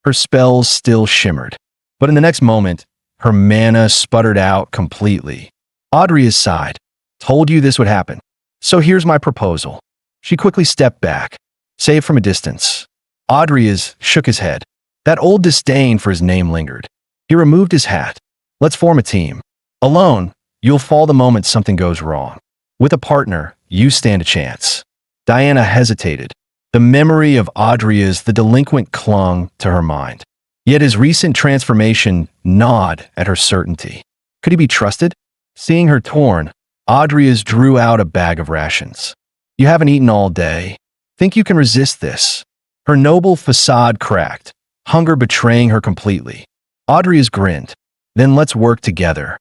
Her spells still shimmered. But in the next moment, her mana sputtered out completely. Adrias sighed. "Told you this would happen. So here's my proposal." She quickly stepped back, save from a distance. Adrias shook his head. That old disdain for his name lingered. He removed his hat. "Let's form a team. Alone, you'll fall the moment something goes wrong. With a partner, you stand a chance." Diana hesitated. The memory of Adrias the delinquent clung to her mind. Yet his recent transformation gnawed at her certainty. Could he be trusted? Seeing her torn, Adrias drew out a bag of rations. "You haven't eaten all day. Think you can resist this?" Her noble facade cracked, hunger betraying her completely. Adrias grinned. "Then let's work together."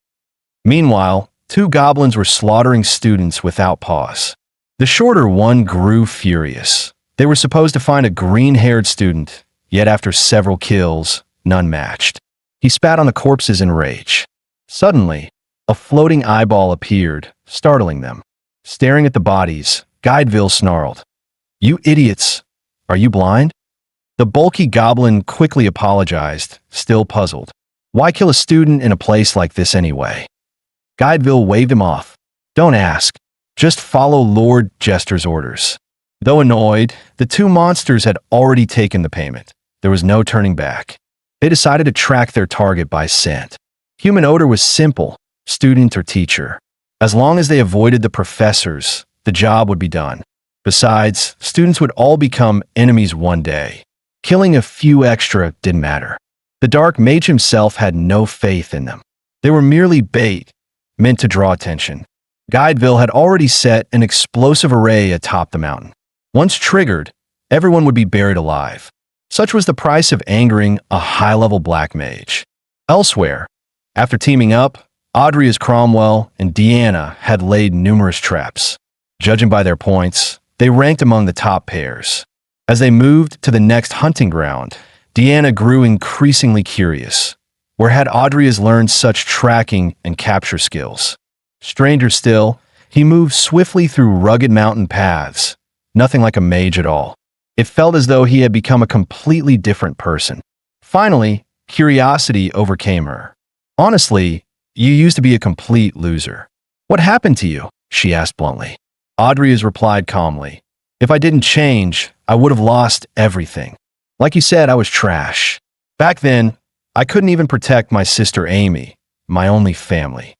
Meanwhile, 2 goblins were slaughtering students without pause. The shorter one grew furious. They were supposed to find a green-haired student, yet after several kills, none matched. He spat on the corpses in rage. Suddenly, a floating eyeball appeared, startling them. Staring at the bodies, Guideville snarled, "You idiots! Are you blind?" The bulky goblin quickly apologized, still puzzled. Why kill a student in a place like this anyway? Guideville waved him off. "Don't ask. Just follow Lord Jester's orders." Though annoyed, the 2 monsters had already taken the payment. There was no turning back. They decided to track their target by scent. Human odor was simple, student or teacher. As long as they avoided the professors, the job would be done. Besides, students would all become enemies one day. Killing a few extra didn't matter. The Dark Mage himself had no faith in them. They were merely bait, meant to draw attention. Guideville had already set an explosive array atop the mountain. Once triggered, everyone would be buried alive. Such was the price of angering a high-level black mage. Elsewhere, after teaming up, Adrias Cromwell and Deanna had laid numerous traps. Judging by their points, they ranked among the top pairs. As they moved to the next hunting ground, Deanna grew increasingly curious. Where had Adrias learned such tracking and capture skills? Stranger still, he moved swiftly through rugged mountain paths, nothing like a mage at all. It felt as though he had become a completely different person. Finally, curiosity overcame her. Honestly, You used to be a complete loser. What happened to you? She asked bluntly. Audrey's replied calmly. If I didn't change, I would have lost everything. Like you said, I was trash. Back then, I couldn't even protect my sister Amy, my only family.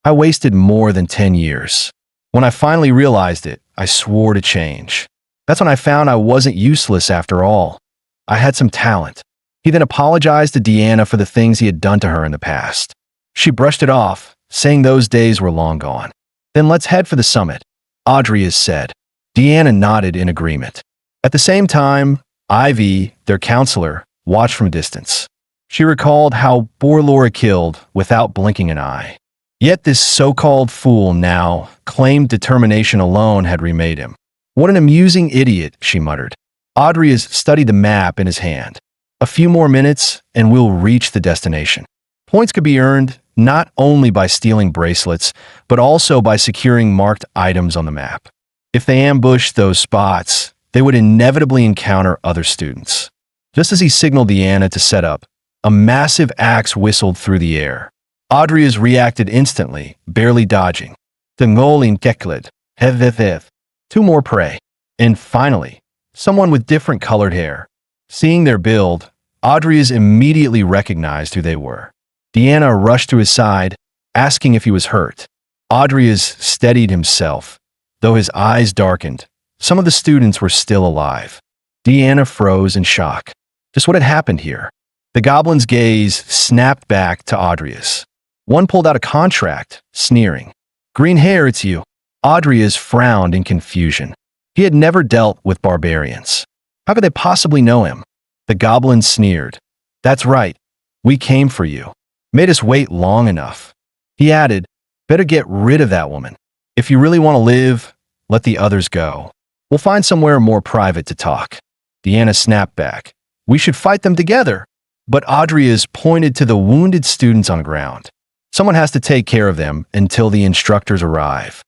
I wasted more than 10 years. When I finally realized it, I swore to change. That's when I found I wasn't useless after all. I had some talent. He then apologized to Deanna for the things he had done to her in the past. She brushed it off, saying those days were long gone. Then let's head for the summit, Audrey said. Deanna nodded in agreement. At the same time, Ivy, their counselor, watched from a distance. She recalled how Borlora killed without blinking an eye. Yet this so-called fool now claimed determination alone had remade him. What an amusing idiot, she muttered. Audrey studied the map in his hand. A few more minutes, and we'll reach the destination. Points could be earned not only by stealing bracelets, but also by securing marked items on the map. If they ambushed those spots, they would inevitably encounter other students. Just as he signaled Deanna to set up, a massive axe whistled through the air. Audrey reacted instantly, barely dodging. Tengolin kekled, hevetheth. Two more prey. And finally, someone with different colored hair. Seeing their build, Audrey immediately recognized who they were. Deanna rushed to his side, asking if he was hurt. Audrey steadied himself. Though his eyes darkened, some of the students were still alive. Deanna froze in shock. Just what had happened here? The goblin's gaze snapped back to Audrey's. One pulled out a contract, sneering. Green hair, it's you. Audrey frowned in confusion. He had never dealt with barbarians. How could they possibly know him? The goblin sneered. That's right. We came for you. Made us wait long enough. He added, better get rid of that woman. If you really want to live, let the others go. We'll find somewhere more private to talk. Deanna snapped back. We should fight them together. But Audrey pointed to the wounded students on the ground. Someone has to take care of them until the instructors arrive.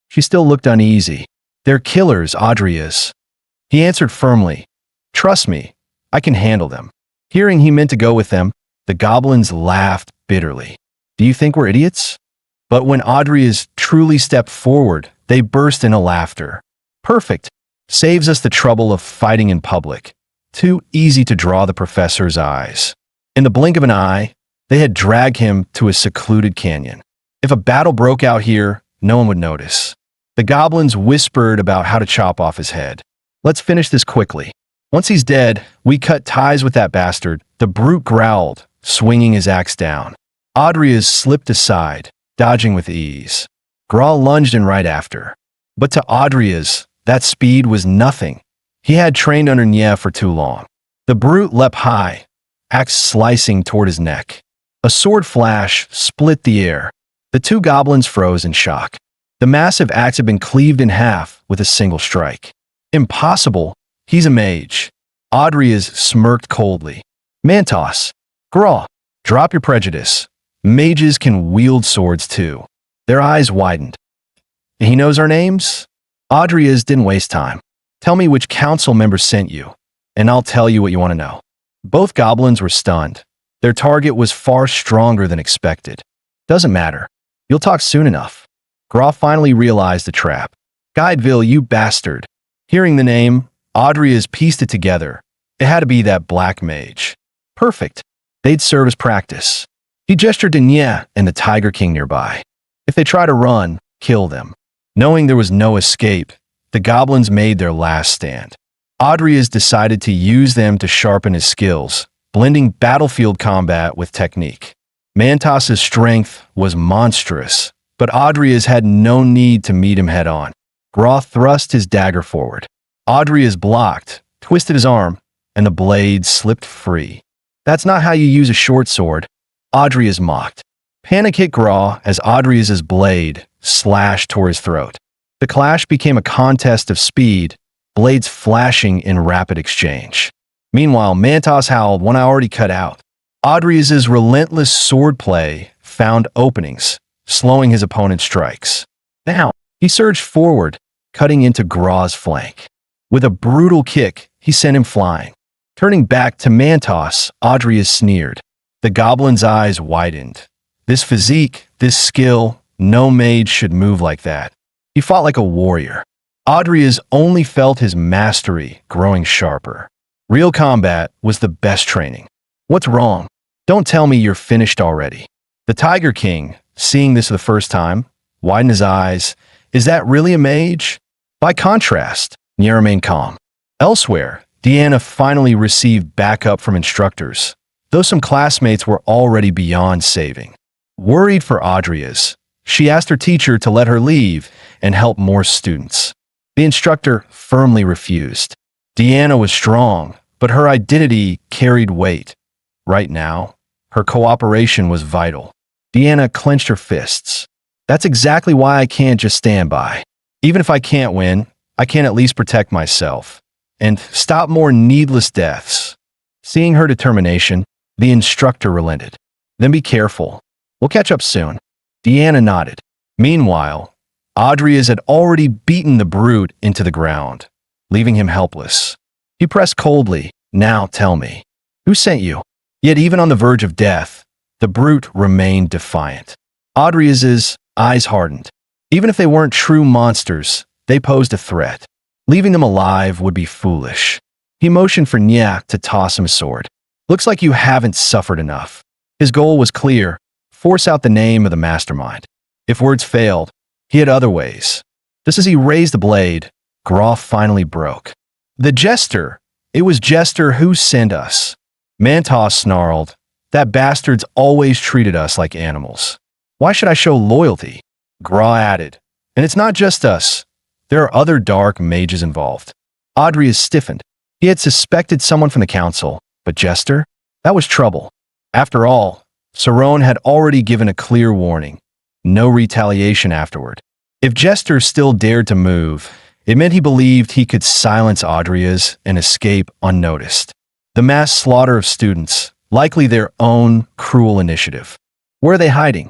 She still looked uneasy. They're killers, Audrey is. He answered firmly. Trust me, I can handle them. Hearing he meant to go with them, the goblins laughed bitterly. Do you think we're idiots? But when Audrey truly stepped forward, they burst into laughter. Perfect. Saves us the trouble of fighting in public. Too easy to draw the professor's eyes. In the blink of an eye, they had dragged him to a secluded canyon. If a battle broke out here, no one would notice. The goblins whispered about how to chop off his head. Let's finish this quickly. Once he's dead, we cut ties with that bastard. The brute growled, swinging his axe down. Audrey slipped aside, dodging with ease. Gra lunged in right after. But to Audrey's, that speed was nothing. He had trained under Nya for too long. The brute leapt high, axe slicing toward his neck. A sword flash split the air. The two goblins froze in shock. The massive axe had been cleaved in half with a single strike. Impossible. He's a mage. Audrey smirked coldly. Mantos. Gra, drop your prejudice. Mages can wield swords too. Their eyes widened. He knows our names? Audrey didn't waste time. Tell me which council member sent you, and I'll tell you what you want to know. Both goblins were stunned. Their target was far stronger than expected. Doesn't matter. You'll talk soon enough. Gra finally realized the trap. Guideville, you bastard. Hearing the name, Audrey pieced it together. It had to be that black mage. Perfect. They'd serve as practice. He gestured to Nya and the Tiger King nearby. If they try to run, kill them. Knowing there was no escape, the goblins made their last stand. Audrey decided to use them to sharpen his skills, blending battlefield combat with technique. Mantos' strength was monstrous, but Audrey had no need to meet him head-on. Gra thrust his dagger forward. Audrey blocked, twisted his arm, and the blade slipped free. That's not how you use a short sword. Audrey mocked. Panic hit Gra as Audrey's blade slashed toward his throat. The clash became a contest of speed, blades flashing in rapid exchange. Meanwhile, Mantos howled, one eye already cut out. Audrey's relentless swordplay found openings, slowing his opponent's strikes. Now, he surged forward, cutting into Gra's flank. With a brutal kick, he sent him flying. Turning back to Mantos, Audrey sneered. The goblin's eyes widened. This physique, this skill, no mage should move like that. He fought like a warrior. Adria's only felt his mastery growing sharper. Real combat was the best training. What's wrong? Don't tell me you're finished already. The Tiger King, seeing this for the first time, widened his eyes. Is that really a mage? By contrast, Nia remained calm. Elsewhere, Deanna finally received backup from instructors, though some classmates were already beyond saving. Worried for Adria's, she asked her teacher to let her leave and help more students. The instructor firmly refused. Deanna was strong, but her identity carried weight. Right now, her cooperation was vital. Deanna clenched her fists. That's exactly why I can't just stand by. Even if I can't win, I can at least protect myself and stop more needless deaths. Seeing her determination, the instructor relented. Then be careful. We'll catch up soon. Deanna nodded. Meanwhile, Adria's had already beaten the brute into the ground, leaving him helpless. He pressed coldly. Now tell me, who sent you? Yet even on the verge of death, the brute remained defiant. Adria's eyes hardened. Even if they weren't true monsters, they posed a threat. Leaving them alive would be foolish. He motioned for Nya to toss him a sword. Looks like you haven't suffered enough. His goal was clear. Force out the name of the mastermind. If words failed, he had other ways. Just as he raised the blade, Groff finally broke. The Jester. It was Jester who sent us. Mantos snarled. That bastard's always treated us like animals. Why should I show loyalty? Gra added. And it's not just us. There are other dark mages involved. Adria stiffened. He had suspected someone from the council, but Jester? That was trouble. After all, Saron had already given a clear warning. No retaliation afterward. If Jester still dared to move, it meant he believed he could silence Adria's and escape unnoticed. The mass slaughter of students, likely their own cruel initiative. Where are they hiding?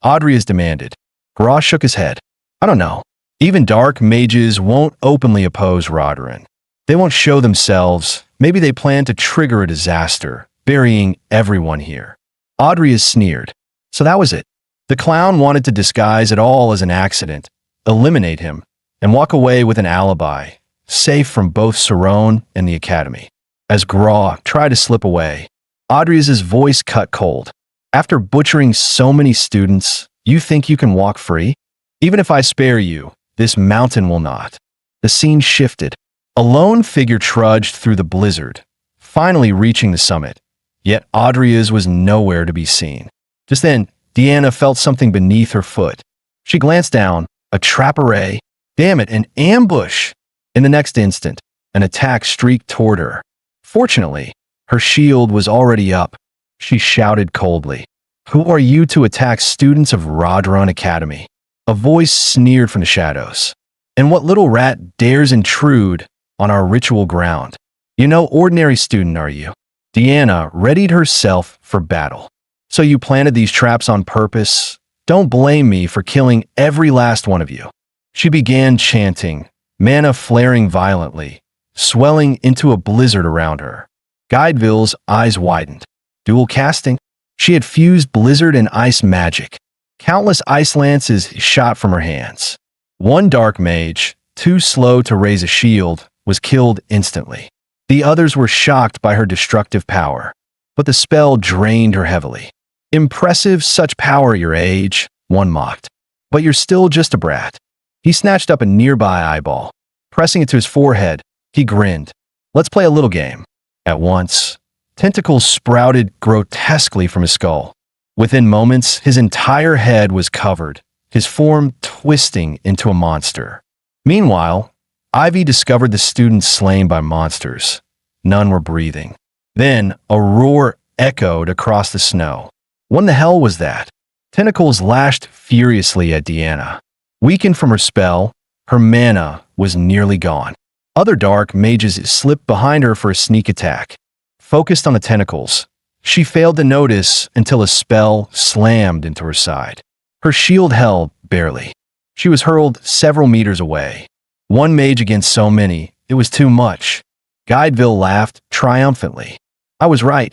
Adria's demanded. Gra shook his head. I don't know. Even dark mages won't openly oppose Rodarin. They won't show themselves. Maybe they plan to trigger a disaster, burying everyone here. Adria sneered. So that was it. The clown wanted to disguise it all as an accident, eliminate him, and walk away with an alibi, safe from both Saron and the academy. As Gra tried to slip away, Adria's voice cut cold. After butchering so many students, you think you can walk free? Even if I spare you, this mountain will not. The scene shifted. A lone figure trudged through the blizzard, finally reaching the summit. Yet Adria's was nowhere to be seen. Just then, Deanna felt something beneath her foot. She glanced down. A trap array. Damn it, an ambush! In the next instant, an attack streaked toward her. Fortunately, her shield was already up. She shouted coldly. Who are you to attack students of Rodron Academy? A voice sneered from the shadows. And what little rat dares intrude on our ritual ground? You no ordinary student, are you? Deanna readied herself for battle. So you planted these traps on purpose? Don't blame me for killing every last one of you. She began chanting, mana flaring violently, swelling into a blizzard around her. Guideville's eyes widened. Dual casting? She had fused blizzard and ice magic. Countless ice lances shot from her hands. One dark mage, too slow to raise a shield, was killed instantly. The others were shocked by her destructive power, but the spell drained her heavily. Impressive, such power at your age, one mocked. But you're still just a brat. He snatched up a nearby eyeball. Pressing it to his forehead, he grinned. Let's play a little game. At once, tentacles sprouted grotesquely from his skull. Within moments, his entire head was covered, his form twisting into a monster. Meanwhile, Ivy discovered the students slain by monsters. None were breathing. Then, a roar echoed across the snow. What the hell was that? Tentacles lashed furiously at Deanna. Weakened from her spell, her mana was nearly gone. Other dark mages slipped behind her for a sneak attack. Focused on the tentacles, she failed to notice until a spell slammed into her side. Her shield held barely. She was hurled several meters away. One mage against so many, it was too much. Guideville laughed triumphantly. I was right.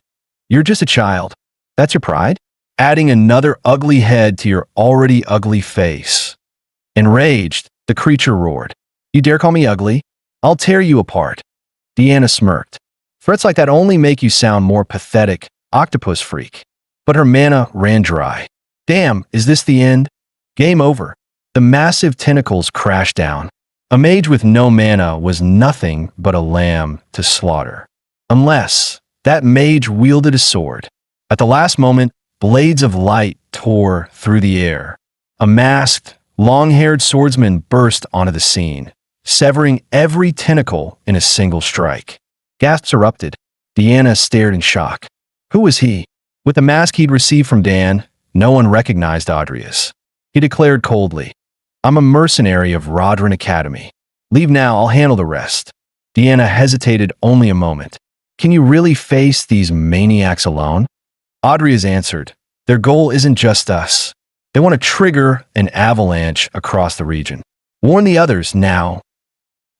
You're just a child. That's your pride? adding another ugly head to your already ugly face. Enraged, the creature roared. You dare call me ugly? I'll tear you apart. Deanna smirked. Threats like that only make you sound more pathetic, octopus freak. But her mana ran dry. Damn, is this the end? Game over. The massive tentacles crashed down. A mage with no mana was nothing but a lamb to slaughter. Unless that mage wielded a sword. At the last moment, blades of light tore through the air. A masked, long-haired swordsman burst onto the scene, severing every tentacle in a single strike. Gasps erupted. Deanna stared in shock. Who was he? With the mask he'd received from Dan, no one recognized Adrius. He declared coldly, I'm a mercenary of Rodrin Academy. Leave now, I'll handle the rest. Deanna hesitated only a moment. Can you really face these maniacs alone? Adrius answered, their goal isn't just us. They want to trigger an avalanche across the region. Warn the others now.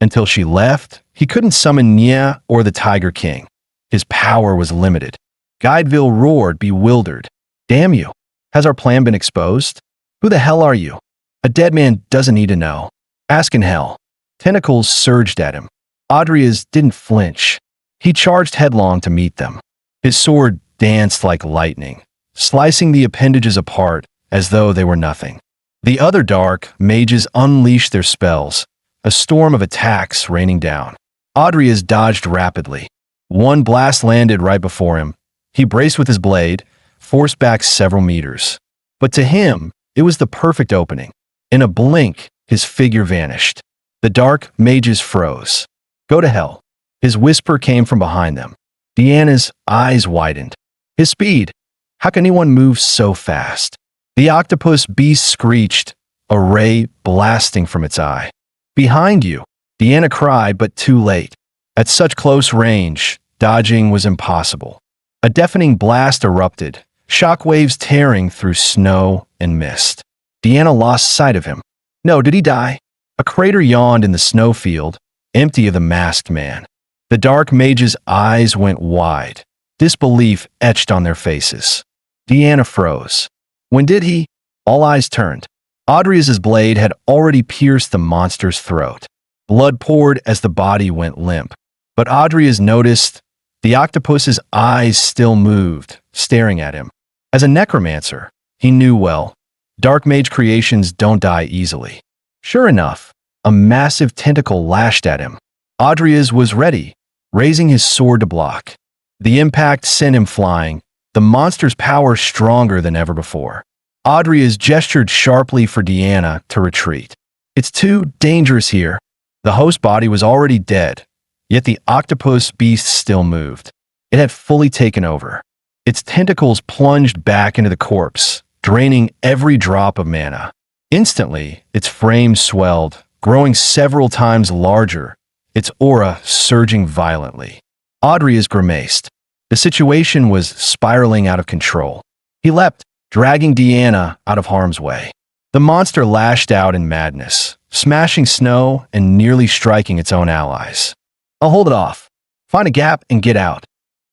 Until she left, he couldn't summon Nya or the Tiger King. His power was limited. Guideville roared, bewildered. Damn you. Has our plan been exposed? Who the hell are you? A dead man doesn't need to know. Ask in hell. Tentacles surged at him. Adrius didn't flinch. He charged headlong to meet them. His sword danced like lightning, slicing the appendages apart as though they were nothing. The other dark mages unleashed their spells, a storm of attacks raining down. Adrius dodged rapidly. One blast landed right before him. He braced with his blade, forced back several meters. But to him, it was the perfect opening. In a blink, his figure vanished. The dark mages froze. Go to hell. His whisper came from behind them. Deanna's eyes widened. His speed. How can anyone move so fast? The octopus beast screeched, a ray blasting from its eye. Behind you, Deanna cried, but too late. At such close range, dodging was impossible. A deafening blast erupted, shockwaves tearing through snow and mist. Deanna lost sight of him. No, did he die? A crater yawned in the snowfield, empty of the masked man. The dark mage's eyes went wide, disbelief etched on their faces. Deanna froze. When did he? All eyes turned. Adrius's blade had already pierced the monster's throat. Blood poured as the body went limp. But Adrius noticed the octopus's eyes still moved, staring at him. As a necromancer, he knew well, dark mage creations don't die easily. Sure enough, a massive tentacle lashed at him. Adrius was ready, raising his sword to block. The impact sent him flying, the monster's power stronger than ever before. Adrius gestured sharply for Deanna to retreat. It's too dangerous here. The host body was already dead, yet the octopus beast still moved. It had fully taken over. Its tentacles plunged back into the corpse, draining every drop of mana. Instantly, its frame swelled, growing several times larger, its aura surging violently. Adrius grimaced. The situation was spiraling out of control. He leapt, dragging Deanna out of harm's way. The monster lashed out in madness, smashing snow and nearly striking its own allies. I'll hold it off. Find a gap and get out.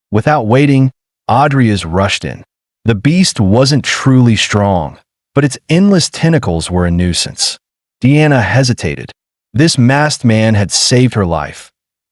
Without waiting, Adrius rushed in. The beast wasn't truly strong, but its endless tentacles were a nuisance. Deanna hesitated. This masked man had saved her life.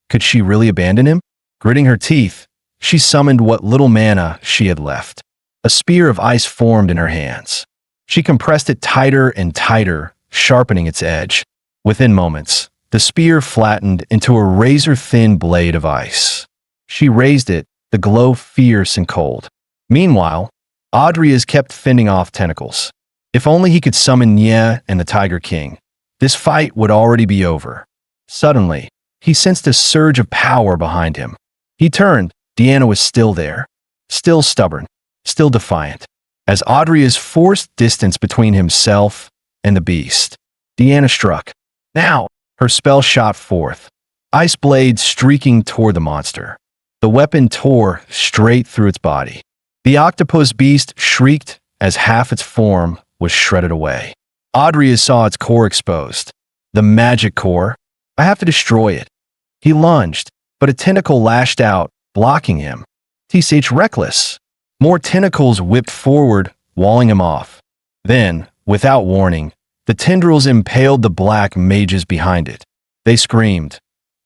Could she really abandon him? Gritting her teeth, she summoned what little mana she had left. A spear of ice formed in her hands. She compressed it tighter and tighter, sharpening its edge. Within moments, the spear flattened into a razor-thin blade of ice. She raised it, the glow fierce and cold. Meanwhile, Adrius kept fending off tentacles. If only he could summon Nya and the Tiger King, this fight would already be over. Suddenly, he sensed a surge of power behind him. He turned. Deanna was still there, still stubborn, still defiant. As Adrius forced distance between himself and the beast, Deanna struck. Now, her spell shot forth, ice blades streaking toward the monster. The weapon tore straight through its body. The octopus beast shrieked as half its form was shredded away. Adrius saw its core exposed. The magic core. I have to destroy it. He lunged, but a tentacle lashed out, blocking him. TCH reckless. More tentacles whipped forward, walling him off. Then, without warning, the tendrils impaled the black mages behind it. They screamed,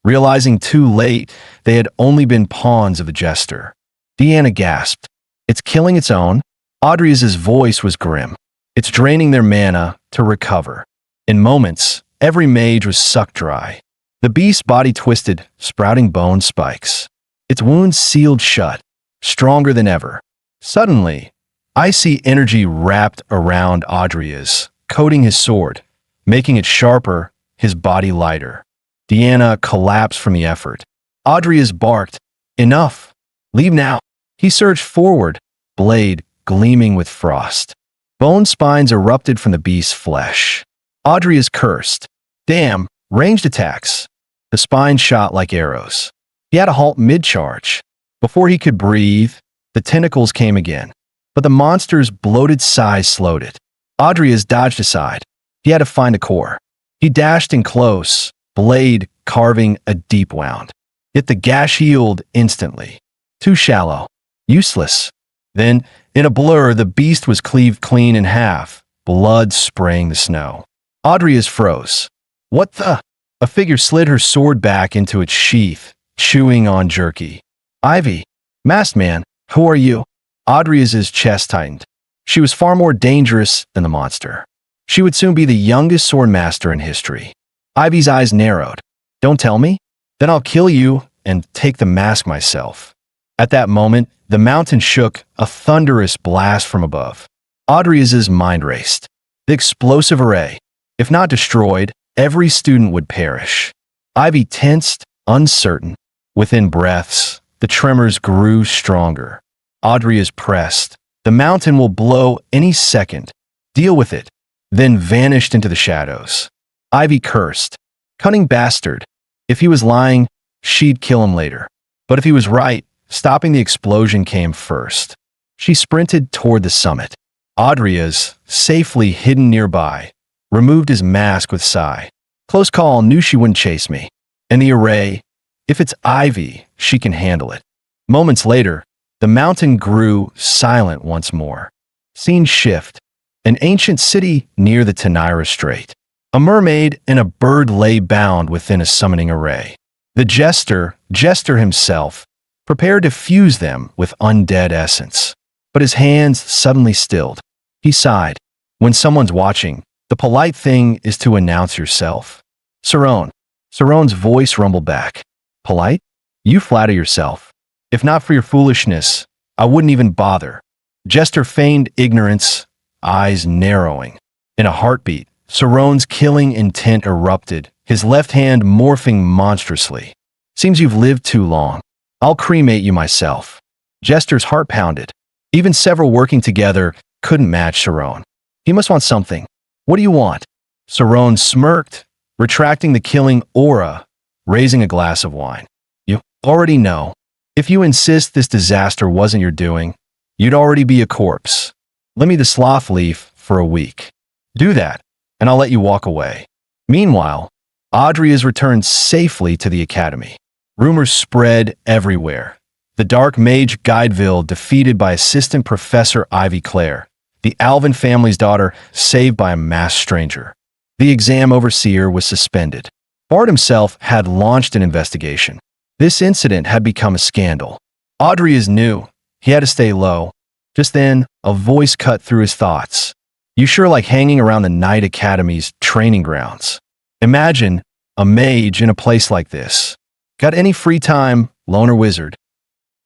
realizing too late they had only been pawns of the jester. Deanna gasped. It's killing its own? Audrey's voice was grim. It's draining their mana to recover. In moments, every mage was sucked dry. The beast's body twisted, sprouting bone spikes. Its wounds sealed shut, stronger than ever. Suddenly, icy energy wrapped around Audrey's, coating his sword, making it sharper, his body lighter. Deanna collapsed from the effort. Audrey's barked, "Enough! Leave now!" He surged forward, blade gleaming with frost. Bone spines erupted from the beast's flesh. Audrey's cursed. "Damn, ranged attacks!" The spines shot like arrows. He had to halt mid-charge. Before he could breathe, the tentacles came again. But the monster's bloated size slowed it. Audrey's dodged aside. He had to find a core. He dashed in close, blade carving a deep wound. Yet the gash healed instantly. Too shallow. Useless. Then, in a blur, the beast was cleaved clean in half, blood spraying the snow. Audrey's froze. "What the?" A figure slid her sword back into its sheath, chewing on jerky. "Ivy. Masked man, who are you?" Audrey's chest tightened. She was far more dangerous than the monster. She would soon be the youngest swordmaster in history. Ivy's eyes narrowed. "Don't tell me? Then I'll kill you and take the mask myself." At that moment, the mountain shook, a thunderous blast from above. Audrey's mind raced. The explosive array. If not destroyed, every student would perish. Ivy tensed, uncertain. Within breaths, the tremors grew stronger. Audrey is pressed. The mountain will blow any second. Deal with it. Then vanished into the shadows. Ivy cursed. Cunning bastard. If he was lying, she'd kill him later. But if he was right, stopping the explosion came first. She sprinted toward the summit. Audrey's, safely hidden nearby, removed his mask with sigh. Close call, knew she wouldn't chase me. And the array, if it's Ivy, she can handle it. Moments later, the mountain grew silent once more. Scene shift. An ancient city near the Tenira Strait. A mermaid and a bird lay bound within a summoning array. The jester himself, prepared to fuse them with undead essence. But his hands suddenly stilled. He sighed. When someone's watching, the polite thing is to announce yourself. Saron. Saron's voice rumbled back. Polite? You flatter yourself. If not for your foolishness, I wouldn't even bother. Jester feigned ignorance, eyes narrowing. In a heartbeat, Saron's killing intent erupted, his left hand morphing monstrously. Seems you've lived too long. I'll cremate you myself. Jester's heart pounded. Even several working together couldn't match Saron. He must want something. What do you want? Saron smirked, retracting the killing aura, raising a glass of wine. You already know. If you insist this disaster wasn't your doing, you'd already be a corpse. Lend me the sloth leaf for a week. Do that, and I'll let you walk away. Meanwhile, Audrey has returned safely to the academy. Rumors spread everywhere. The Dark Mage Guideville defeated by Assistant Professor Ivy Clare, the Alvin family's daughter saved by a masked stranger. The exam overseer was suspended. Bart himself had launched an investigation. This incident had become a scandal. Audrey is new. He had to stay low. Just then, a voice cut through his thoughts. You sure like hanging around the Knight Academy's training grounds. Imagine a mage in a place like this. Got any free time, loner wizard?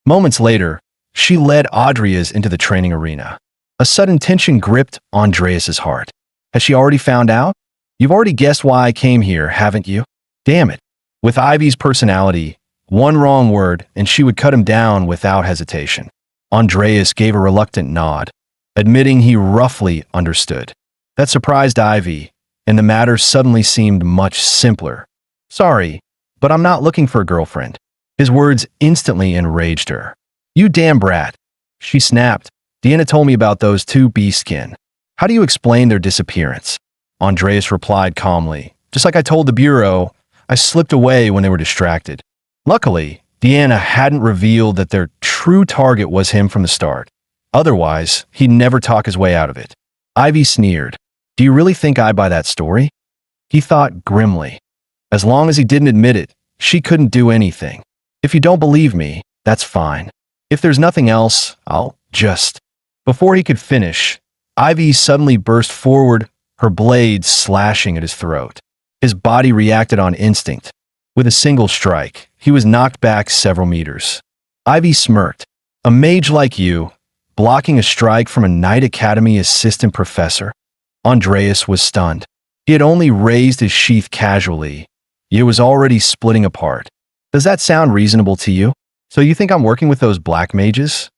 Moments later, she led Audrey's into the training arena. A sudden tension gripped Andreas's heart. Has she already found out? You've already guessed why I came here, haven't you? Damn it. With Ivy's personality, one wrong word and she would cut him down without hesitation. Andreas gave a reluctant nod, admitting he roughly understood. That surprised Ivy, and the matter suddenly seemed much simpler. Sorry, but I'm not looking for a girlfriend. His words instantly enraged her. You damn brat. She snapped. Deanna told me about those two beastkin. How do you explain their disappearance? Andreas replied calmly. Just like I told the Bureau, I slipped away when they were distracted. Luckily, Deanna hadn't revealed that their true target was him from the start. Otherwise, he'd never talk his way out of it. Ivy sneered. Do you really think I buy that story? He thought grimly. As long as he didn't admit it, she couldn't do anything. If you don't believe me, that's fine. If there's nothing else, I'll just... Before he could finish, Ivy suddenly burst forward, her blades slashing at his throat. His body reacted on instinct. With a single strike, he was knocked back several meters. Ivy smirked. A mage like you, blocking a strike from a Knight Academy assistant professor? Andreas was stunned. He had only raised his sheath casually. It was already splitting apart. Does that sound reasonable to you? So you think I'm working with those black mages?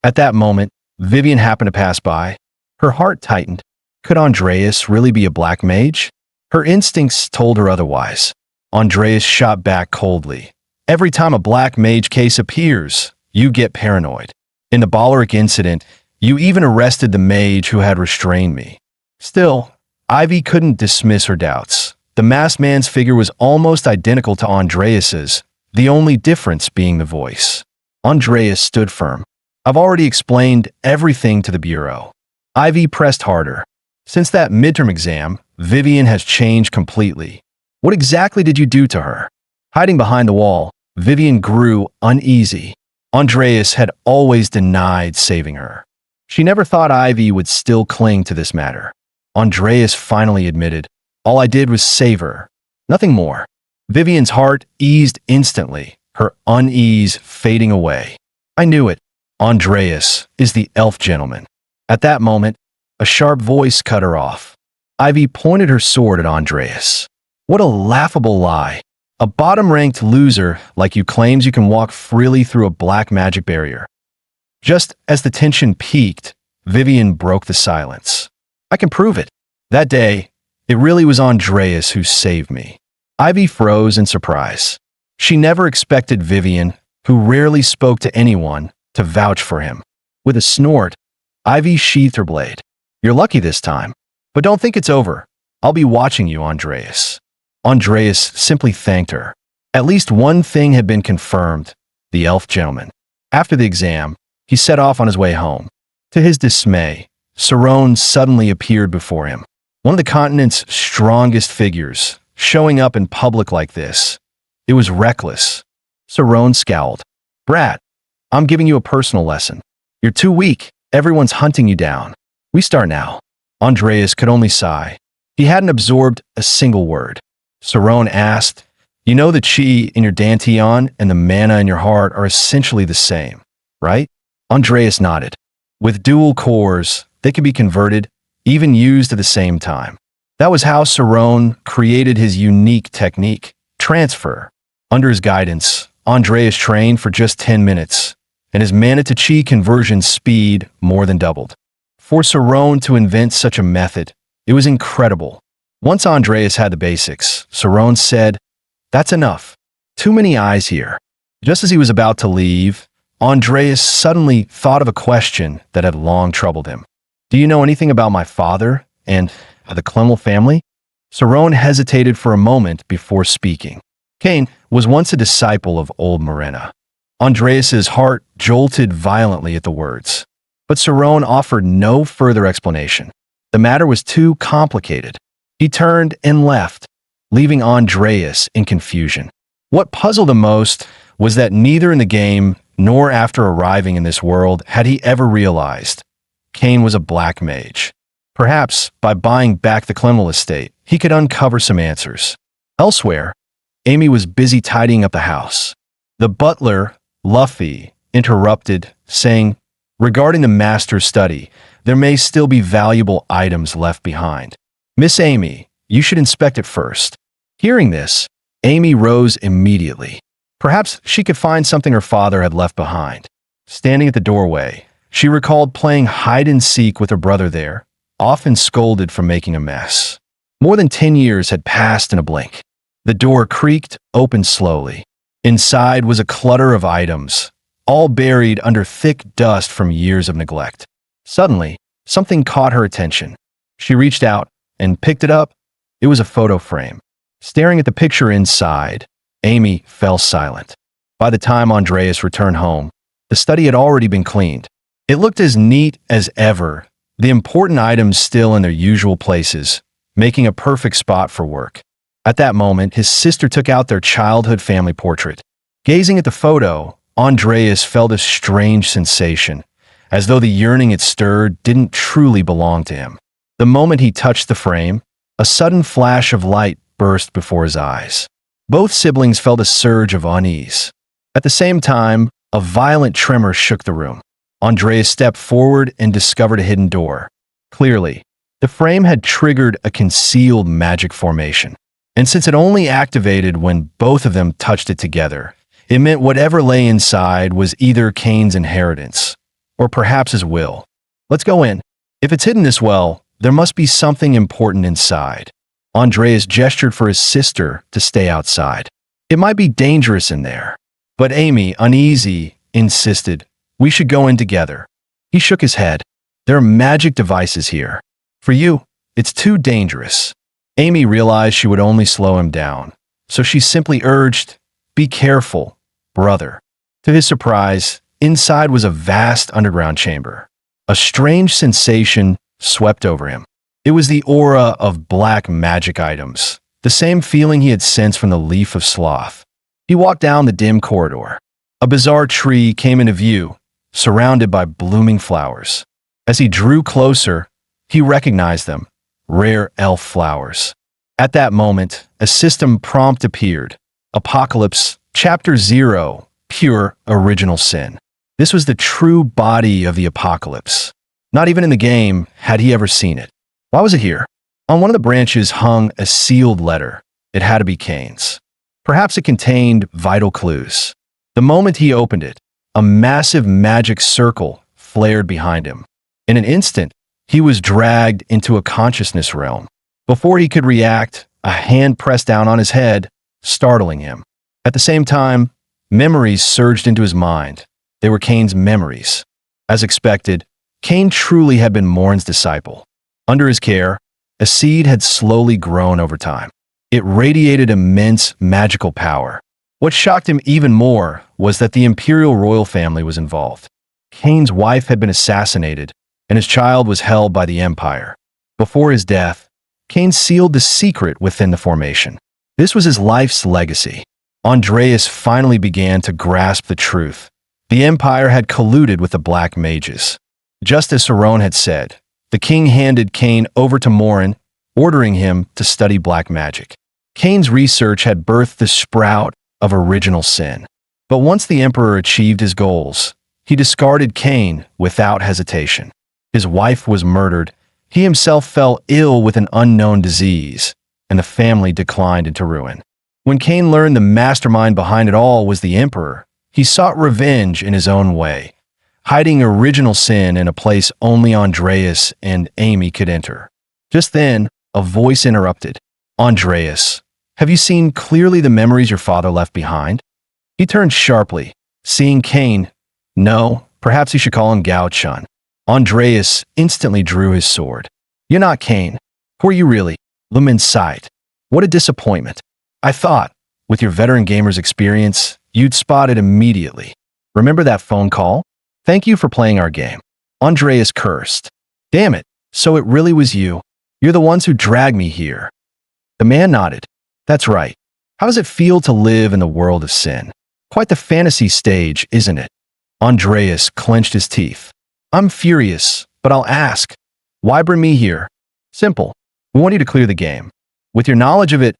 At that moment, Vivian happened to pass by. Her heart tightened. Could Andreas really be a black mage? Her instincts told her otherwise. Andreas shot back coldly. Every time a black mage case appears, you get paranoid. In the Balleric incident, you even arrested the mage who had restrained me. Still, Ivy couldn't dismiss her doubts. The masked man's figure was almost identical to Andreas's, the only difference being the voice. Andreas stood firm. I've already explained everything to the Bureau. Ivy pressed harder. Since that midterm exam, Vivian has changed completely. What exactly did you do to her? Hiding behind the wall, Vivian grew uneasy. Andreas had always denied saving her. She never thought Ivy would still cling to this matter. Andreas finally admitted, all I did was save her. Nothing more. Vivian's heart eased instantly, her unease fading away. I knew it. Andreas is the elf gentleman. At that moment, a sharp voice cut her off. Ivy pointed her sword at Andreas. What a laughable lie. A bottom-ranked loser like you claims you can walk freely through a black magic barrier. Just as the tension peaked, Vivian broke the silence. I can prove it. That day, it really was Andreas who saved me. Ivy froze in surprise. She never expected Vivian, who rarely spoke to anyone, to vouch for him. With a snort, Ivy sheathed her blade. You're lucky this time. But don't think it's over. I'll be watching you, Andreas. Andreas simply thanked her. At least one thing had been confirmed, the elf gentleman. After the exam, he set off on his way home. To his dismay, Sarone suddenly appeared before him. One of the continent's strongest figures, showing up in public like this. It was reckless. Sarone scowled. Brat, I'm giving you a personal lesson. You're too weak. Everyone's hunting you down. We start now. Andreas could only sigh. He hadn't absorbed a single word. Sarone asked, you know the chi in your dantian and the mana in your heart are essentially the same, right? Andreas nodded. With dual cores, they could be converted, even used at the same time. That was how Sarone created his unique technique, transfer. Under his guidance, Andreas trained for just 10 minutes, and his mana to chi conversion speed more than doubled. For Sarone to invent such a method, it was incredible. Once Andreas had the basics, Sarone said, that's enough. Too many eyes here. Just as he was about to leave, Andreas suddenly thought of a question that had long troubled him. Do you know anything about my father and the Clemmel family? Sarone hesitated for a moment before speaking. Cain was once a disciple of old Morena. Andreas's heart jolted violently at the words. But Sarone offered no further explanation. The matter was too complicated. He turned and left, leaving Andreas in confusion. What puzzled him most was that neither in the game nor after arriving in this world had he ever realized Cain was a black mage. Perhaps by buying back the Clemmel estate, he could uncover some answers. Elsewhere, Amy was busy tidying up the house. The butler, Luffy, interrupted, saying, regarding the master's study, there may still be valuable items left behind. Miss Amy, you should inspect it first. Hearing this, Amy rose immediately. Perhaps she could find something her father had left behind. Standing at the doorway, she recalled playing hide-and-seek with her brother there, often scolded for making a mess. More than 10 years had passed in a blink. The door creaked open slowly. Inside was a clutter of items, all buried under thick dust from years of neglect. Suddenly, something caught her attention. She reached out and picked it up. It was a photo frame. Staring at the picture inside, Amy fell silent. By the time Andreas returned home, the study had already been cleaned. It looked as neat as ever, the important items still in their usual places, making a perfect spot for work. At that moment, his sister took out their childhood family portrait. Gazing at the photo, Andreas felt a strange sensation, as though the yearning it stirred didn't truly belong to him. The moment he touched the frame, a sudden flash of light burst before his eyes. Both siblings felt a surge of unease. At the same time, a violent tremor shook the room. Andreas stepped forward and discovered a hidden door. Clearly, the frame had triggered a concealed magic formation. And since it only activated when both of them touched it together, it meant whatever lay inside was either Kane's inheritance, or perhaps his will. Let's go in. If it's hidden this well, there must be something important inside. Andreas gestured for his sister to stay outside. It might be dangerous in there. But Amy, uneasy, insisted, we should go in together. He shook his head. There are magic devices here. For you, it's too dangerous. Amy realized she would only slow him down, so she simply urged, be careful, brother. To his surprise, inside was a vast underground chamber. A strange sensation swept over him. It was the aura of black magic items, the same feeling he had sensed from the Leaf of Sloth. He walked down the dim corridor. A bizarre tree came into view, surrounded by blooming flowers. As he drew closer, he recognized them, rare elf flowers. At that moment, a system prompt appeared. Apocalypse, Chapter 0, Pure Original Sin. This was the true body of the apocalypse. Not even in the game had he ever seen it. Why was it here? On one of the branches hung a sealed letter. It had to be Kane's. Perhaps it contained vital clues. The moment he opened it, a massive magic circle flared behind him. In an instant, he was dragged into a consciousness realm. Before he could react, a hand pressed down on his head, startling him. At the same time, memories surged into his mind. They were Kane's memories. As expected, Kane truly had been Morn's disciple. Under his care, a seed had slowly grown over time. It radiated immense magical power. What shocked him even more was that the imperial royal family was involved. Kane's wife had been assassinated, and his child was held by the Empire. Before his death, Kane sealed the secret within the formation. This was his life's legacy. Andreas finally began to grasp the truth. The Empire had colluded with the Black Mages. Just as Saron had said, the king handed Kane over to Morin, ordering him to study black magic. Kane's research had birthed the sprout of original sin. But once the Emperor achieved his goals, he discarded Kane without hesitation. His wife was murdered, he himself fell ill with an unknown disease, and the family declined into ruin. When Kane learned the mastermind behind it all was the Emperor, he sought revenge in his own way, hiding original sin in a place only Andreas and Amy could enter. Just then, a voice interrupted. Andreas, have you seen clearly the memories your father left behind? He turned sharply, seeing Kane. No, perhaps he should call him Gao-chun. Andreas instantly drew his sword. You're not Kane. Who are you really? Lumin's sight. What a disappointment. I thought, with your veteran gamer's experience, you'd spot it immediately. Remember that phone call? Thank you for playing our game. Andreas cursed. Damn it, so it really was you. You're the ones who dragged me here. The man nodded. That's right. How does it feel to live in the world of sin? Quite the fantasy stage, isn't it? Andreas clenched his teeth. I'm furious, but I'll ask. Why bring me here? Simple. We want you to clear the game. With your knowledge of it,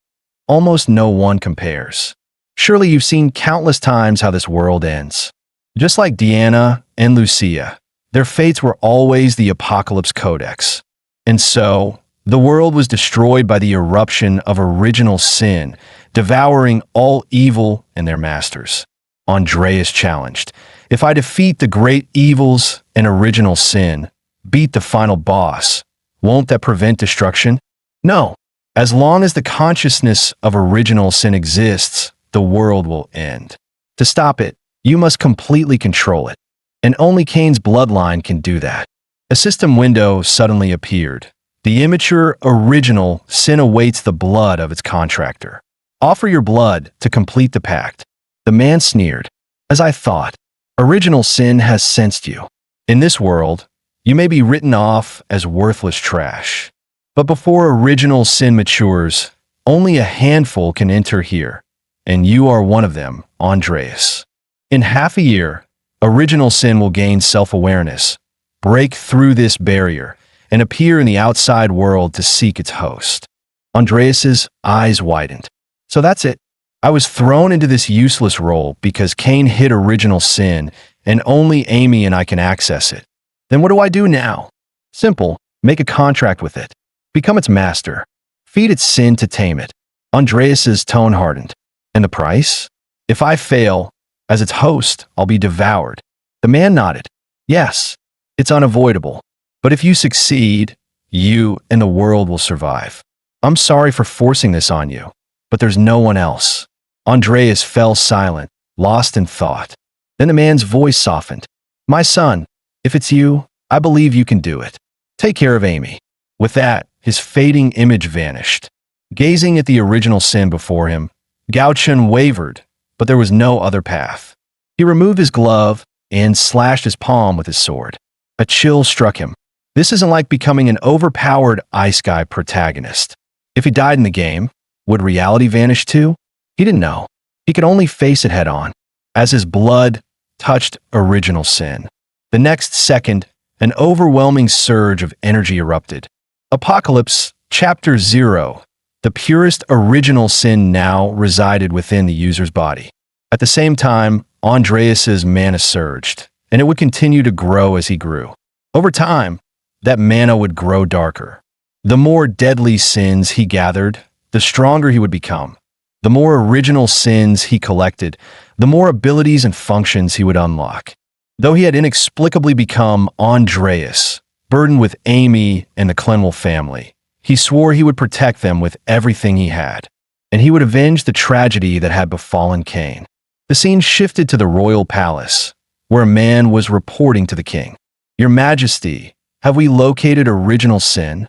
almost no one compares. Surely you've seen countless times how this world ends. Just like Deanna and Lucia, their fates were always the Apocalypse Codex. And so, the world was destroyed by the eruption of original sin, devouring all evil and their masters. Andreas challenged, if I defeat the great evils and original sin, beat the final boss, won't that prevent destruction? No. As long as the consciousness of original sin exists, the world will end. To stop it, you must completely control it. And only Kane's bloodline can do that. A system window suddenly appeared. The immature original sin awaits the blood of its contractor. Offer your blood to complete the pact. The man sneered. As I thought, original sin has sensed you. In this world, you may be written off as worthless trash. But before original sin matures, only a handful can enter here, and you are one of them, Andreas. In half a year, original sin will gain self-awareness, break through this barrier, and appear in the outside world to seek its host. Andreas's eyes widened. So that's it. I was thrown into this useless role because Cain hid original sin, and only Amy and I can access it. Then what do I do now? Simple. Make a contract with it. Become its master. Feed its sin to tame it. Andreas's tone hardened. And the price? If I fail, as its host, I'll be devoured. The man nodded. Yes, it's unavoidable. But if you succeed, you and the world will survive. I'm sorry for forcing this on you, but there's no one else. Andreas fell silent, lost in thought. Then the man's voice softened. My son, if it's you, I believe you can do it. Take care of Amy. With that, his fading image vanished. Gazing at the original sin before him, Gao Chun wavered, but there was no other path. He removed his glove and slashed his palm with his sword. A chill struck him. This isn't like becoming an overpowered Ice Guy protagonist. If he died in the game, would reality vanish too? He didn't know. He could only face it head on, as his blood touched original sin. The next second, an overwhelming surge of energy erupted. Apocalypse, Chapter 0. The purest original sin now resided within the user's body. At the same time, Andreas's mana surged, and it would continue to grow as he grew. Over time, that mana would grow darker. The more deadly sins he gathered, the stronger he would become. The more original sins he collected, the more abilities and functions he would unlock. Though he had inexplicably become Andreas, burdened with Amy and the Clenwell family, he swore he would protect them with everything he had, and he would avenge the tragedy that had befallen Cain. The scene shifted to the royal palace, where a man was reporting to the king. Your Majesty, have we located original sin?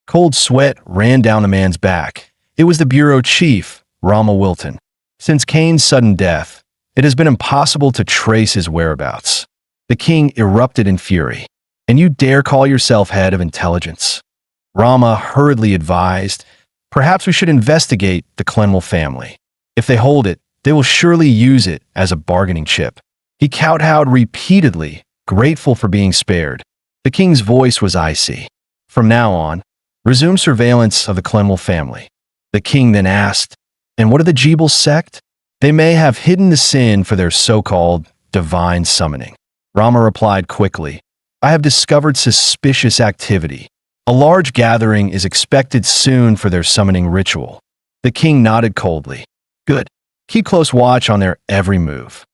Cold sweat ran down the man's back. It was the bureau chief, Rama Wilton. Since Cain's sudden death, it has been impossible to trace his whereabouts. The king erupted in fury. And you dare call yourself head of intelligence? Rama hurriedly advised, perhaps we should investigate the Clenwell family. If they hold it, they will surely use it as a bargaining chip. He kowtowed repeatedly, grateful for being spared. The king's voice was icy. From now on, resume surveillance of the Clenwell family. The king then asked, and what of the Jeeble sect? They may have hidden the sin for their so-called divine summoning. Rama replied quickly, I have discovered suspicious activity. A large gathering is expected soon for their summoning ritual. The king nodded coldly. Good. Keep close watch on their every move.